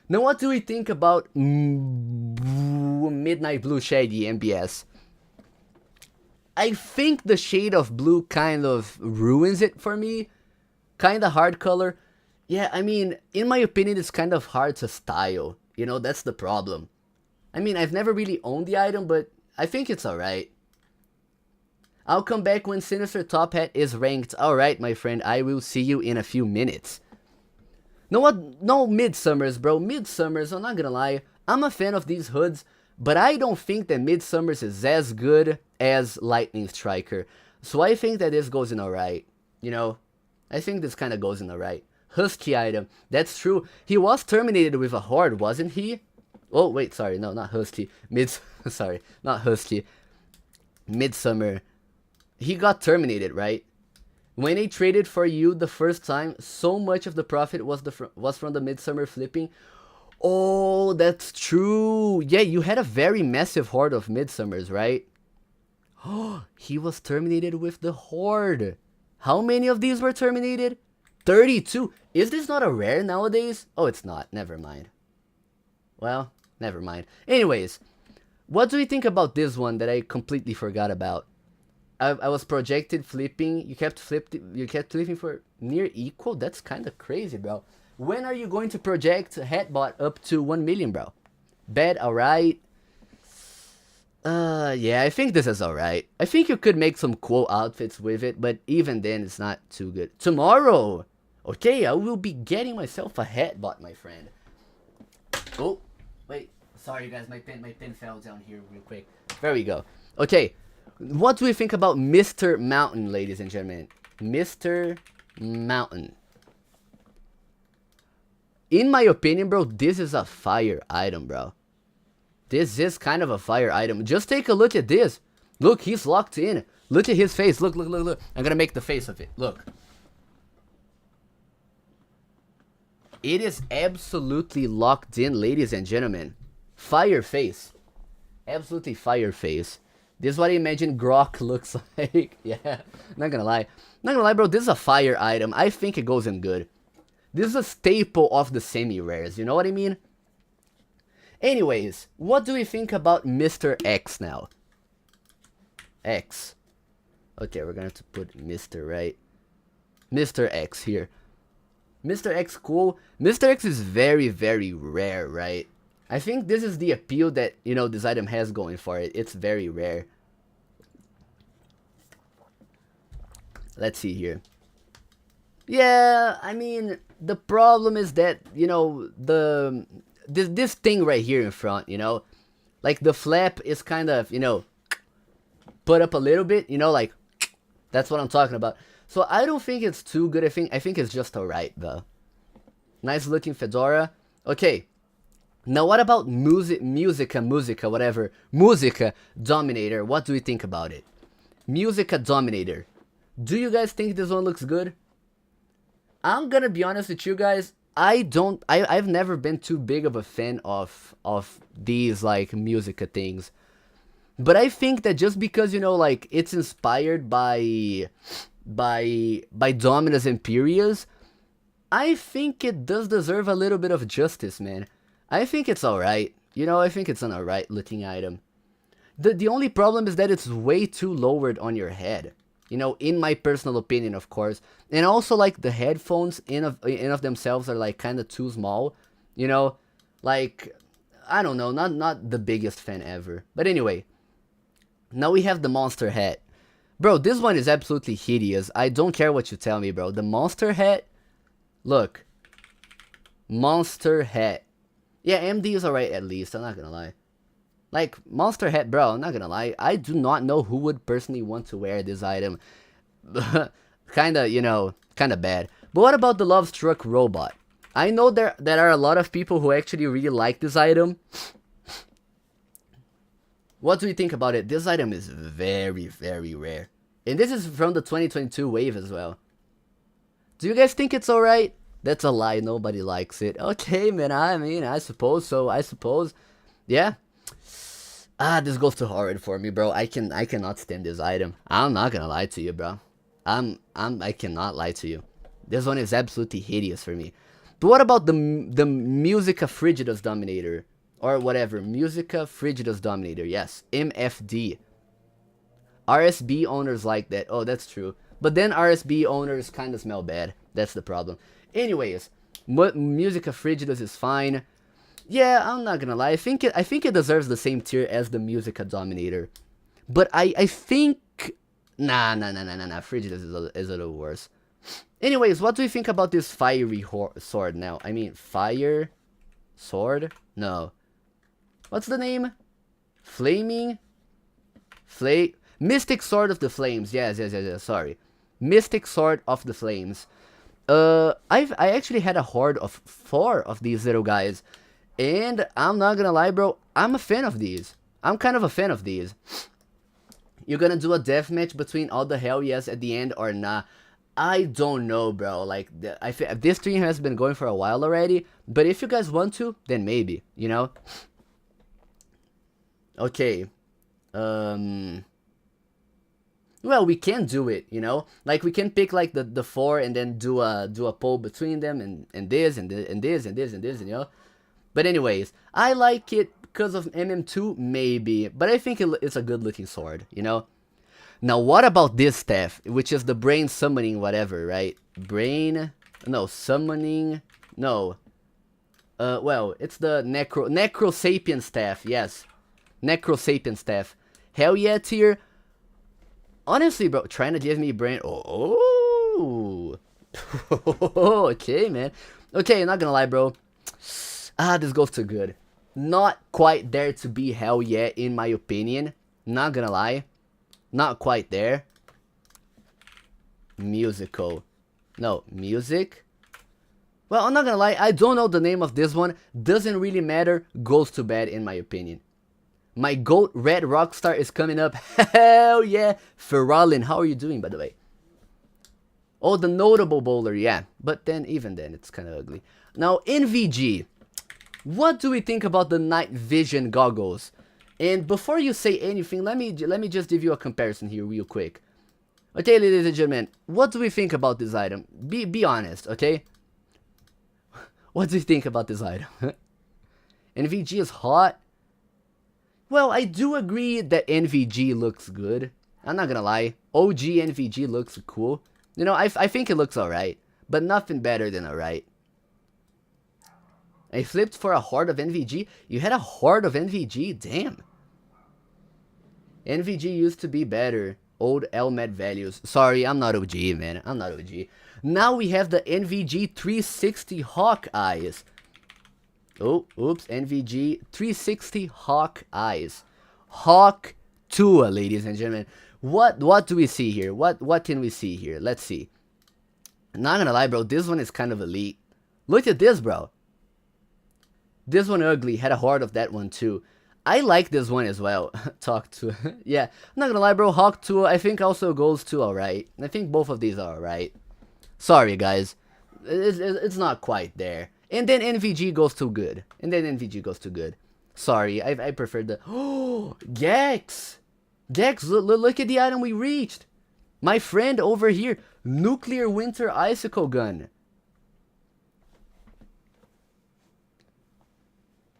Now, what do we think about Midnight Blue Shaggy MBS? I think the shade of blue kind of ruins it for me. Kind of hard color. Yeah, I mean, in my opinion, it's kind of hard to style. You know, that's the problem. I mean, I've never really owned the item, but I think it's alright. I'll come back when Sinister Top Hat is ranked. Alright, my friend, I will see you in a few minutes. No, Midsummers, bro. Midsummers, I'm not gonna lie. I'm a fan of these hoods, but I don't think that Midsummers is as good as Lightning Striker. So I think that this goes in alright. You know, I think this kind of goes in alright. Husky item. That's true. He was terminated with a horde, wasn't he? Oh, wait, sorry. No, not Husky. Sorry, not Husky. Midsummer. He got terminated, right? When they traded for you the first time, so much of the profit was from the Midsummer flipping. Oh, that's true. Yeah, you had a very massive horde of Midsummers, right? Oh, he was terminated with the horde. How many of these were terminated? 32. Is this not a rare nowadays? Oh, it's not. Never mind. Well, never mind. Anyways, what do you think about this one that I completely forgot about? I was projected flipping. You kept flipping for near equal. That's kind of crazy, bro. When are you going to project Hatbot up to 1 million, bro? Bad, alright. Yeah, I think this is alright. I think you could make some cool outfits with it, but even then, it's not too good. Tomorrow! Okay, I will be getting myself a Hatbot, my friend. Oh, wait. Sorry, guys, my pen fell down here real quick. There we go. Okay, what do we think about Mr. Mountain, ladies and gentlemen? Mr. Mountain. In my opinion, bro, this is a fire item, bro. This is kind of a fire item. Just take a look at this. Look, he's locked in. Look at his face. Look, look, look, look. I'm gonna make the face of it. Look. It is absolutely locked in, ladies and gentlemen. Fire face. Absolutely fire face. This is what I imagine Grok looks like. Yeah, not gonna lie. Not gonna lie, bro. This is a fire item. I think it goes in good. This is a staple of the semi-rares. You know what I mean? Anyways, what do we think about Mr. X now? X. Okay, we're gonna have to put Mr. right. Mr. X here. Mr. X cool. Mr. X is very, very rare, right? I think this is the appeal that, you know, this item has going for it. It's very rare. Let's see here. Yeah, I mean, the problem is that, you know, this thing right here in front, you know, like the flap is kind of, you know, put up a little bit, you know, like, that's what I'm talking about. So I don't think it's too good. I think it's just alright, though. Nice looking fedora. Okay. Now what about Musica, whatever. Musica Dominator. What do we think about it? Musica Dominator. Do you guys think this one looks good? I'm gonna be honest with you guys. I've never been too big of a fan of these like Musica things. But I think that just because, you know, like it's inspired by Dominus Imperius, I think it does deserve a little bit of justice, man. I think it's alright. You know, I think it's an alright looking item. The only problem is that it's way too lowered on your head. You know, in my personal opinion, of course. And also, like, the headphones in of themselves are, like, kind of too small. You know? Like, I don't know. Not the biggest fan ever. But anyway. Now we have the monster hat. Bro, this one is absolutely hideous. I don't care what you tell me, bro. The monster hat. Look. Monster hat. Yeah, MD is alright at least. I'm not gonna lie. Like, monster hat, bro, I'm not gonna lie. I do not know who would personally want to wear this item. Kinda, you know, kinda bad. But what about the Love Struck robot? I know there are a lot of people who actually really like this item. What do you think about it? This item is very, very rare. And this is from the 2022 wave as well. Do you guys think it's alright? That's a lie, nobody likes it. Okay, man, I mean, I suppose so, I suppose. Yeah. This goes too hard for me, bro. I cannot stand this item. I'm not gonna lie to you, bro. I cannot lie to you. This one is absolutely hideous for me. But what about the Musica Frigidus Dominator? Or whatever, Musica Frigidus Dominator, yes. MFD. RSB owners like that. Oh, that's true. But then RSB owners kind of smell bad. That's the problem. Anyways, Musica Frigidus is fine. Yeah, I'm not gonna lie. I think it deserves the same tier as the Musica Dominator. But I think... Nah. Frigidus is a little worse. Anyways, what do you think about this fiery sword now? I mean, fire... Sword? No. What's the name? Flaming? Mystic Sword of the Flames. Yes, sorry. Mystic Sword of the Flames. I actually had a horde of 4 of these little guys. And I'm not gonna lie, bro, I'm a fan of these. I'm kind of a fan of these. You're gonna do a deathmatch between all the hell yes at the end or not? I don't know, bro. Like, this stream has been going for a while already. But if you guys want to, then maybe, you know? Okay. Well, we can do it, you know? Like, we can pick, like, the 4 and then do a poll between them and this and this and this and this and this, you know? But anyways, I like it because of MM2, maybe. But I think it's a good-looking sword, you know? Now, what about this staff, which is the brain summoning whatever, right? Summoning, well, it's the Necrosapien staff, yes. Necrosapien staff. Hell yeah, tier. Honestly, bro, trying to give me brain, oh. Okay, man. Okay, not gonna lie, bro. This goes too good. Not quite there to be hell yeah, in my opinion. Not gonna lie. Not quite there. Musical. No, music. Well, I'm not gonna lie, I don't know the name of this one. Doesn't really matter. Goes to bed in my opinion. My GOAT Red Rockstar is coming up. Hell yeah. Ferralin, how are you doing, by the way? Oh, the notable bowler, yeah. But then, even then, it's kind of ugly. Now, NVG. What do we think about the night vision goggles? And before you say anything, let me just give you a comparison here real quick. Okay, ladies and gentlemen, what do we think about this item? Be honest, okay? What do you think about this item? NVG is hot. Well, I do agree that NVG looks good. I'm not gonna lie. OG NVG looks cool. You know, I think it looks alright. But nothing better than alright. I flipped for a horde of NVG. You had a horde of NVG? Damn. NVG used to be better. Old LMAD values. Sorry, I'm not OG, man. I'm not OG. Now we have the NVG 360 Hawk Eyes. Oh, oops. NVG 360 Hawk Eyes. Hawk Tua, ladies and gentlemen. What do we see here? What can we see here? Let's see. Not gonna lie, bro. This one is kind of elite. Look at this, bro. This one ugly. Had a horde of that one too. I like this one as well. Talk to. Yeah. I'm not gonna lie, bro. Hawk 2 I think also goes to alright. I think both of these are alright. Sorry, guys. It's not quite there. And then NVG goes too good. Sorry. I prefer the. Oh, Gex. Gex, look at the item we reached. My friend over here. Nuclear Winter Icicle Gun.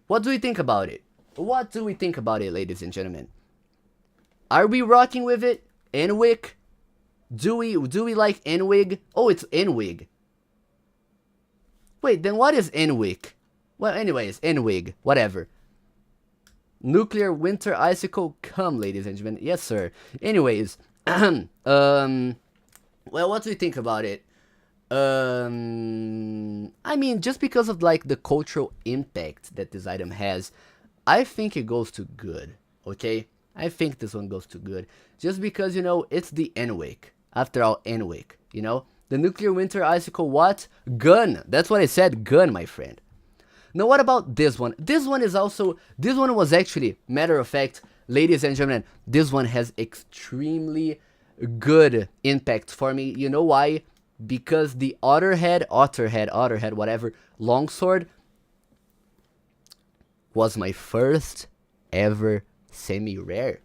What do we think about it? What do we think about it, ladies and gentlemen? Are we rocking with it? Enwig? Do we like Enwig? Oh, it's Enwig. Wait, then what is Enwig? Well, anyways, Enwig. Whatever. Nuclear Winter Icicle, come, ladies and gentlemen. Yes, sir. Anyways, well, what do we think about it? I mean, just because of like the cultural impact that this item has, I think it goes to good, okay? I think this one goes to good. Just because, you know, it's the Enwig. After all, Enwig, you know? The Nuclear Winter Icicle, what? Gun. That's what I said, gun, my friend. Now, what about this one? This one was actually, matter of fact, ladies and gentlemen, this one has extremely good impact for me. You know why? Because the Otterhead, whatever, longsword was my first ever semi-rare.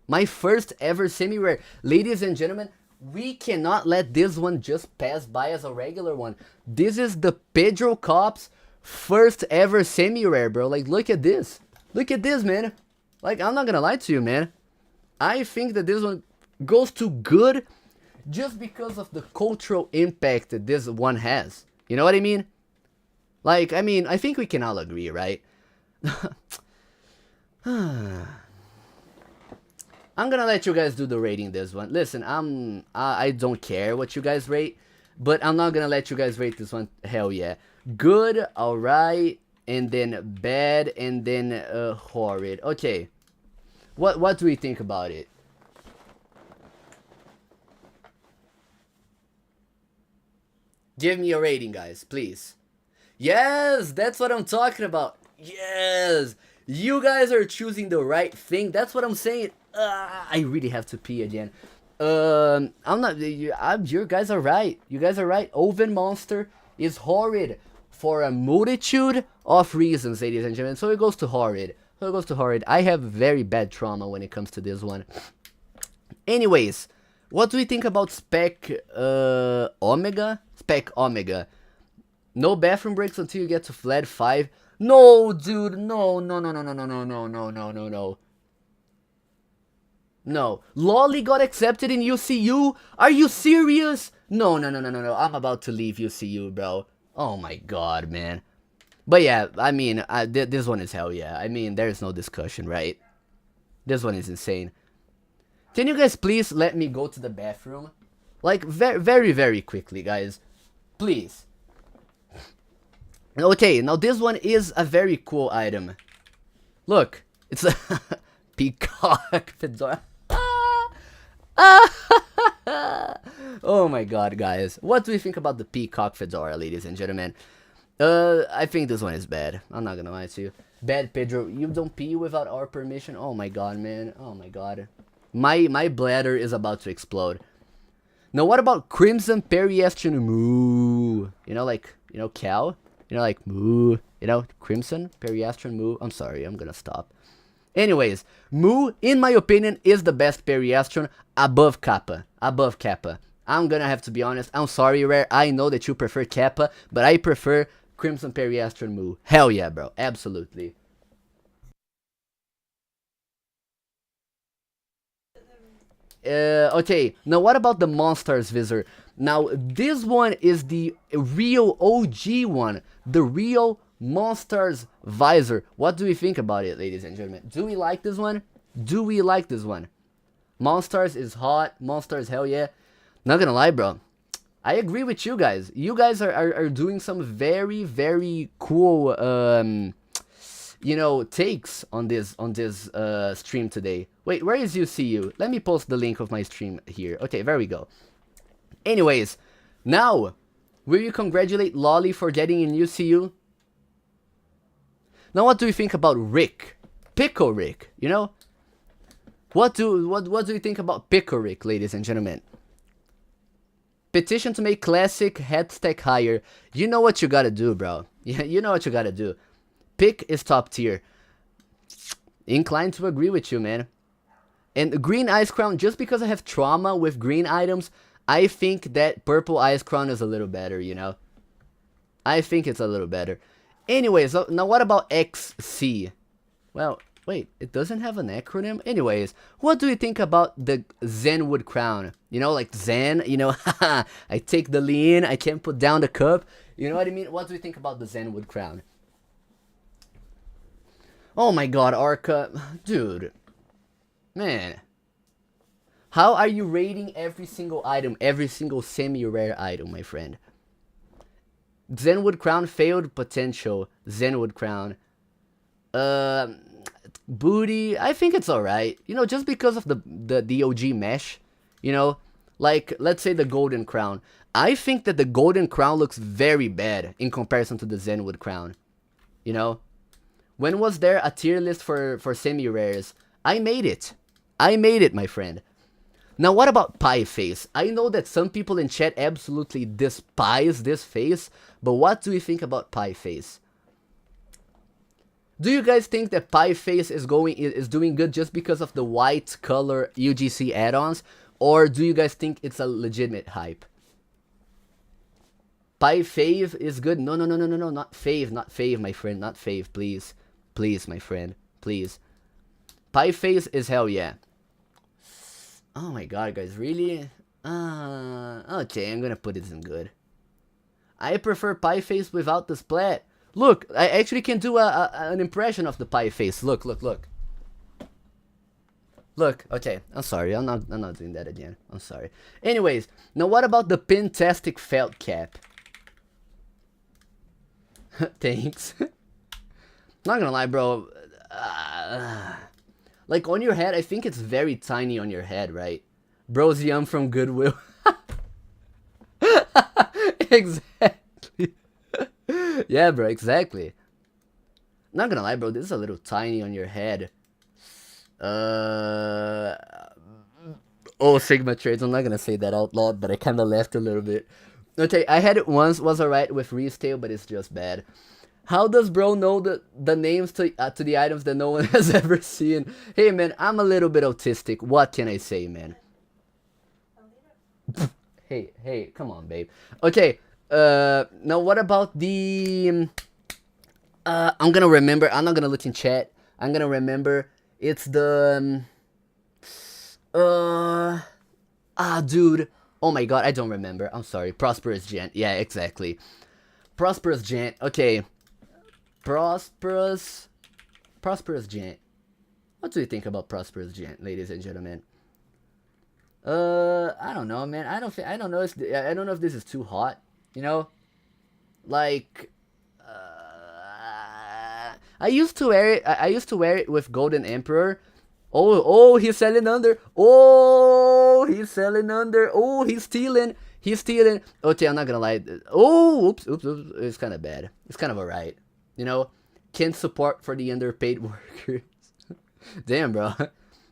My first ever semi-rare. Ladies and gentlemen, we cannot let this one just pass by as a regular one. This is the pedrokopp's first ever semi-rare, bro. Like, look at this. Look at this, man. Like, I'm not gonna lie to you, man. I think that this one goes to good just because of the cultural impact that this one has. You know what I mean? Like, I mean, I think we can all agree, right? I'm gonna let you guys do the rating this one. Listen, I don't care what you guys rate, but I'm not gonna let you guys rate this one. Hell yeah. Good, alright, and then bad, and then horrid. Okay. What do we think about it? Give me a rating, guys, please. Yes, that's what I'm talking about. Yes, you guys are choosing the right thing. That's what I'm saying. I really have to pee again. I'm not. You guys are right. You guys are right. Oven Monster is horrid for a multitude of reasons, ladies and gentlemen. So it goes to horrid. So it goes to horrid. I have very bad trauma when it comes to this one. Anyways, what do we think about Spec Omega? Spec Omega. No bathroom breaks until you get to flat 5. No, dude. No, no, no, no, no, no, no, no, no, no, no, no. No. Lolly got accepted in UCU? Are you serious? No, no, no, no, no, no. I'm about to leave UCU, bro. Oh my god, man. But yeah, I mean, this one is hell yeah. I mean, there's no discussion, right? This one is insane. Can you guys please let me go to the bathroom? Like, very, very, very quickly, guys. Please. Okay, now this one is a very cool item. Look, it's a peacock fedora. Oh my god, guys. What do we think about the peacock fedora, ladies and gentlemen? I think this one is bad. I'm not gonna lie to you. Bad, Pedro. You don't pee without our permission? Oh my god, man. Oh my god. My bladder is about to explode. Now, what about Crimson Periastrian Moo? You know, like, you know, cow? You know, like, moo. You know, Crimson Periastrian Moo. I'm sorry, I'm gonna stop. Anyways, Moo, in my opinion, is the best Periastrian above Kappa. Above Kappa. I'm gonna have to be honest. I'm sorry, Rare. I know that you prefer Kappa, but I prefer Crimson Periastrian Moo. Hell yeah, bro. Absolutely. Okay, now what about the Monsters Visor? Now, this one is the real OG one. The real Monsters Visor. What do we think about it, ladies and gentlemen? Do we like this one? Do we like this one? Monsters is hot. Monsters, hell yeah. Not gonna lie, bro. I agree with you guys. You guys are doing some very, very cool, you know, takes on this stream today. Wait, where is UCU? Let me post the link of my stream here. Okay, there we go. Anyways, now, will you congratulate Lolly for getting in UCU? Now, what do you think about Rick? Pickle Rick, you know? What do you think about Pickle Rick, ladies and gentlemen? Petition to make classic head stack higher. You know what you gotta do, bro. Yeah, you know what you gotta do. Pick is top tier. Inclined to agree with you, man. And green ice crown, just because I have trauma with green items, I think that purple ice crown is a little better, you know? I think it's a little better. Anyways, now what about XC? Well, wait, it doesn't have an acronym? Anyways, what do you think about the Zenwood crown? You know, like Zen, you know, haha, I take the lean, I can't put down the cup. You know what I mean? What do you think about the Zenwood crown? Oh my god, Arca. Dude. Man. How are you rating every single item, every single semi-rare item, my friend? Zenwood crown failed potential. Zenwood crown. Booty. I think it's alright. You know, just because of the OG mesh. You know, like, let's say the golden crown. I think that the golden crown looks very bad in comparison to the Zenwood crown. You know? When was there a tier list for semi-rares? I made it. I made it, my friend. Now, what about Pie Face? I know that some people in chat absolutely despise this face, but what do you think about Pie Face? Do you guys think that Pie Face is doing good just because of the white color UGC add-ons, or do you guys think it's a legitimate hype? Pie Fave is good. No, no, no, no, no, no, not Fave, not Fave, my friend, not Fave, please. Please, my friend, please. Pie Face is hell yeah. Oh my god, guys, really? Okay, I'm gonna put it in good. I prefer Pie Face without the splat. Look, I actually can do an impression of the Pie Face. Look, look, look. Look, okay, I'm sorry, I'm not doing that again. I'm sorry. Anyways, now what about the Pintastic Felt Cap? Thanks. Not gonna lie, bro. Like, on your head, I think it's very tiny on your head, right? Bro's Yum from Goodwill. Exactly. Yeah, bro, exactly. Not gonna lie, bro, this is a little tiny on your head. Uh, oh, Sigma trades. I'm not gonna say that out loud, but I kinda laughed a little bit. Okay, I had it once, was alright with resale, but it's just bad. How does bro know the names to the items that no one has ever seen? Hey man, I'm a little bit autistic. What can I say, man? Hey, come on, babe. Okay, now what about the... I'm gonna remember. I'm not gonna look in chat. I'm gonna remember. It's the... dude. Oh my god, I don't remember. I'm sorry. Prosperous Gent. Yeah, exactly. Prosperous Gent. Okay. Prosperous Gent. What do you think about Prosperous Gent, ladies and gentlemen? I don't know, man. I don't know if this is too hot, you know? Like I used to wear it. I used to wear it with Golden Emperor. Oh, he's selling under. Oh, he's selling under. Oh, he's stealing. He's stealing. Okay, I'm not gonna lie. Oh, oops. It's kind of bad. It's kind of alright. You know, can't support for the underpaid workers. Damn, bro.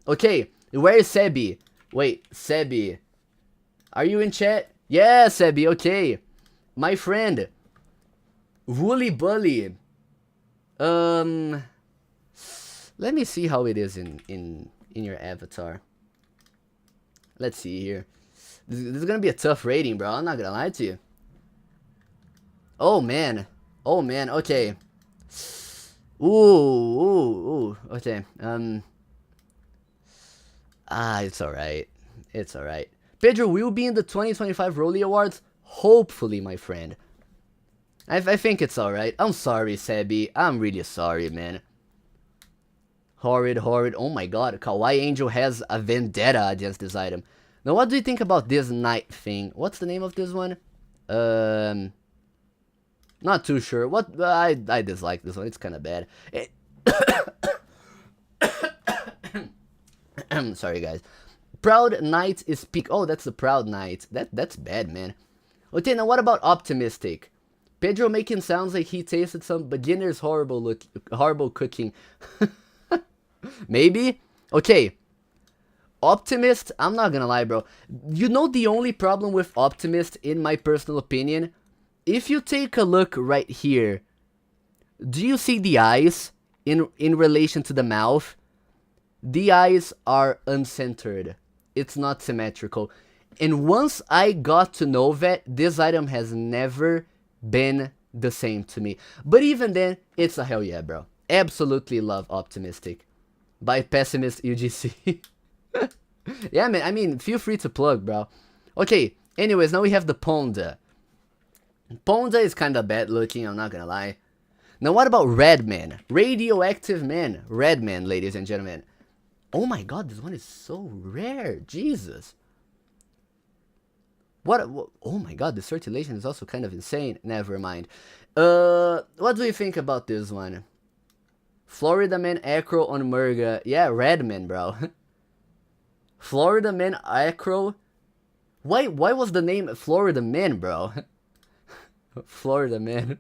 Okay, where is Sebi? Wait, Sebi. Are you in chat? Yeah, Sebi, okay. My friend. Wooly Bully. Let me see how it is in your avatar. Let's see here. This is gonna be a tough rating, bro. I'm not gonna lie to you. Oh man, okay. Ooh, okay. It's alright. It's alright. Pedro will be in the 2025 Rolly Awards? Hopefully, my friend. I think it's alright. I'm sorry, Sebi. I'm really sorry, man. Horrid. Oh my god, Kawaii Angel has a vendetta against this item. Now, what do you think about this knight thing? What's the name of this one? Not too sure. What? I dislike this one. It's kind of bad. Sorry, guys. Proud Knight is peak. Oh, that's the Proud Knight. That's bad, man. Okay, now what about Optimistic? Pedro making sounds like he tasted some beginner's horrible cooking. Maybe? Okay. Optimist, I'm not gonna lie, bro. You know the only problem with Optimist, in my personal opinion? If you take a look right here, do you see the eyes in relation to the mouth? The eyes are uncentered. It's not symmetrical. And once I got to know that, this item has never been the same to me. But even then, it's a hell yeah, bro. Absolutely love Optimistic. By Pessimist UGC. Yeah, man, I mean, feel free to plug, bro. Okay, anyways, now we have the Ponda. Ponda is kinda bad looking, I'm not gonna lie. Now what about Redman? Radioactive Man. Redman, ladies and gentlemen. Oh my god, this one is so rare. Jesus. What oh my god, the circulation is also kind of insane. Never mind. What do you think about this one? Florida Man Acro on Murga. Yeah, Redman, bro. Florida Man Acro. Why was the name Florida Man, bro? Florida Man.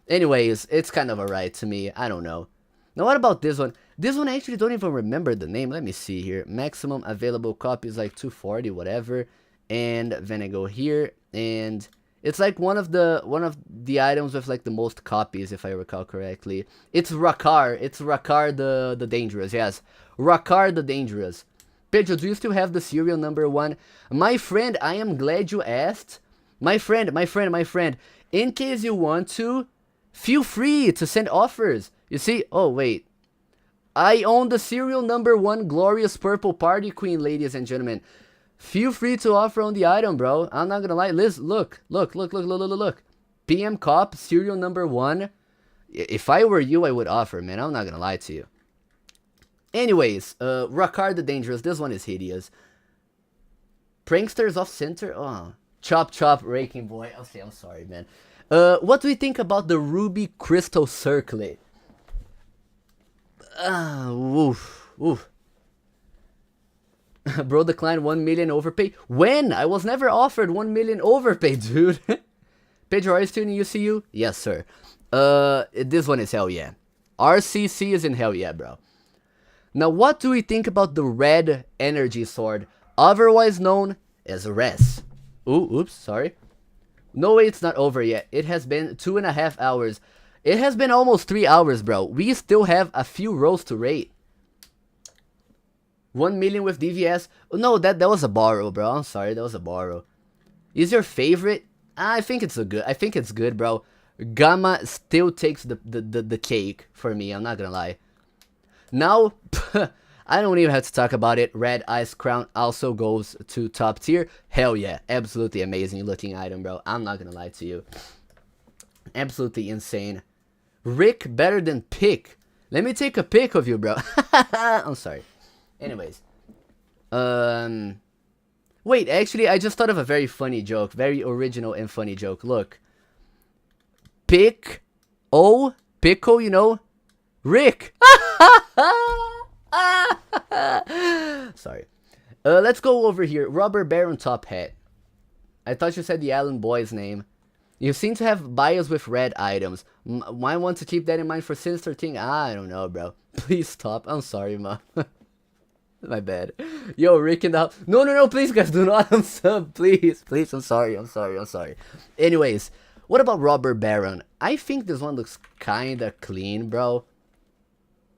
Anyways, it's kind of alright to me. I don't know. Now what about this one? This one I actually don't even remember the name. Let me see here. Maximum available copies like 240, whatever. And then I go here, and it's like one of the items with like the most copies, if I recall correctly. It's Rakar. It's Rakar the Dangerous. Yes, Rakar the Dangerous. Pedro, do you still have the serial number 1? My friend, I am glad you asked. My friend. In case you want to, feel free to send offers. You see? Oh wait, I own the serial number 1 glorious purple party queen, ladies and gentlemen. Feel free to offer on the item, bro. I'm not gonna lie. Liz, look. PM Cop, serial number 1. If I were you, I would offer, man. I'm not gonna lie to you. Anyways, Rakar the Dangerous. This one is hideous. Pranksters off center. Oh, chop, raking boy. Okay, I'm sorry, man. What do we think about the Ruby Crystal Circlet? Oof. Bro declined 1 million overpay. When? I was never offered 1 million overpay, dude. Pedro, are you still in UCU? Yes, sir. This one is hell yeah. RCC is in hell yeah, bro. Now, what do we think about the red energy sword, otherwise known as Res? Ooh, oops, sorry. No way, it's not over yet. It has been 2.5 hours. It has been almost 3 hours, bro. We still have a few rows to rate. 1 million with DVS. No, that was a borrow, bro. I'm sorry, that was a borrow. Is your favorite? I think it's good, bro. Gamma still takes the cake for me. I'm not gonna lie. Now, I don't even have to talk about it. Red Ice Crown also goes to top tier. Hell yeah, absolutely amazing looking item, bro. I'm not gonna lie to you. Absolutely insane. Rick better than Pick. Let me take a pic of you, bro. I'm sorry. Anyways, wait, actually, I just thought of a very funny joke. Very original and funny joke. Look. Pickle, you know? Rick! Sorry. Let's go over here. Robber Baron Top Hat. I thought you said the Allen boy's name. You seem to have bias with red items. Might want to keep that in mind for Sinister Thing. I don't know, bro. Please stop. I'm sorry, ma. My bad. Yo, Rick in the house. No, please, guys, do not unsub. Please, I'm sorry. Anyways, what about Robber Baron? I think this one looks kinda clean, bro.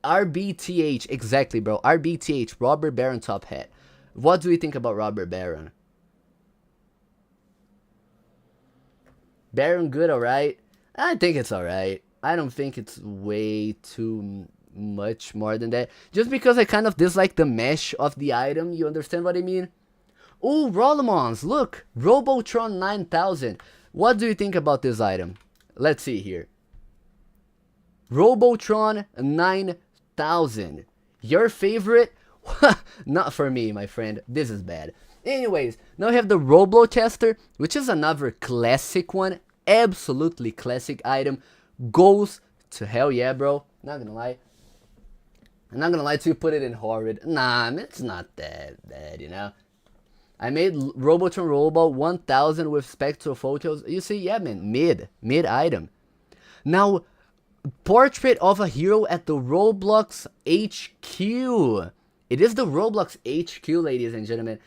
RBTH, exactly, bro. RBTH, Robber Baron Top Hat. What do you think about Robber Baron? Baron good, alright? I think it's alright. I don't think it's way too much more than that. Just because I kind of dislike the mesh of the item. You understand what I mean? Ooh, Rollemons, look. Robotron 9000. What do you think about this item? Let's see here. Robotron 9000. Your favorite? Not for me, my friend. This is bad. Anyways, now we have the Roblochester, which is another classic one. Absolutely classic item. Goes to hell yeah, bro. Not gonna lie. I'm not gonna lie to you, put it in horrid. Nah, it's not that bad, you know. I made Robotron Rollball 1000 with spectral photos. You see, yeah, man, mid item. Now, portrait of a hero at the Roblox HQ. It is the Roblox HQ, ladies and gentlemen.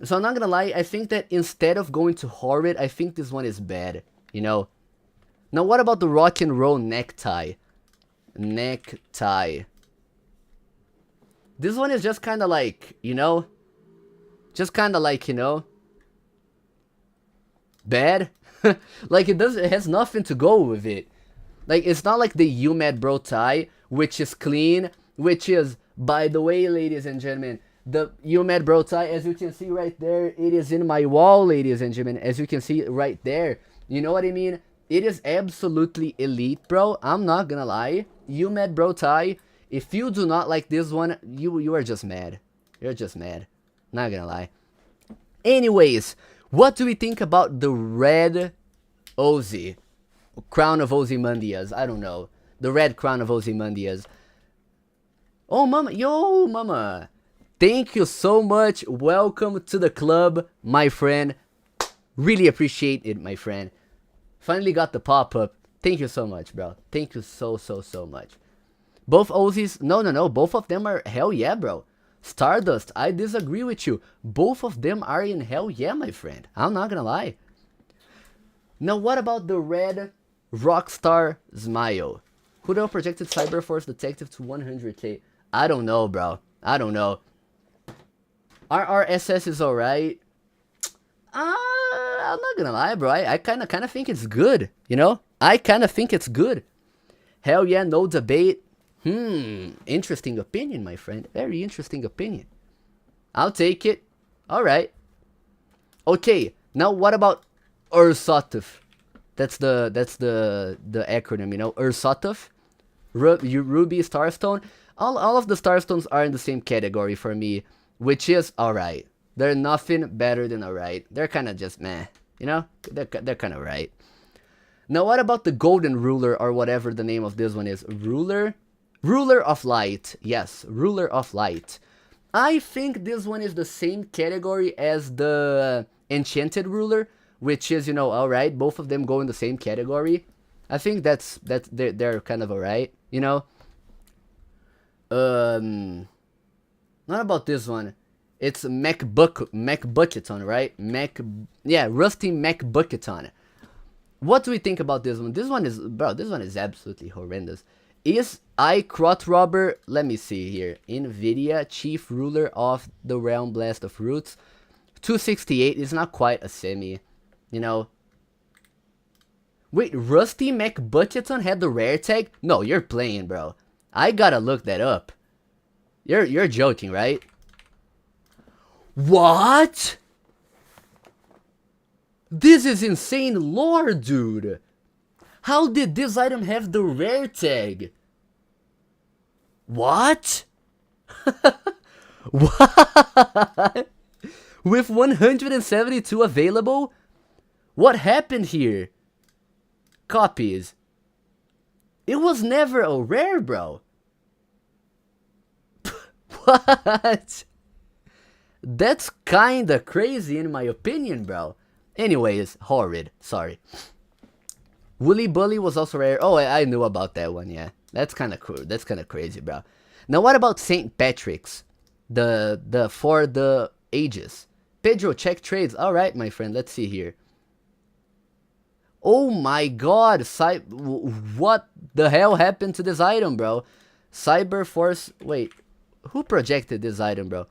So I'm not gonna lie, I think that instead of going to horrid, I think this one is bad, you know. Now, what about the rock and roll necktie? Necktie. This one is just kind of like, you know, bad. Like, it has nothing to go with it. Like, it's not like the UMad Bro tie, which is clean, which is, by the way, ladies and gentlemen, the UMad Bro tie, as you can see right there, it is in my wall, ladies and gentlemen, as you can see right there. You know what I mean? It is absolutely elite, bro. I'm not gonna lie. UMad Bro tie. If you do not like this one, you are just mad. You're just mad. Not gonna lie. Anyways, what do we think about the red Ozzy? Crown of Ozymandias. I don't know. The red crown of Ozymandias. Oh, mama. Yo, mama. Thank you so much. Welcome to the club, my friend. Really appreciate it, my friend. Finally got the pop-up. Thank you so much, bro. Thank you so much. Both Ozzy's, no, both of them are hell yeah, bro. Stardust, I disagree with you. Both of them are in hell yeah, my friend. I'm not gonna lie. Now, what about the red Rockstar Smile? Who projected Cyberforce Detective to 100k? I don't know, bro. I don't know. RRSS is alright. I'm not gonna lie, bro. I kind of think it's good, you know? I kind of think it's good. Hell yeah, no debate. Interesting opinion, my friend. Very interesting opinion. I'll take it. Alright. Okay, now what about Ursotov? That's the acronym, you know? Ursotov. Ruby Starstone. All of the Starstones are in the same category for me, which is alright. They're nothing better than alright. They're kind of just meh, you know? They're kind of right. Now, what about the Golden Ruler, or whatever the name of this one is? Ruler of Light. Yes, Ruler of Light. I think this one is the same category as the Enchanted Ruler, which is, you know, alright. Both of them go in the same category. I think they're kind of alright, you know. Not about this one. It's MacBucketon, right? Rusty MacBucketon. What do we think about this one? This one is absolutely horrendous. Is Crot Robber, let me see here, NVIDIA Chief Ruler of the Realm Blast of Roots. 268 is not quite a semi, you know. Wait, Rusty MacBucketon had the rare tag? No, you're playing, bro. I gotta look that up. You're joking, right? What? This is insane lore, dude. How did this item have the rare tag? What? What? With 172 available? What happened here? Copies. It was never a rare, bro. What? That's kinda crazy in my opinion, bro. Anyways, horrid. Sorry. Woolly Bully was also rare. Oh, I knew about that one, yeah. That's kinda cool. That's kinda crazy, bro. Now, what about St. Patrick's? The for the ages. Pedro, check trades. Alright, my friend. Let's see here. Oh my god. What the hell happened to this item, bro? Cyber Force. Wait. Who projected this item, bro?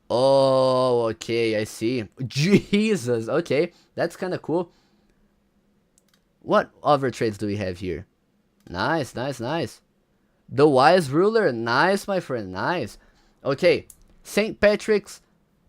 Oh, okay. I see. Jesus. Okay. That's kind of cool. What other trades do we have here? Nice, nice, nice. The Wise Ruler. Nice, my friend. Nice. Okay. St. Patrick's.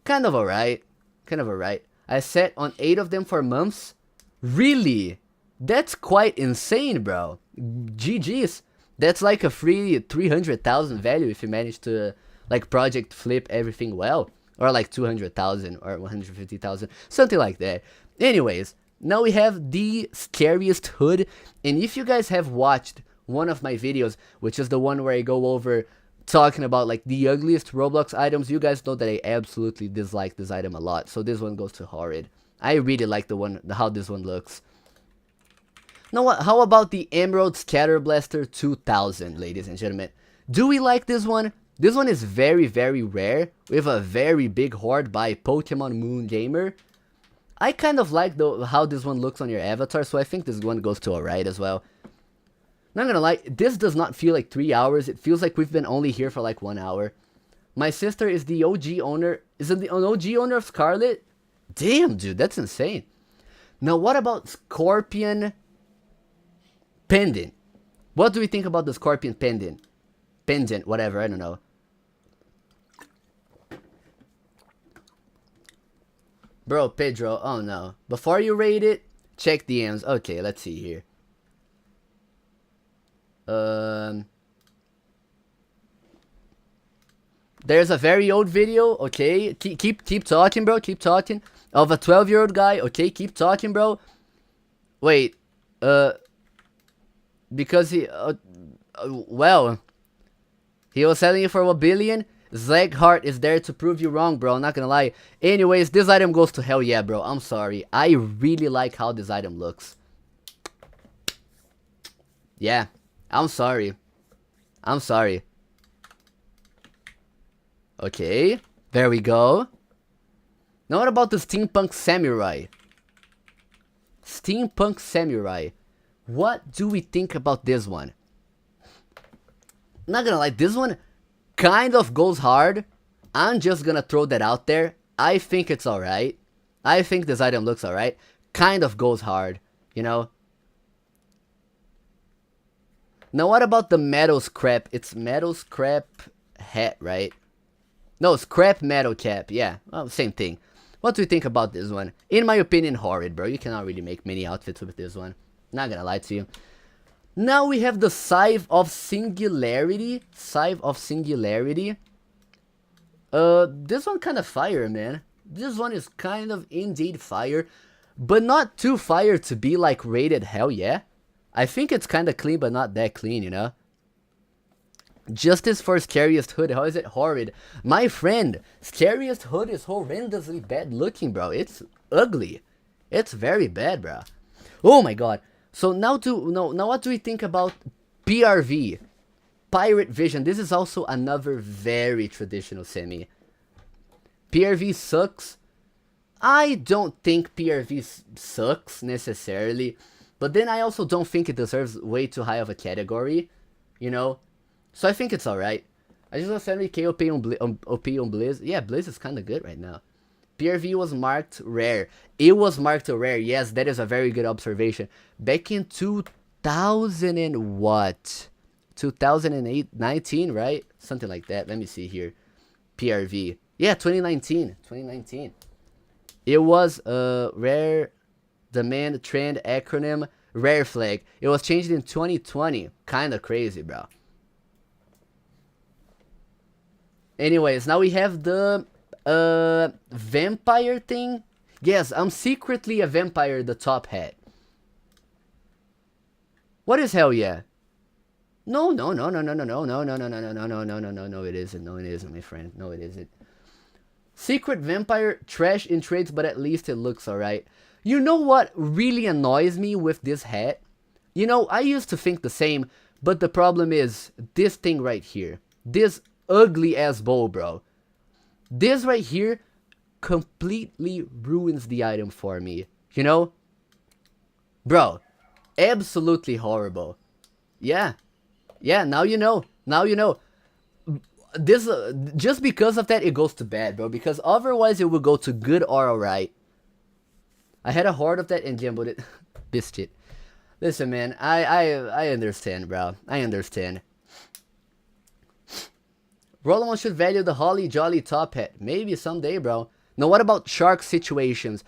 Kind of alright. Kind of alright. I sat on 8 of them for months. Really? That's quite insane, bro. GG's. That's like a free 300,000 value if you manage to, like, project flip everything well. Or like 200,000 or 150,000. Something like that. Anyways, now we have the scariest hood. And if you guys have watched one of my videos, which is the one where I go over talking about like the ugliest Roblox items, you guys know that I absolutely dislike this item a lot. So this one goes to horrid. I really like how this one looks. Now, how about the Emerald Scatter Blaster 2000, ladies and gentlemen? Do we like this one? This one is very, very rare, with a very big horde by Pokemon Moon Gamer. I kind of like how this one looks on your avatar, so I think this one goes to alright as well. Not gonna lie, this does not feel like 3 hours. It feels like we've been only here for like 1 hour. My sister is the OG owner. Is it the OG owner of Scarlet? Damn, dude, that's insane. Now, what about Scorpion Pendant? What do we think about the Scorpion Pendant? Pendant, whatever, I don't know. Bro, Pedro, oh no. Before you rate it, check DMs. Okay, let's see here. There's a very old video, okay? Keep talking, bro, keep talking. Of a 12-year-old guy, okay? Keep talking, bro. Wait, because he, well, he was selling it for 1 billion. Zagheart is there to prove you wrong, bro. I'm not gonna lie. Anyways, this item goes to hell yeah, bro. I'm sorry. I really like how this item looks. Yeah, I'm sorry. I'm sorry. Okay, there we go. Now what about the Steampunk Samurai? Steampunk Samurai. What do we think about this one? Not gonna lie, this one kind of goes hard. I'm just gonna throw that out there. I think it's alright. I think this item looks alright. Kind of goes hard, you know? Now what about the metal scrap? It's metal scrap hat, right? No, scrap metal cap. Yeah, well, same thing. What do you think about this one? In my opinion, horrid, bro. You cannot really make many outfits with this one. Not gonna lie to you. Now we have the Scythe of Singularity. Scythe of Singularity. This one kind of fire, man. This one is kind of indeed fire. But not too fire to be like rated hell yeah. I think it's kind of clean, but not that clean, you know? Justice for Scariest Hood. How is it horrid? My friend, Scariest Hood is horrendously bad looking, bro. It's ugly. It's very bad, bro. Oh my god. So now what do we think about PRV? Pirate Vision. This is also another very traditional semi. PRV sucks. I don't think PRV sucks necessarily, but then I also don't think it deserves way too high of a category, you know? So I think it's alright. I just got 70k OP on Blizz. Yeah, Blizz is kinda good right now. PRV was marked rare. It was marked rare. Yes, that is a very good observation. Back in 2000 and what? 2008, 19, right? Something like that. Let me see here. PRV. Yeah, 2019. 2019. It was rare demand trend acronym rare flag. It was changed in 2020. Kinda crazy, bro. Anyways, now we have the vampire thing. Yes, I'm secretly a vampire, the top hat. What is hell yeah? No, no, no, no, no, no, no, no, no, no, no, no, no, no, no, no, no, no, it isn't. No, it isn't, my friend. No, it isn't. Secret vampire, trash in trades, but at least it looks alright. You know what really annoys me with this hat? You know, I used to think the same, but the problem is this thing right here. This ugly ass bow, bro. This right here completely ruins the item for me. You know? Bro, absolutely horrible. Yeah. Yeah, now you know. Now you know. This just because of that it goes to bad, bro, because otherwise it would go to good or alright. I had a horde of that engine, but it biscuit. Listen, man, I understand, bro. I understand. Roland should value the Holly Jolly top hat. Maybe someday, bro. Now, what about shark situations?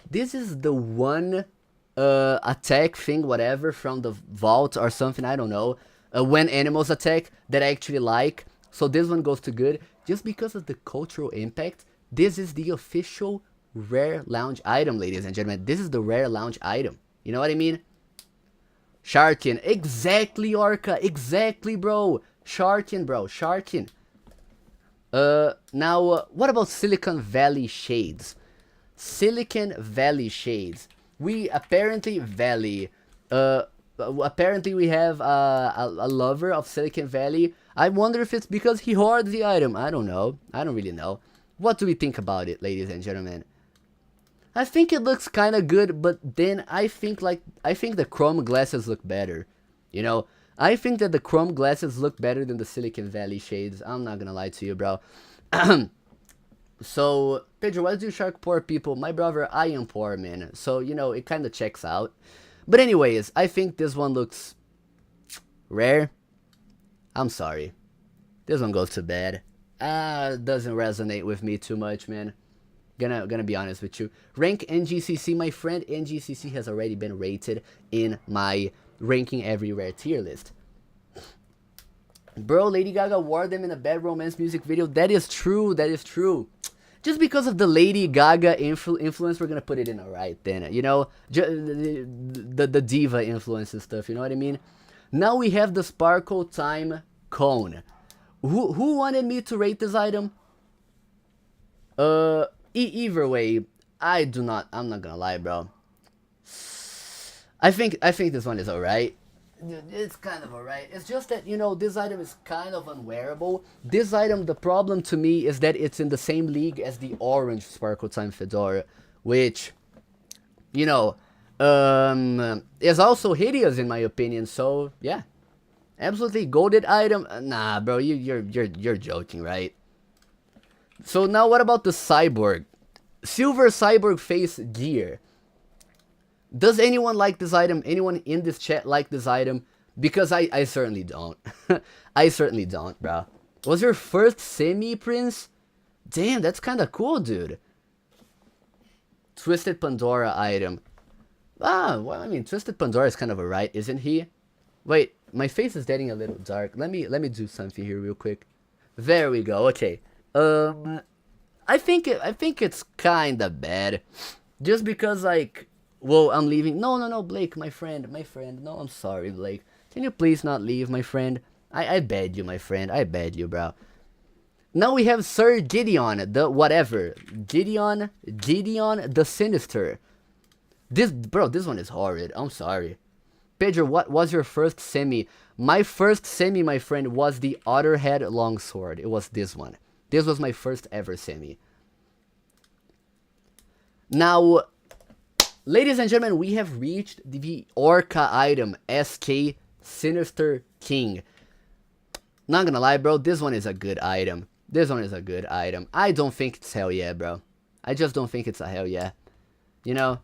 This is the one attack thing, whatever, from the vault or something, I don't know. When animals attack that I actually like. So this one goes to good. Just because of the cultural impact, this is the official rare lounge item, ladies and gentlemen. This is the rare lounge item. You know what I mean? Sharkin. Exactly, Orca. Exactly, bro. Sharkin, bro. Sharkin. Now, what about Silicon Valley Shades? Silicon Valley Shades. We apparently apparently we have a lover of Silicon Valley. I wonder if it's because he hoards the item. I don't know. I don't really know. What do we think about it, ladies and gentlemen? I think it looks kind of good, but then I think the chrome glasses look better. You know, I think that the chrome glasses look better than the Silicon Valley shades. I'm not gonna lie to you, bro. So, Pedro, why do shark poor people? My brother, I am poor, man. So, you know, it kind of checks out. But anyways, I think this one looks rare. I'm sorry. This one goes to bed. Doesn't resonate with me too much, man. Gonna be honest with you. Rank NGCC, my friend. NGCC has already been rated in my ranking everywhere tier list. Bro, Lady Gaga wore them in a bad romance music video. That is true. That is true. Just because of the Lady Gaga influence, we're gonna put it in alright then. You know, the diva influence and stuff. You know what I mean? Now we have the Sparkle Time Cone. Who wanted me to rate this item? Either way, I'm not gonna lie, bro. I think this one is alright. It's kind of alright. It's just that, you know, this item is kind of unwearable. This item, the problem to me is that it's in the same league as the orange Sparkle Time Fedora, which, you know, is also hideous in my opinion. So yeah, absolutely golded item. Nah, bro, you're joking, right? So now what about the Cyborg? Silver Cyborg face gear. Does anyone like this item? Anyone in this chat like this item? Because I certainly don't. I certainly don't, bro. Was your first semi, Prince? Damn, that's kind of cool, dude. Twisted Pandora item. Well, I mean, Twisted Pandora is kind of alright, isn't he? Wait, my face is getting a little dark. Let me do something here real quick. There we go. Okay. I think it's kind of bad, just because, like, well, I'm leaving. No, Blake, my friend. No, I'm sorry, Blake. Can you please not leave, my friend? I bad you, my friend. I bad you, bro. Now we have Sir Gideon, the whatever. Gideon the Sinister. This one is horrid. I'm sorry. Pedro, what was your first semi? My first semi, my friend, was the Otterhead Longsword. It was this one. This was my first ever semi. Now, ladies and gentlemen, we have reached the Orca item, SK Sinister King. Not gonna lie, bro, this one is a good item. This one is a good item. I don't think it's hell yeah, bro. I just don't think it's a hell yeah. You know?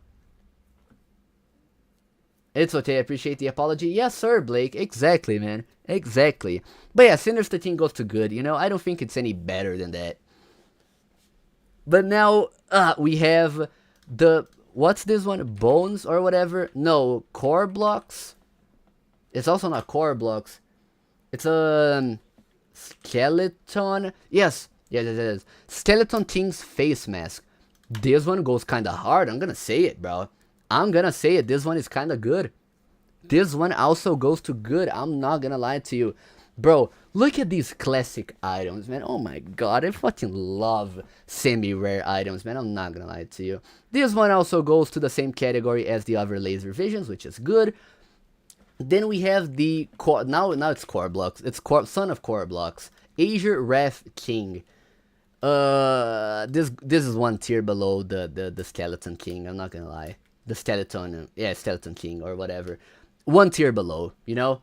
It's okay, I appreciate the apology. Yes, sir, Blake. Exactly, man. Exactly. But yeah, Sinister King goes to good, you know? I don't think it's any better than that. But now, we have the... What's this one? Bones or whatever? No, core blocks? It's also not core blocks. It's a... skeleton... Yes, it is. Skeleton King's face mask. This one goes kinda hard. I'm gonna say it, bro. I'm gonna say it, this one is kinda good. This one also goes to good, I'm not gonna lie to you. Bro, look at these classic items, man. Oh my god, I fucking love semi-rare items, man. I'm not gonna lie to you. This one also goes to the same category as the other laser visions, which is good. Then we have the core, now it's core blocks. It's son of core blocks. Azure Wrath King. This is one tier below the Skeleton King, I'm not gonna lie. The Skeleton, yeah, Skeleton King or whatever. One tier below, you know?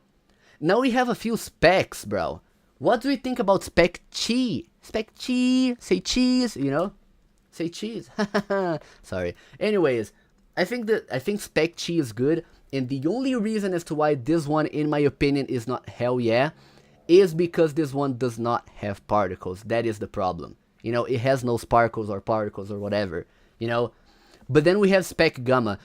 Now we have a few specs, bro. What do we think about Spec Chi? Spec Chi, say cheese, you know? Say cheese. Sorry. Anyways, I think Spec Chi is good, and the only reason as to why this one, in my opinion, is not hell yeah, is because this one does not have particles. That is the problem. You know, it has no sparkles or particles or whatever, you know? But then we have Spec Gamma.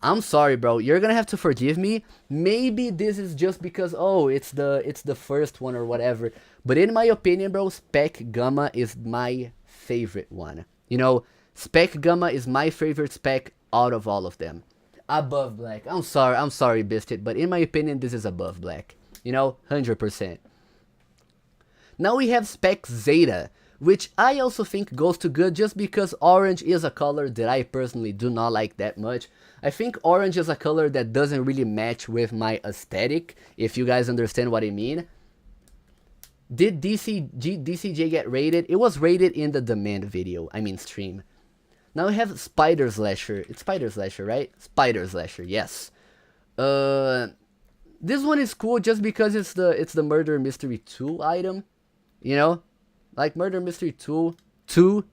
I'm sorry, bro. You're gonna have to forgive me. Maybe this is just because, oh, it's the first one or whatever. But in my opinion, bro, Spec Gamma is my favorite one. You know, Spec Gamma is my favorite spec out of all of them. Above Black. I'm sorry, Biscuit. But in my opinion, this is above Black. You know, 100%. Now we have Spec Zeta, which I also think goes to good just because orange is a color that I personally do not like that much. I think orange is a color that doesn't really match with my aesthetic, if you guys understand what I mean. Did DCJ get rated? It was rated in the demand video, I mean stream. Now we have Spider Slasher. It's Spider Slasher, right? Spider Slasher, yes. This one is cool just because it's the Murder Mystery 2 item, you know? Like Murder Mystery 202.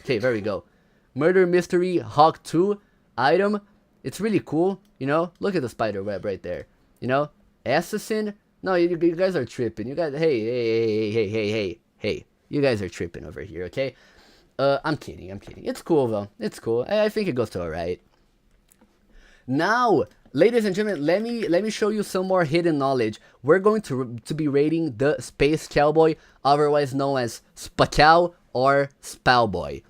Okay, there we go. Murder Mystery Hawk 2 item. It's really cool, you know? Look at the spider web right there. You know? Assassin. No, you guys are tripping. You guys, hey. You guys are tripping over here, okay? I'm kidding. It's cool, though. It's cool. I think it goes to alright. Now, ladies and gentlemen, let me show you some more hidden knowledge. We're going to be rating the Space Cowboy, otherwise known as Spacow or Spowboy.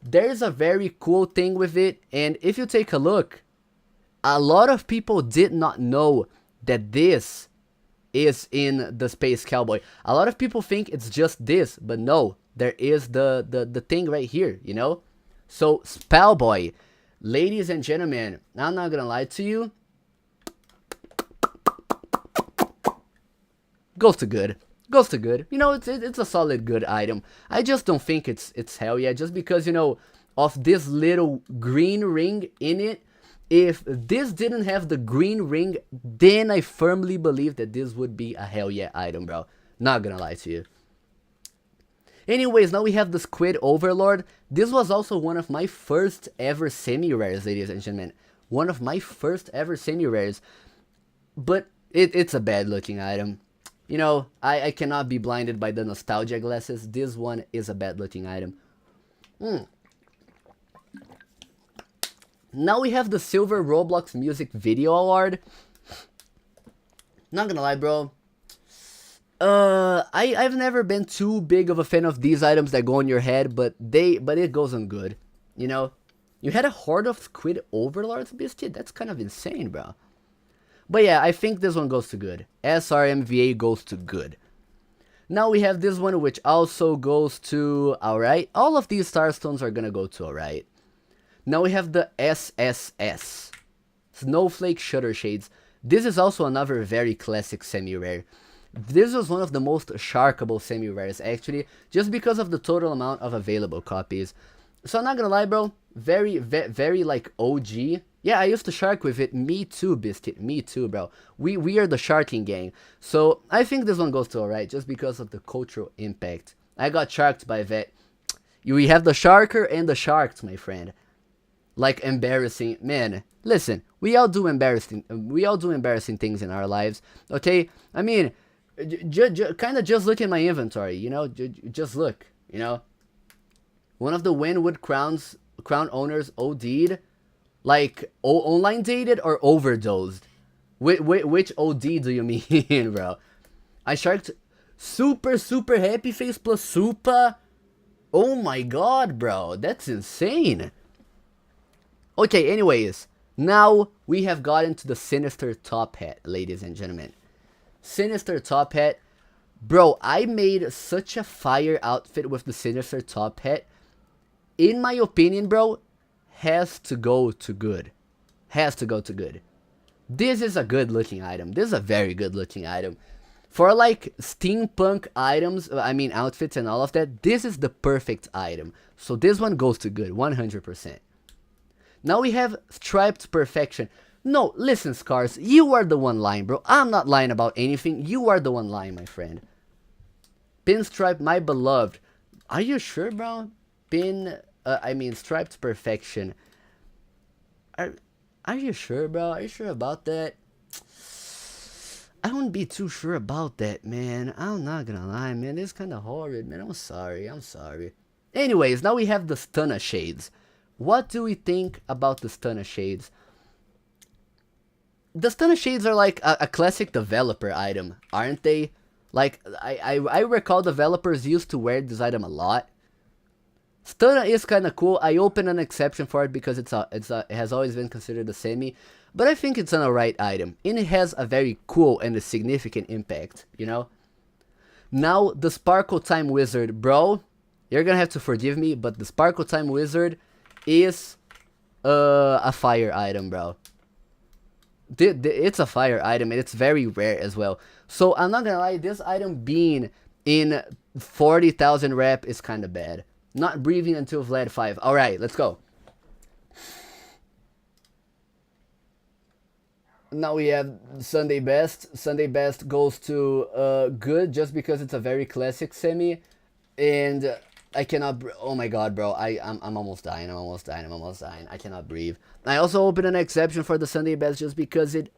There's a very cool thing with it, and if you take a look, a lot of people did not know that this is in the Space Cowboy. A lot of people think it's just this, but no, there is the thing right here, you know? So, Spowboy, ladies and gentlemen, I'm not gonna lie to you, goes to good. You know, it's a solid good item. I just don't think it's hell yeah, just because, you know, of this little green ring in it. If this didn't have the green ring, then I firmly believe that this would be a hell yeah item, bro. Not gonna lie to you. Anyways, now we have the Squid Overlord. This was also one of my first ever semi-rares, ladies and gentlemen. One of my first ever semi-rares. But it's a bad looking item. You know, I cannot be blinded by the nostalgia glasses. This one is a bad looking item. Now we have the Silver Roblox Music Video Award. Not gonna lie, bro. I've never been too big of a fan of these items that go on your head, but it goes on good. You know? You had a horde of Squid Overlords, Biscuit? That's kind of insane, bro. But yeah, I think this one goes to good. SRMVA goes to good. Now we have this one, which also goes to alright. All of these Starstones are gonna go to alright. Now we have the SSS. Snowflake Shutter Shades. This is also another very classic semi-rare. This was one of the most sharkable semi-rares actually, just because of the total amount of available copies. So I'm not gonna lie, bro, very like OG. Yeah, I used to shark with it. Me too, Biscuit. Me too, bro. We are the sharking gang. So I think this one goes to alright, just because of the cultural impact. I got sharked by that. We have the sharker and the sharked, my friend. Like embarrassing, man. Listen, we all do embarrassing things in our lives. Okay, I mean, kind of just look at my inventory. You know, just look. You know, one of the Winwood crown owners OD'd. Like, online dated or overdosed? Which OD do you mean, bro? I sharked super happy face plus super. Oh my god, bro. That's insane. Okay, anyways. Now we have gotten to the Sinister Top Hat, ladies and gentlemen. Sinister Top Hat. Bro, I made such a fire outfit with the Sinister Top Hat. In my opinion, bro, has to go to good. Has to go to good. This is a good looking item. This is a very good looking item. For like steampunk items, I mean outfits and all of that, this is the perfect item. So this one goes to good, 100%. Now we have Striped Perfection. No, listen, Scars, you are the one lying, bro. I'm not lying about anything. You are the one lying, my friend. Pinstripe, my beloved. Are you sure, bro? Striped Perfection. Are you sure, bro? Are you sure about that? I wouldn't be too sure about that, man. I'm not gonna lie, man. It's kind of horrid, man. I'm sorry. Anyways, now we have the Stunner Shades. What do we think about the Stunner Shades? The Stunner Shades are like a classic developer item, aren't they? Like, I recall developers used to wear this item a lot. Stunner is kind of cool. I opened an exception for it because it has always been considered a semi, but I think it's an alright item, and it has a very cool and a significant impact, you know? Now, the Sparkle Time Wizard, bro, you're gonna have to forgive me, but the Sparkle Time Wizard is a fire item, bro. It's a fire item, and it's very rare as well. So, I'm not gonna lie, this item being in 40,000 rep is kind of bad. Not breathing until Vlad 5. Alright, let's go. Now we have Sunday Best. Sunday Best goes to good just because it's a very classic semi. And I cannot... Oh my god, bro. I'm almost dying. I cannot breathe. I also opened an exception for the Sunday Best just because it...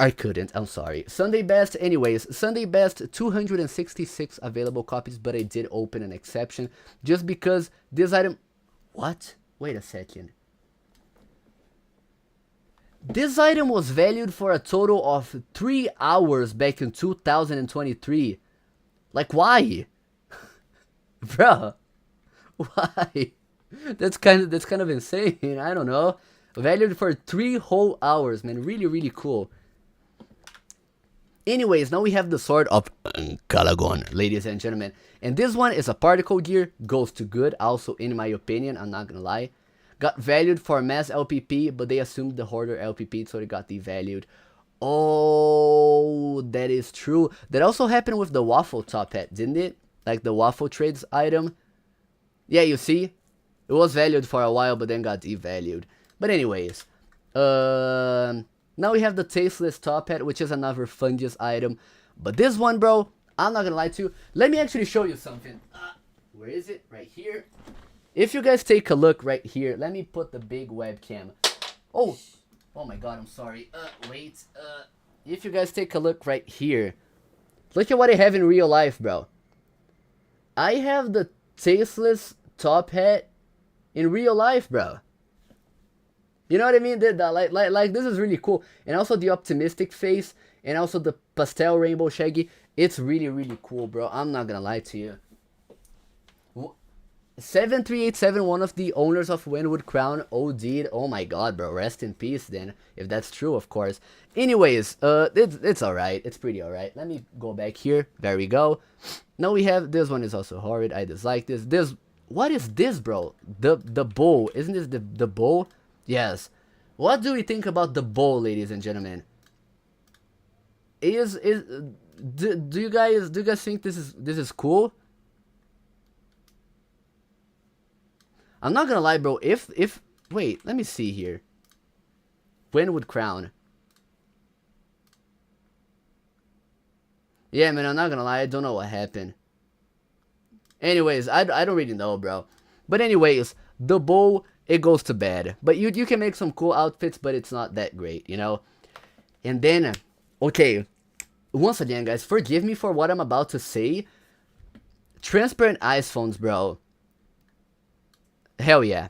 I couldn't, I'm sorry. Sunday Best, anyways, Sunday Best, 266 available copies, but I did open an exception just because this item... What? Wait a second. This item was valued for a total of 3 hours back in 2023. Like, why? Bruh. Why? That's kind of insane, I don't know. Valued for 3 whole hours, man, really cool. Anyways, now we have the Sword of Calagon, ladies and gentlemen. And this one is a particle gear, goes to good, also in my opinion, I'm not gonna lie. Got valued for mass LPP, but they assumed the hoarder LPP, so it got devalued. Oh, that is true. That also happened with the Waffle Top Hat, didn't it? Like the Waffle Trades item. Yeah, you see? It was valued for a while, but then got devalued. But anyways, now we have the Tasteless Top Hat, which is another fungus item. But this one, bro, I'm not gonna lie to you. Let me actually show you something. Where is it? Right here. If you guys take a look right here, let me put the big webcam. Oh my god, I'm sorry. Wait. If you guys take a look right here, look at what I have in real life, bro. I have the Tasteless Top Hat in real life, bro. You know what I mean? Like this is really cool. And also the optimistic face, and also the pastel rainbow shaggy. It's really cool, bro. I'm not gonna lie to you. 7387, one of the owners of Winwood Crown, OD'd. Oh my god, bro. Rest in peace then. If that's true, of course. Anyways, it's alright. It's pretty alright. Let me go back here. There we go. Now we have, this one is also horrid. I dislike this. What is this, bro? The bow. Isn't this the bow? Yes. What do we think about the bow, ladies and gentlemen? Do you guys think this is cool? I'm not gonna lie, bro. If wait, let me see here. Winwood Crown. Yeah, man, I'm not gonna lie. I don't know what happened. Anyways, I don't really know, bro. But anyways, the bow, it goes to bed. But you can make some cool outfits, but it's not that great, you know? And then, okay, once again, guys, forgive me for what I'm about to say. Transparent ice phones, bro. Hell yeah.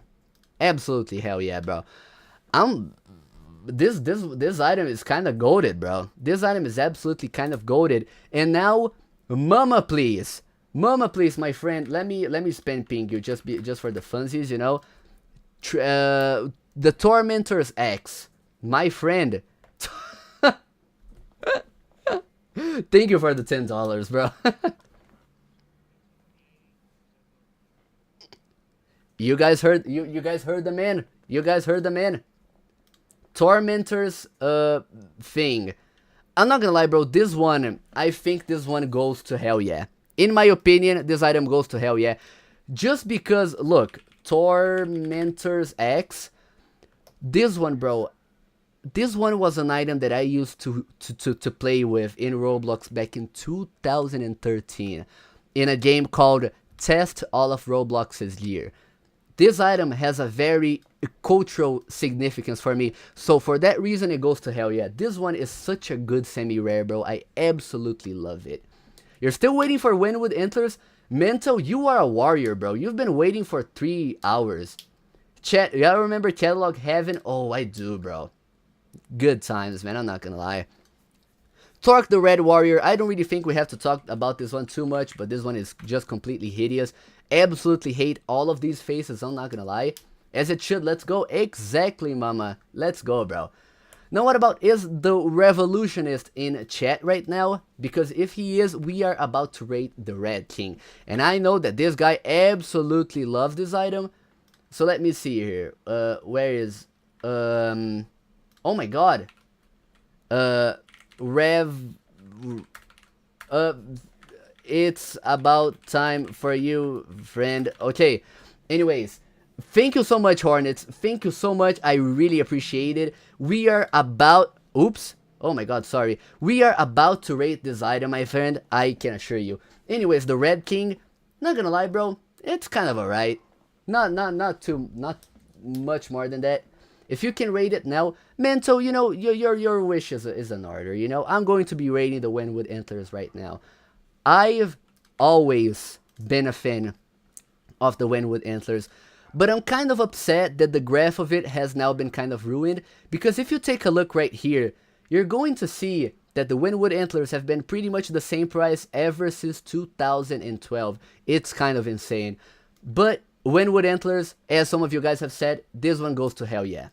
Absolutely hell yeah, bro. This item is kind of goated, bro. This item is absolutely kind of goated. And now, mama please, my friend, let me spin ping you just for the funsies, you know. The Tormentor's X, my friend. Thank you for the $10, bro. You guys heard the man. You guys heard the man. Tormentor's thing. I'm not gonna lie, bro. This one, I think this one goes to hell yeah. In my opinion, this item goes to hell yeah. Just because, look, Tormentor's X. This one, bro. This one was an item that I used to play with in Roblox back in 2013 in a game called Test All of Roblox's Year. This item has a very cultural significance for me, so for that reason it goes to hell yeah. This one is such a good semi-rare, bro. I absolutely love it. You're still waiting for Winwood Antlers? Mental, you are a warrior, bro. You've been waiting for 3 hours. Chat, y'all remember Catalog Heaven? Oh, I do, bro. Good times, man. I'm not gonna lie. Torque the Red Warrior. I don't really think we have to talk about this one too much, but this one is just completely hideous. Absolutely hate all of these faces, I'm not gonna lie. As it should. Let's go. Exactly, mama. Let's go, bro. Now what about, is the Revolutionist in chat right now? Because if he is, we are about to raid the Red King. And I know that this guy absolutely loves this item. So let me see here. Where is... Oh my god. It's about time for you, friend. Okay. Anyways, thank you so much, Hornets. Thank you so much. I really appreciate it. We are about... Oops. Oh my god, sorry. We are about to rate this item, my friend. I can assure you. Anyways, the Red King. Not gonna lie, bro. It's kind of alright. Not much more than that. If you can rate it now, Mento, you know, your wish is an order, you know. I'm going to be rating the Winwood Antlers right now. I've always been a fan of the Winwood Antlers, but I'm kind of upset that the graph of it has now been kind of ruined, because if you take a look right here, you're going to see that the Winwood Antlers have been pretty much the same price ever since 2012. It's kind of insane. But Winwood Antlers, as some of you guys have said, this one goes to hell yeah.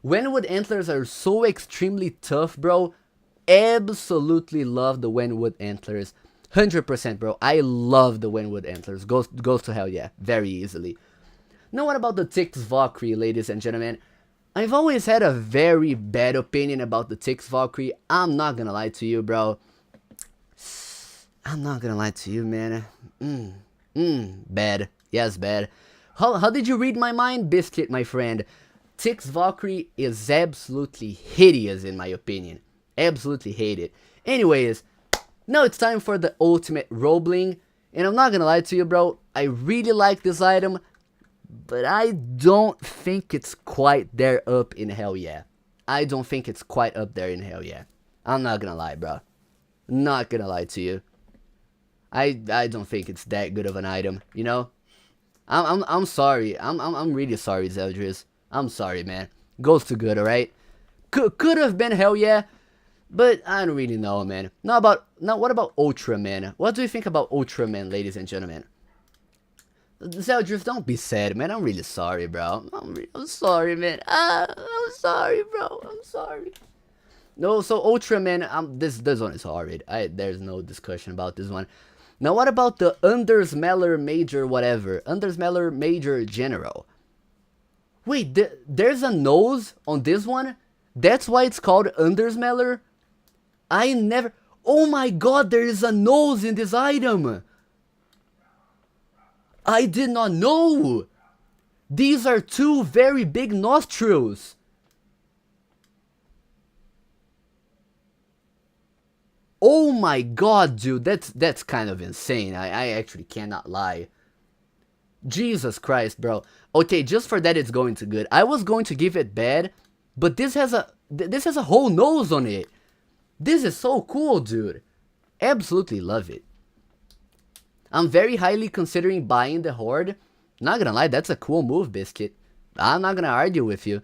Winwood Antlers are so extremely tough, bro. Absolutely love the Winwood Antlers. 100%, bro. I love the Winwood Antlers. Goes to hell yeah. Very easily. Now what about the Tix Valkyrie, ladies and gentlemen? I've always had a very bad opinion about the Tix Valkyrie. I'm not gonna lie to you, bro. I'm not gonna lie to you, man. Bad. Yes, bad. How did you read my mind, Biscuit, my friend? Tix Valkyrie is absolutely hideous in my opinion. Absolutely hate it. Anyways, now it's time for the ultimate Robling. And I'm not gonna lie to you, bro. I really like this item, but I don't think it's quite there up in hell yeah. I don't think it's quite up there in hell yeah. I'm not gonna lie, bro. Not gonna lie to you. I don't think it's that good of an item, you know? I'm sorry. I'm really sorry, Zeldris. I'm sorry, man. Goes to good, alright? Could have been hell yeah, but I don't really know, man. Now what about Ultraman? What do you think about Ultraman, ladies and gentlemen? Zeldris, don't be sad, man. I'm really sorry, bro. I'm sorry, man. I'm sorry, bro. I'm sorry. No, so Ultraman, this one is horrid. There's no discussion about this one. Now, what about the Undersmeller Major whatever? Undersmeller Major General. Wait, there's a nose on this one? That's why it's called Undersmeller? I never... Oh my god, there is a nose in this item! I did not know! These are two very big nostrils! Oh my god, dude, that's kind of insane. I actually cannot lie. Jesus Christ, bro. Okay, just for that it's going to good. I was going to give it bad, but this has a whole nose on it. This is so cool, dude. Absolutely love it. I'm very highly considering buying the Horde. Not gonna lie, that's a cool move, Biscuit. I'm not gonna argue with you.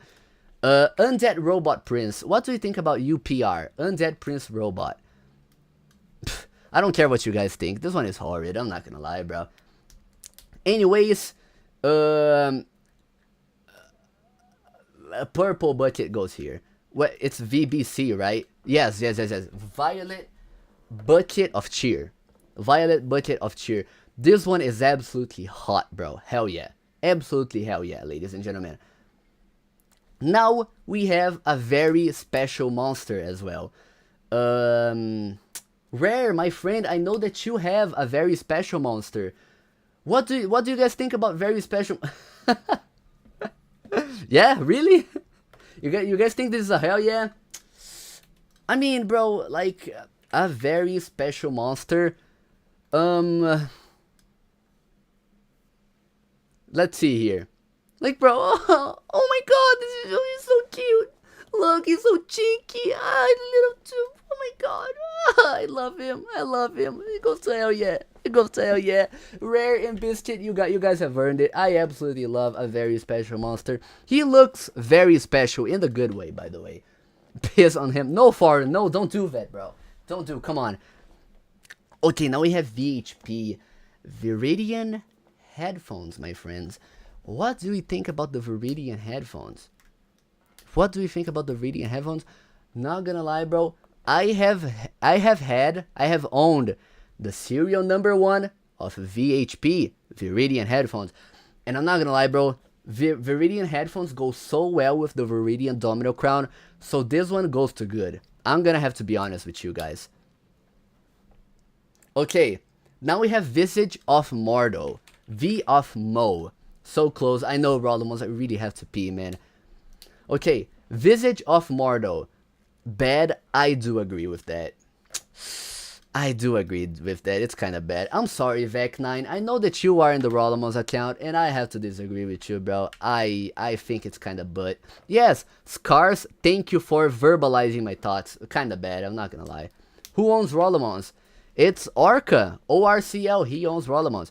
Undead Robot Prince. What do you think about UPR? Undead Prince Robot. Pff, I don't care what you guys think. This one is horrid. I'm not gonna lie, bro. Anyways, a purple bucket goes here. What? It's VBC, right? Yes. Violet Bucket of Cheer. Violet Bucket of Cheer. This one is absolutely hot, bro. Hell yeah. Absolutely hell yeah, ladies and gentlemen. Now we have a very special monster as well. Rare, my friend, I know that you have a very special monster. What do you guys think about very special? Yeah, really? You guys think this is a hell yeah? I mean, bro, like a very special monster. Let's see here. Like, bro, oh my god, he's so cute. Look, he's so cheeky. Little too. Oh my god, I love him. I love him. It goes to hell yeah. It goes to hell yeah. Rare and Biscuit, you guys have earned it. I absolutely love a very special monster. He looks very special in the good way, by the way. Piss on him. No, foreign. No, don't do that, bro. Don't do. Come on. Okay, now we have VHP. Viridian headphones, my friends. What do you think about the Viridian headphones? What do you think about the Viridian headphones? Not gonna lie, bro. I have owned the serial number 1 of VHP, Viridian headphones. And I'm not gonna lie, bro. Viridian headphones go so well with the Viridian Domino Crown. So this one goes to good. I'm gonna have to be honest with you guys. Okay, now we have Visage of Mordo. V of Mo. So close. I know, Rolamos, I really have to pee, man. Okay, Visage of Mordo. Bad, I do agree with that. I do agree with that. It's kind of bad. I'm sorry, Vec9. I know that you are in the Rolamos account, and I have to disagree with you, bro. I think it's kind of butt. Yes, Scars, thank you for verbalizing my thoughts. Kind of bad, I'm not gonna lie. Who owns Rolamos? It's Orca. ORCL, he owns Rolamos.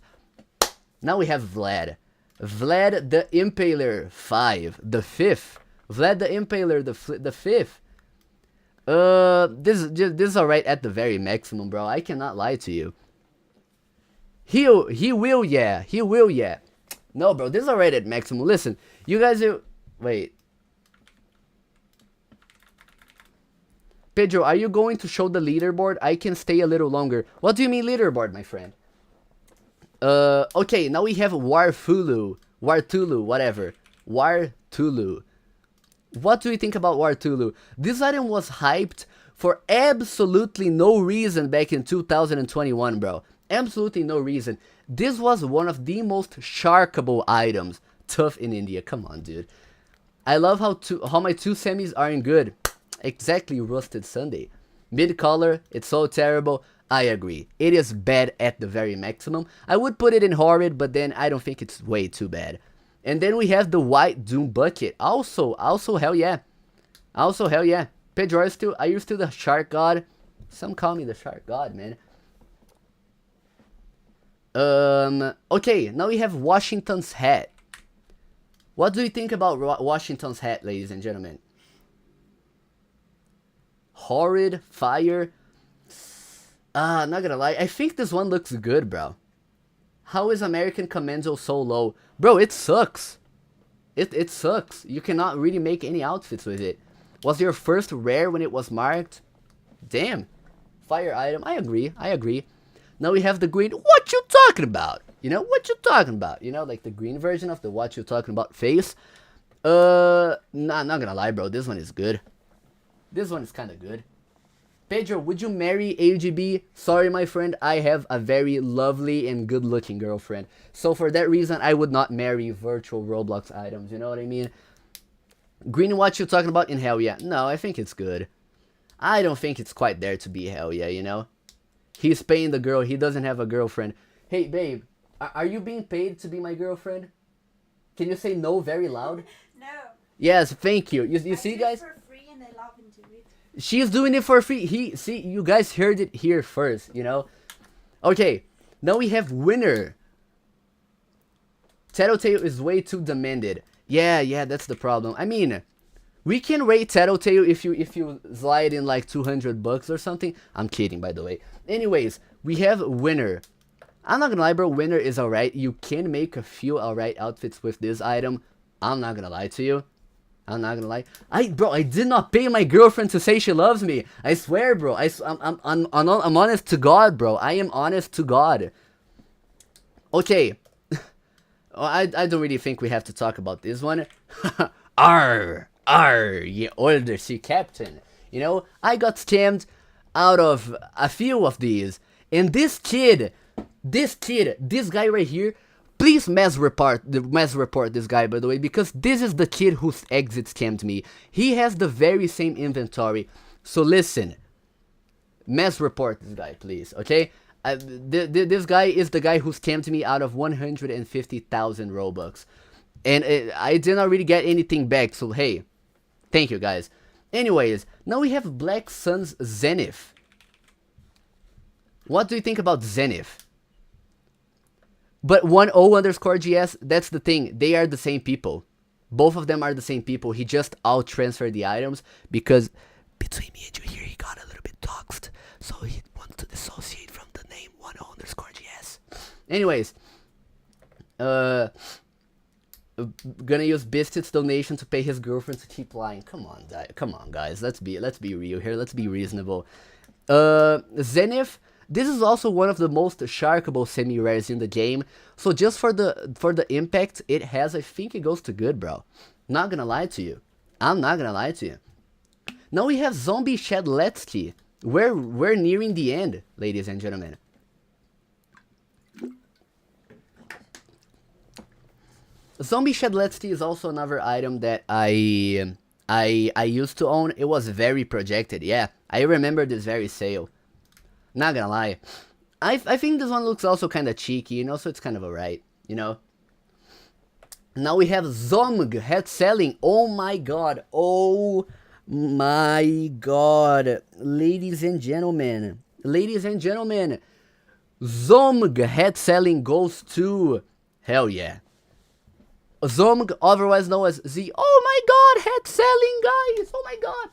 Now we have Vlad. Vlad the Impaler 5. The 5th. Vlad the Impaler, the 5th. This is alright at the very maximum, bro. I cannot lie to you. He will, yeah. He will, yeah. No, bro, this is alright at maximum. Listen, you guys are... Wait. Pedro, are you going to show the leaderboard? I can stay a little longer. What do you mean leaderboard, my friend? Okay, now we have Wartulu, whatever. Wartulu. What do you think about Wartulu? This item was hyped for absolutely no reason back in 2021, bro. Absolutely no reason. This was one of the most sharkable items. Tough in India. Come on, dude. I love how my 2 semis aren't good. Exactly, Rusted Sunday. Mid-color, it's so terrible. I agree. It is bad at the very maximum. I would put it in horrid, but then I don't think it's way too bad. And then we have the White Doom Bucket. Also hell yeah. Also hell yeah. Pedro, are you still the Shark God? Some call me the Shark God, man. Okay, now we have Washington's hat. What do you think about Washington's hat, ladies and gentlemen? Horrid, fire. Not gonna lie, I think this one looks good, bro. How is American Commando so low? Bro, it sucks. It sucks. You cannot really make any outfits with it. Was your first rare when it was marked? Damn. Fire item. I agree. Now we have the green. What you talking about? You know, what you talking about? You know, like the green version of the what you talking about face. Nah, I'm not gonna lie, bro. This one is good. This one is kind of good. Pedro, would you marry AGB? Sorry, my friend. I have a very lovely and good-looking girlfriend. So for that reason, I would not marry virtual Roblox items. You know what I mean? Green, what you talking about in hell yeah? No, I think it's good. I don't think it's quite there to be hell yeah, you know? He's paying the girl. He doesn't have a girlfriend. Hey, babe. Are you being paid to be my girlfriend? Can you say no very loud? No. Yes, thank you. You see, guys? For free and I love him to it. She's doing it for free. See, you guys heard it here first, you know? Okay, now we have winner. Tattletale is way too demanded. Yeah, that's the problem. I mean, we can rate Tattletale if you slide in like $200 or something. I'm kidding, by the way. Anyways, we have winner. I'm not gonna lie, bro. Winner is alright. You can make a few alright outfits with this item. I'm not gonna lie to you. I'm not gonna lie. Bro, I did not pay my girlfriend to say she loves me. I swear, bro. I'm honest to God, bro. I am honest to God. Okay. I don't really think we have to talk about this one. Arr, you older sea captain. You know, I got scammed out of a few of these. And this guy right here, please mass report this guy, by the way, because this is the kid whose exit scammed me. He has the very same inventory. So listen, mass report this guy, please, okay? This guy is the guy who scammed me out of 150,000 Robux. And I did not really get anything back, so hey, thank you guys. Anyways, now we have Black Sun's Zenith. What do you think about Zenith? But 10_GS, that's the thing. They are the same people. Both of them are the same people. He just out-transferred the items because between me and you here, he got a little bit doxed. So he wants to dissociate from the name 10_GS. Anyways, gonna use Biscuit's donation to pay his girlfriend to keep lying. Come on, guys. Let's be real here. Let's be reasonable. Zenith. This is also one of the most sharkable semi-rares in the game. So just for the impact it has, I think it goes to good, bro. Not gonna lie to you. I'm not gonna lie to you. Now we have Zombie Shadletsky. We're nearing the end, ladies and gentlemen. Zombie Shadletsky is also another item that I used to own. It was very projected. Yeah, I remember this very sale. Not gonna lie. I think this one looks also kind of cheeky, you know, so it's kind of alright, you know. Now we have Zomg head selling. Oh my god. Oh my god. Ladies and gentlemen. Zomg head selling goes to... Hell yeah. Zomg, otherwise known as Z. Oh my god, head selling, guys. Oh my god.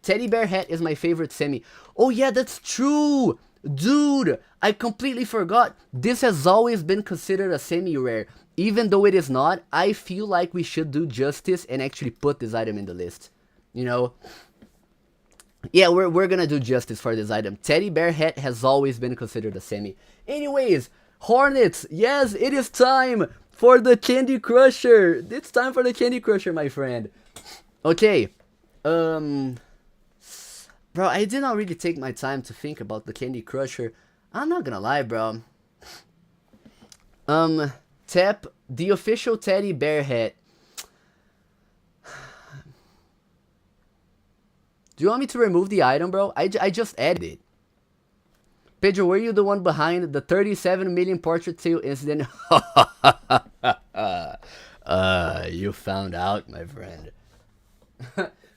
Teddy bear hat is my favorite semi. Oh yeah, that's true. Dude, I completely forgot. This has always been considered a semi-rare. Even though it is not, I feel like we should do justice and actually put this item in the list. You know? Yeah, we're gonna do justice for this item. Teddy bear hat has always been considered a semi. Anyways, Hornets. Yes, it is time for the Candy Crusher. It's time for the Candy Crusher, my friend. Okay. Bro, I did not really take my time to think about the Candy Crusher. I'm not gonna lie, bro. Tap the official teddy bear hat. Do you want me to remove the item, bro? I just added it. Pedro, were you the one behind the 37 million portrait sale incident? You found out, my friend.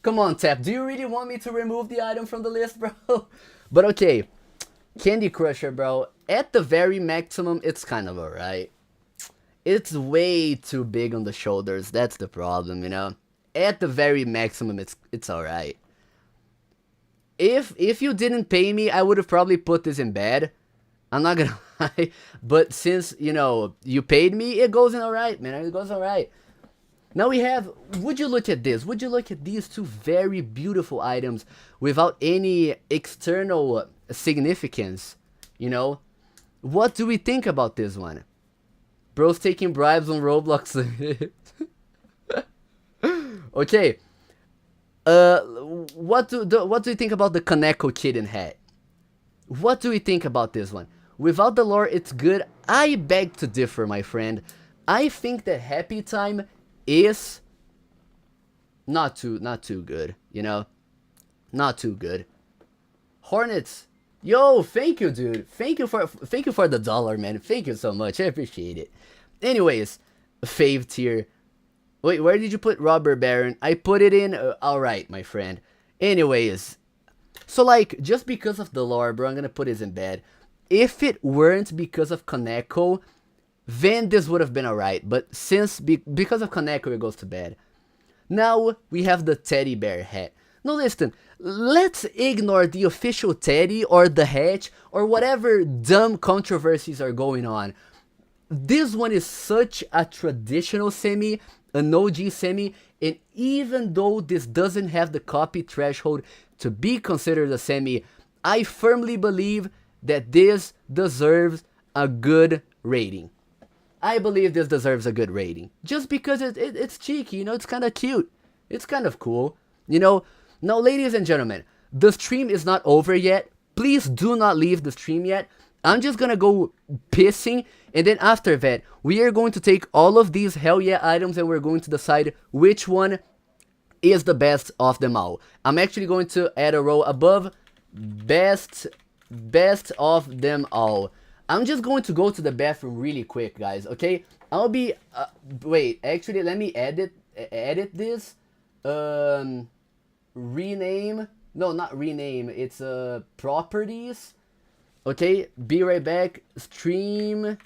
Come on, Tap. Do you really want me to remove the item from the list, bro? But okay. Candy Crusher, bro. At the very maximum, it's kind of alright. It's way too big on the shoulders. That's the problem, you know? At the very maximum, it's alright. If you didn't pay me, I would have probably put this in bed. I'm not gonna lie. But since, you know, you paid me, it goes in alright, man. It goes alright. Now we have, would you look at this? Would you look at these two very beautiful items without any external significance? You know? What do we think about this one? Bro's taking bribes on Roblox. Okay. What do you think about the Kaneko kitten hat? What do we think about this one? Without the lore, it's good. I beg to differ, my friend. I think that Happy Time is not too good, you know? Not too good. Hornets. Yo, thank you, dude. Thank you for the dollar, man. Thank you so much. I appreciate it. Anyways, fave tier. Wait, where did you put Robber Baron? I put it in. Alright, my friend. Anyways, so like, just because of the lore, bro, I'm gonna put this in bed. If it weren't because of Kaneko, then this would have been alright. But since, because of Kaneko, it goes to bed. Now, we have the teddy bear hat. Now listen, let's ignore the official teddy or the hatch or whatever dumb controversies are going on. This one is such a traditional semi, an OG semi, and even though this doesn't have the copy threshold to be considered a semi, I firmly believe that this deserves a good rating. I believe this deserves a good rating. Just because it's cheeky, you know, it's kind of cute. It's kind of cool, you know. Now, ladies and gentlemen, the stream is not over yet. Please do not leave the stream yet. I'm just gonna go pissing, and then after that, we are going to take all of these hell yeah items and we're going to decide which one is the best of them all. I'm actually going to add a row above best of them all. I'm just going to go to the bathroom really quick, guys, okay? I'll be, wait, actually, let me edit this, rename, no, not rename, it's, properties, okay? Be right back, stream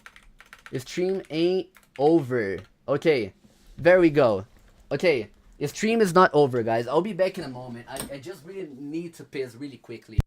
ain't over, okay, there we go, okay, the stream is not over, guys, I'll be back in a moment, I just really need to piss really quickly.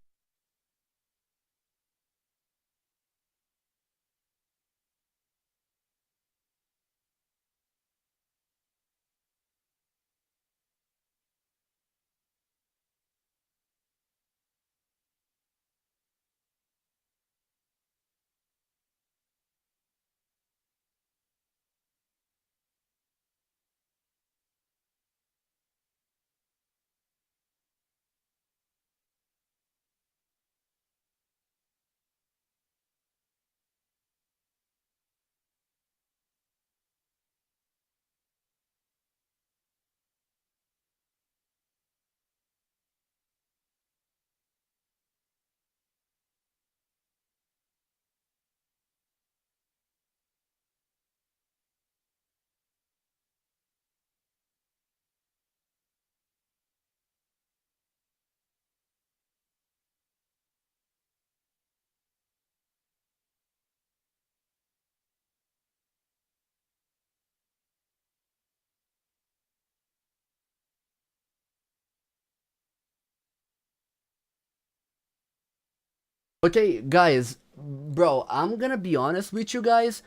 Okay, guys, bro, I'm gonna be honest with you guys.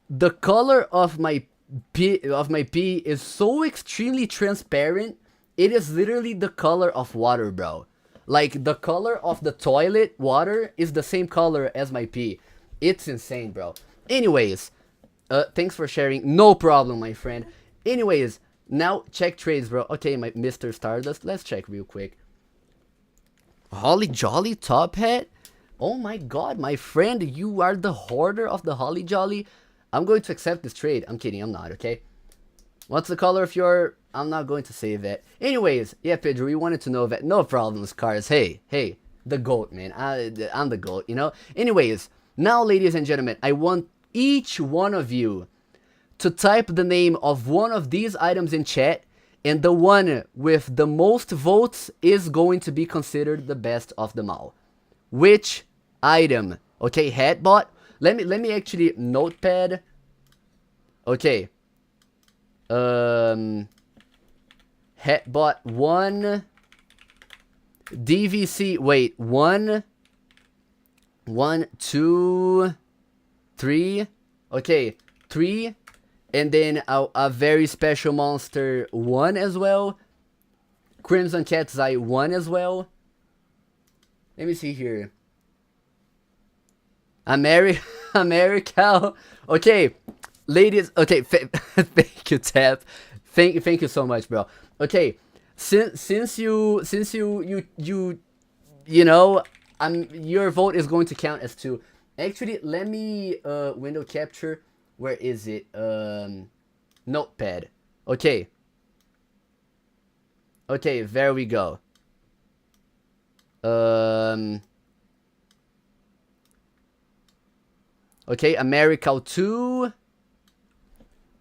The color of my pee is so extremely transparent. It is literally the color of water, bro. Like the color of the toilet water is the same color as my pee. It's insane, bro. Anyways, thanks for sharing. No problem, my friend. Anyways, now check trades, bro. Okay, my Mr. Stardust. Let's check real quick. Holly Jolly top hat. Oh my god, my friend, you are the hoarder of the Holly Jolly. I'm going to accept this trade. I'm kidding, I'm not, okay? What's the color of your... I'm not going to say that. Anyways, yeah, Pedro, you wanted to know that. No problems, Cars. Hey, the GOAT, man. I'm the GOAT, you know? Anyways, now, ladies and gentlemen, I want each one of you to type the name of one of these items in chat, and the one with the most votes is going to be considered the best of them all. Which item? Okay, Hatbot. Let me actually notepad. Okay. Hatbot 1 DVC. Wait, 1 1, 2, 3. Okay, 3. And then a very special monster 1 as well. Crimson Cat's Eye 1 as well. Let me see here. America. Okay, ladies. Okay, thank you, Tap. Thank you so much, bro. Okay, since you know, your vote is going to count as 2. Actually, let me window capture. Where is it? Notepad. Okay. Okay, there we go. Okay, America 2.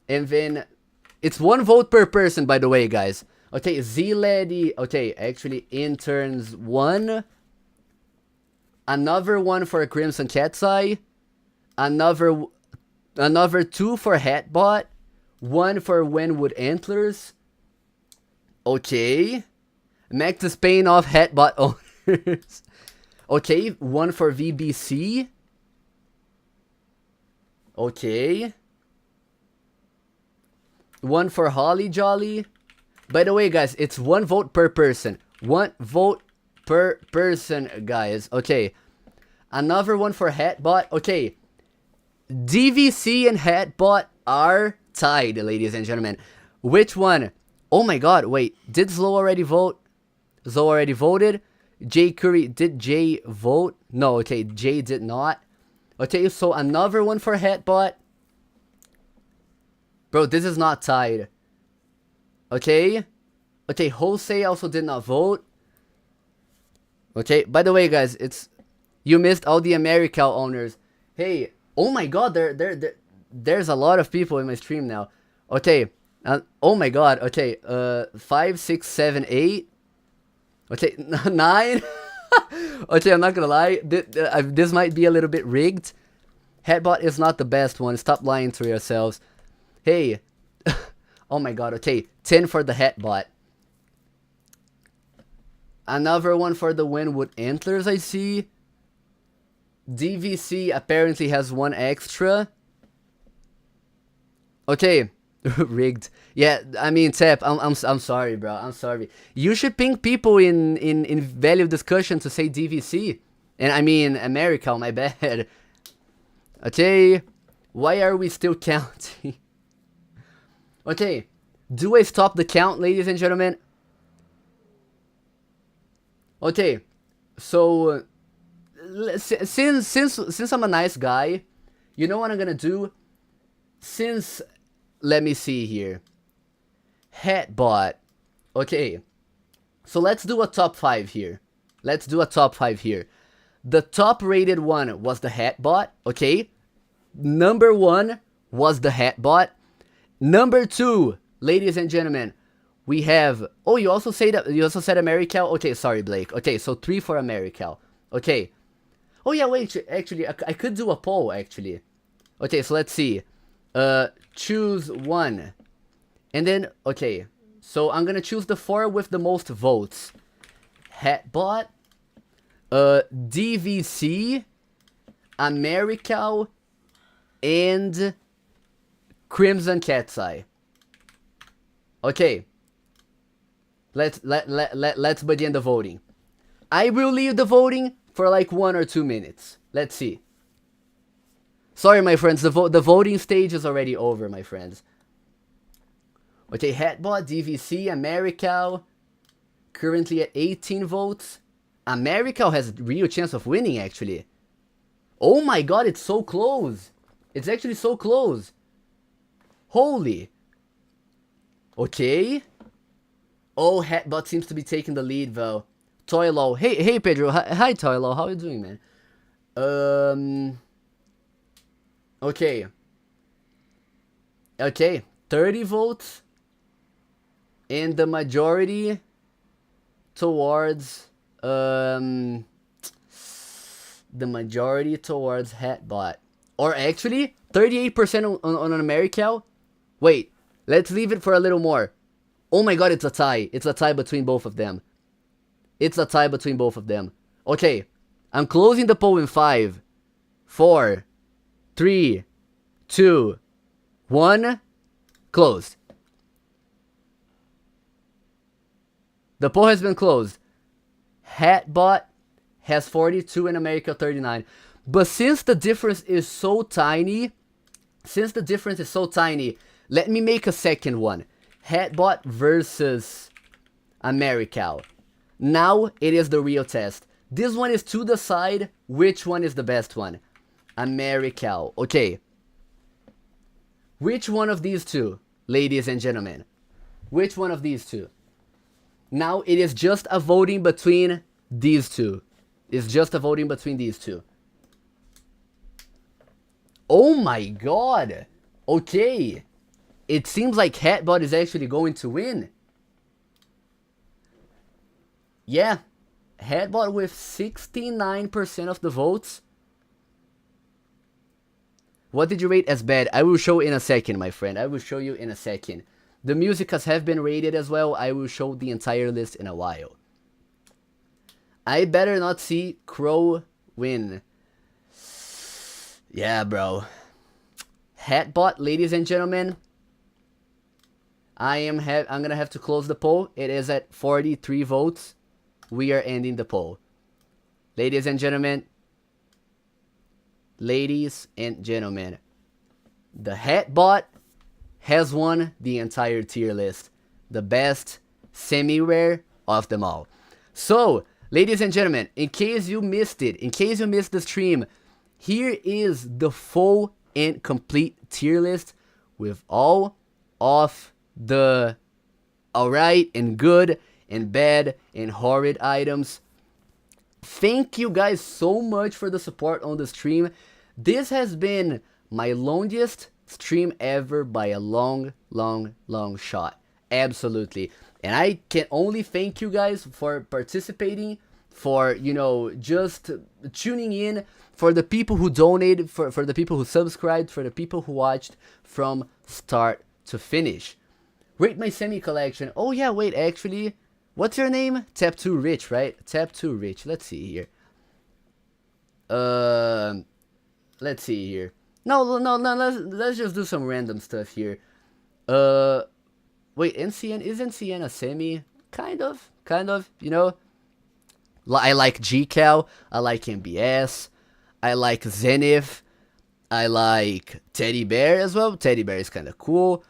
And then it's 1 vote per person, by the way, guys. Okay, Z-Lady. Okay, actually, interns 1. Another 1 for Crimson Cat's Eye. Another 2 for Hatbot. 1 for Wenwood Antlers. Okay. Max is paying off Hatbot owners. Okay, 1 for VBC. Okay. 1 for Holly Jolly. By the way, guys, it's 1 vote per person. 1 vote per person, guys. Okay. Another 1 for Hatbot. Okay. DVC and Hatbot are tied, ladies and gentlemen. Which one? Oh my god, wait. Did Zlo already vote? Zlo already voted. Jay Curry, did Jay vote? No, okay, Jay did not. Okay, so another 1 for Hatbot. Bro, this is not tied. Okay. Okay, Jose also did not vote. Okay, by the way, guys, you missed all the America owners. Hey, oh my god, there's a lot of people in my stream now. Okay, oh my god, okay, 5, 6, 7, 8. Okay, 9. Okay, I'm not gonna lie, this might be a little bit rigged. Hatbot is not the best one, stop lying to yourselves. Hey, oh my god, okay, 10 for the Hatbot. Another 1 for the Wenwood Antlers, I see. DVC apparently has 1 extra. Okay, rigged. Yeah, I mean, Tap, I'm sorry, bro. I'm sorry. You should ping people in value discussion to say DVC. And I mean, America, my bad. Okay, why are we still counting? Okay, do I stop the count, ladies and gentlemen? Okay, so since I'm a nice guy, you know what I'm gonna do? Let me see here. Hatbot. Okay, so let's do a top 5 here. Let's do a top 5 here. The top rated one was the Hatbot. Okay, number 1 was the Hatbot. Number 2, ladies and gentlemen, we have. Oh, you also said America. Okay, sorry, Blake. Okay, so 3 for America. Okay. Oh yeah, wait. Actually, I could do a poll. Actually. Okay, so let's see. Choose 1, and then okay. So I'm gonna choose the 4 with the most votes. Hatbot, DVC, America, and Crimson Cat's Eye. Okay. Let's begin the voting. I will leave the voting for like 1 or 2 minutes. Let's see. Sorry, my friends, the voting stage is already over, my friends. Okay, Hatbot, DVC, America, currently at 18 votes. America has a real chance of winning, actually. Oh my god, it's so close. It's actually so close. Holy. Okay. Oh, Hatbot seems to be taking the lead, though. Toylo. Hey, Pedro. Hi, Toylo. How are you doing, man? Okay. Okay. 30 votes. And the majority towards, the majority towards Hatbot. Or actually, 38% on America. Wait, let's leave it for a little more. Oh my god, it's a tie. It's a tie between both of them. It's a tie between both of them. Okay, I'm closing the poll in 5, 4, 3, 2, 1. Closed. The poll has been closed. Hatbot has 42 and America 39. But since the difference is so tiny, let me make a second one. Hatbot versus America. Now it is the real test. This one is to decide which one is the best one. America. Okay. Which one of these two, ladies and gentlemen? Which one of these two? Now it is just a voting between these two. It's just a voting between these two. Oh my god. Okay. It seems like Hatbot is actually going to win. Yeah. Hatbot with 69% of the votes. What did you rate as bad? I will show in a second, my friend. I will show you in a second. The musicas have been rated as well. I will show the entire list in a while. I better not see Crow win. Yeah, bro. Hatbot, ladies and gentlemen. I'm gonna have to close the poll. It is at 43 votes. We are ending the poll. Ladies and gentlemen. Ladies and gentlemen. The Hatbot has won the entire tier list. The best semi-rare of them all. So, ladies and gentlemen, in case you missed it, in case you missed the stream, here is the full and complete tier list with all of the alright and good and bad and horrid items. Thank you guys so much for the support on the stream. This has been my longest stream ever by a long shot. Absolutely. And I can only thank you guys for participating, for, you know, just tuning in, for the people who donated, for the people who subscribed, for the people who watched from start to finish. Rate my semi collection. Oh yeah, wait, actually, what's your name? Tap2 Rich, right? Tap2 Rich. Let's see here. Let's see here. No, let's just do some random stuff here. Wait, NCN, is NCN a semi? Kind of, you know? I like GCal, I like MBS, I like Zenith, I like Teddy Bear as well. Teddy Bear is kind of cool.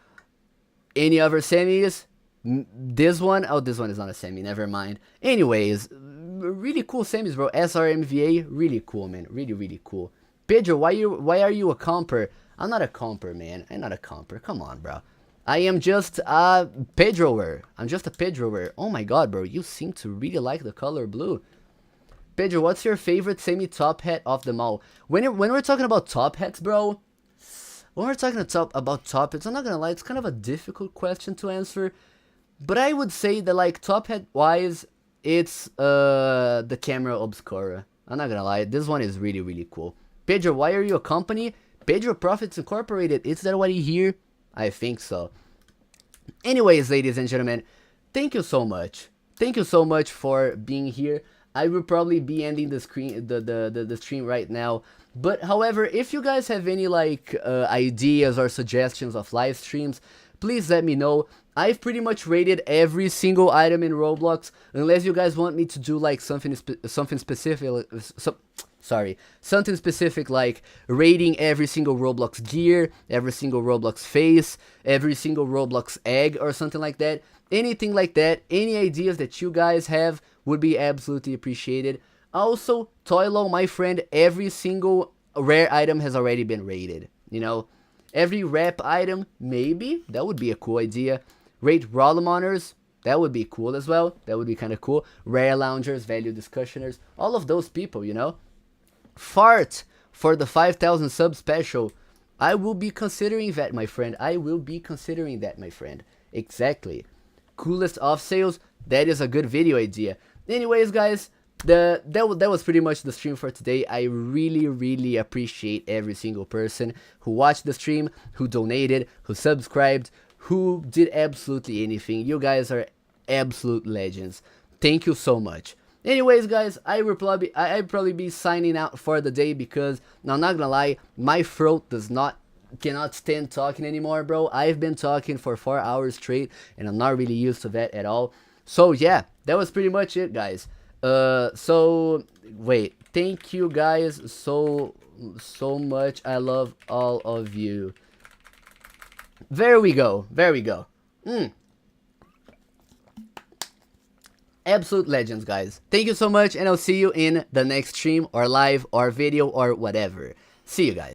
Any other semis? This one? Oh, this one is not a semi, never mind. Anyways, really cool semis, bro. SRMVA, really cool, man. Really cool. Pedro, why are you a comper? I'm not a comper, man. I'm not a comper. Come on, bro. I am just a Pedroer. I'm just a Pedroer. Oh my god, bro. You seem to really like the color blue. Pedro, what's your favorite semi-top hat of them all? When we're talking about top hats, bro, when we're talking about top hats, I'm not gonna lie, it's kind of a difficult question to answer. But I would say that, like, top hat wise, it's the Camera Obscura. I'm not gonna lie, this one is really cool. Pedro, why are you a company? Pedro Profits Incorporated. Is that what you hear? I think so. Anyways, ladies and gentlemen, thank you so much. Thank you so much for being here. I will probably be ending the stream right now. But however, if you guys have any like ideas or suggestions of live streams, please let me know. I've pretty much rated every single item in Roblox, unless you guys want me to do like something specific. Something specific like rating every single Roblox gear, every single Roblox face, every single Roblox egg, or something like that. Anything like that, any ideas that you guys have would be absolutely appreciated. Also, Toilo, my friend, every single rare item has already been rated. You know, every rep item, maybe, that would be a cool idea. Rate Rollum Honors, that would be cool as well. That would be kind of cool. Rare Loungers, Value Discussioners, all of those people, you know. Fart for the 5,000 sub special. I will be considering that, my friend. I will be considering that, my friend. Exactly. Coolest off sales. That is a good video idea. Anyways, guys, that was pretty much the stream for today. I really appreciate every single person who watched the stream, who donated, who subscribed, who did absolutely anything. You guys are absolute legends. Thank you so much. Anyways, guys, I'd probably be signing out for the day because now I'm not gonna lie, my throat cannot stand talking anymore, bro. I've been talking for 4 hours straight, and I'm not really used to that at all. So yeah, that was pretty much it, guys. So wait, thank you guys so much. I love all of you. There we go. There we go. Absolute legends, guys. Thank you so much, and I'll see you in the next stream or live or video or whatever. See you guys.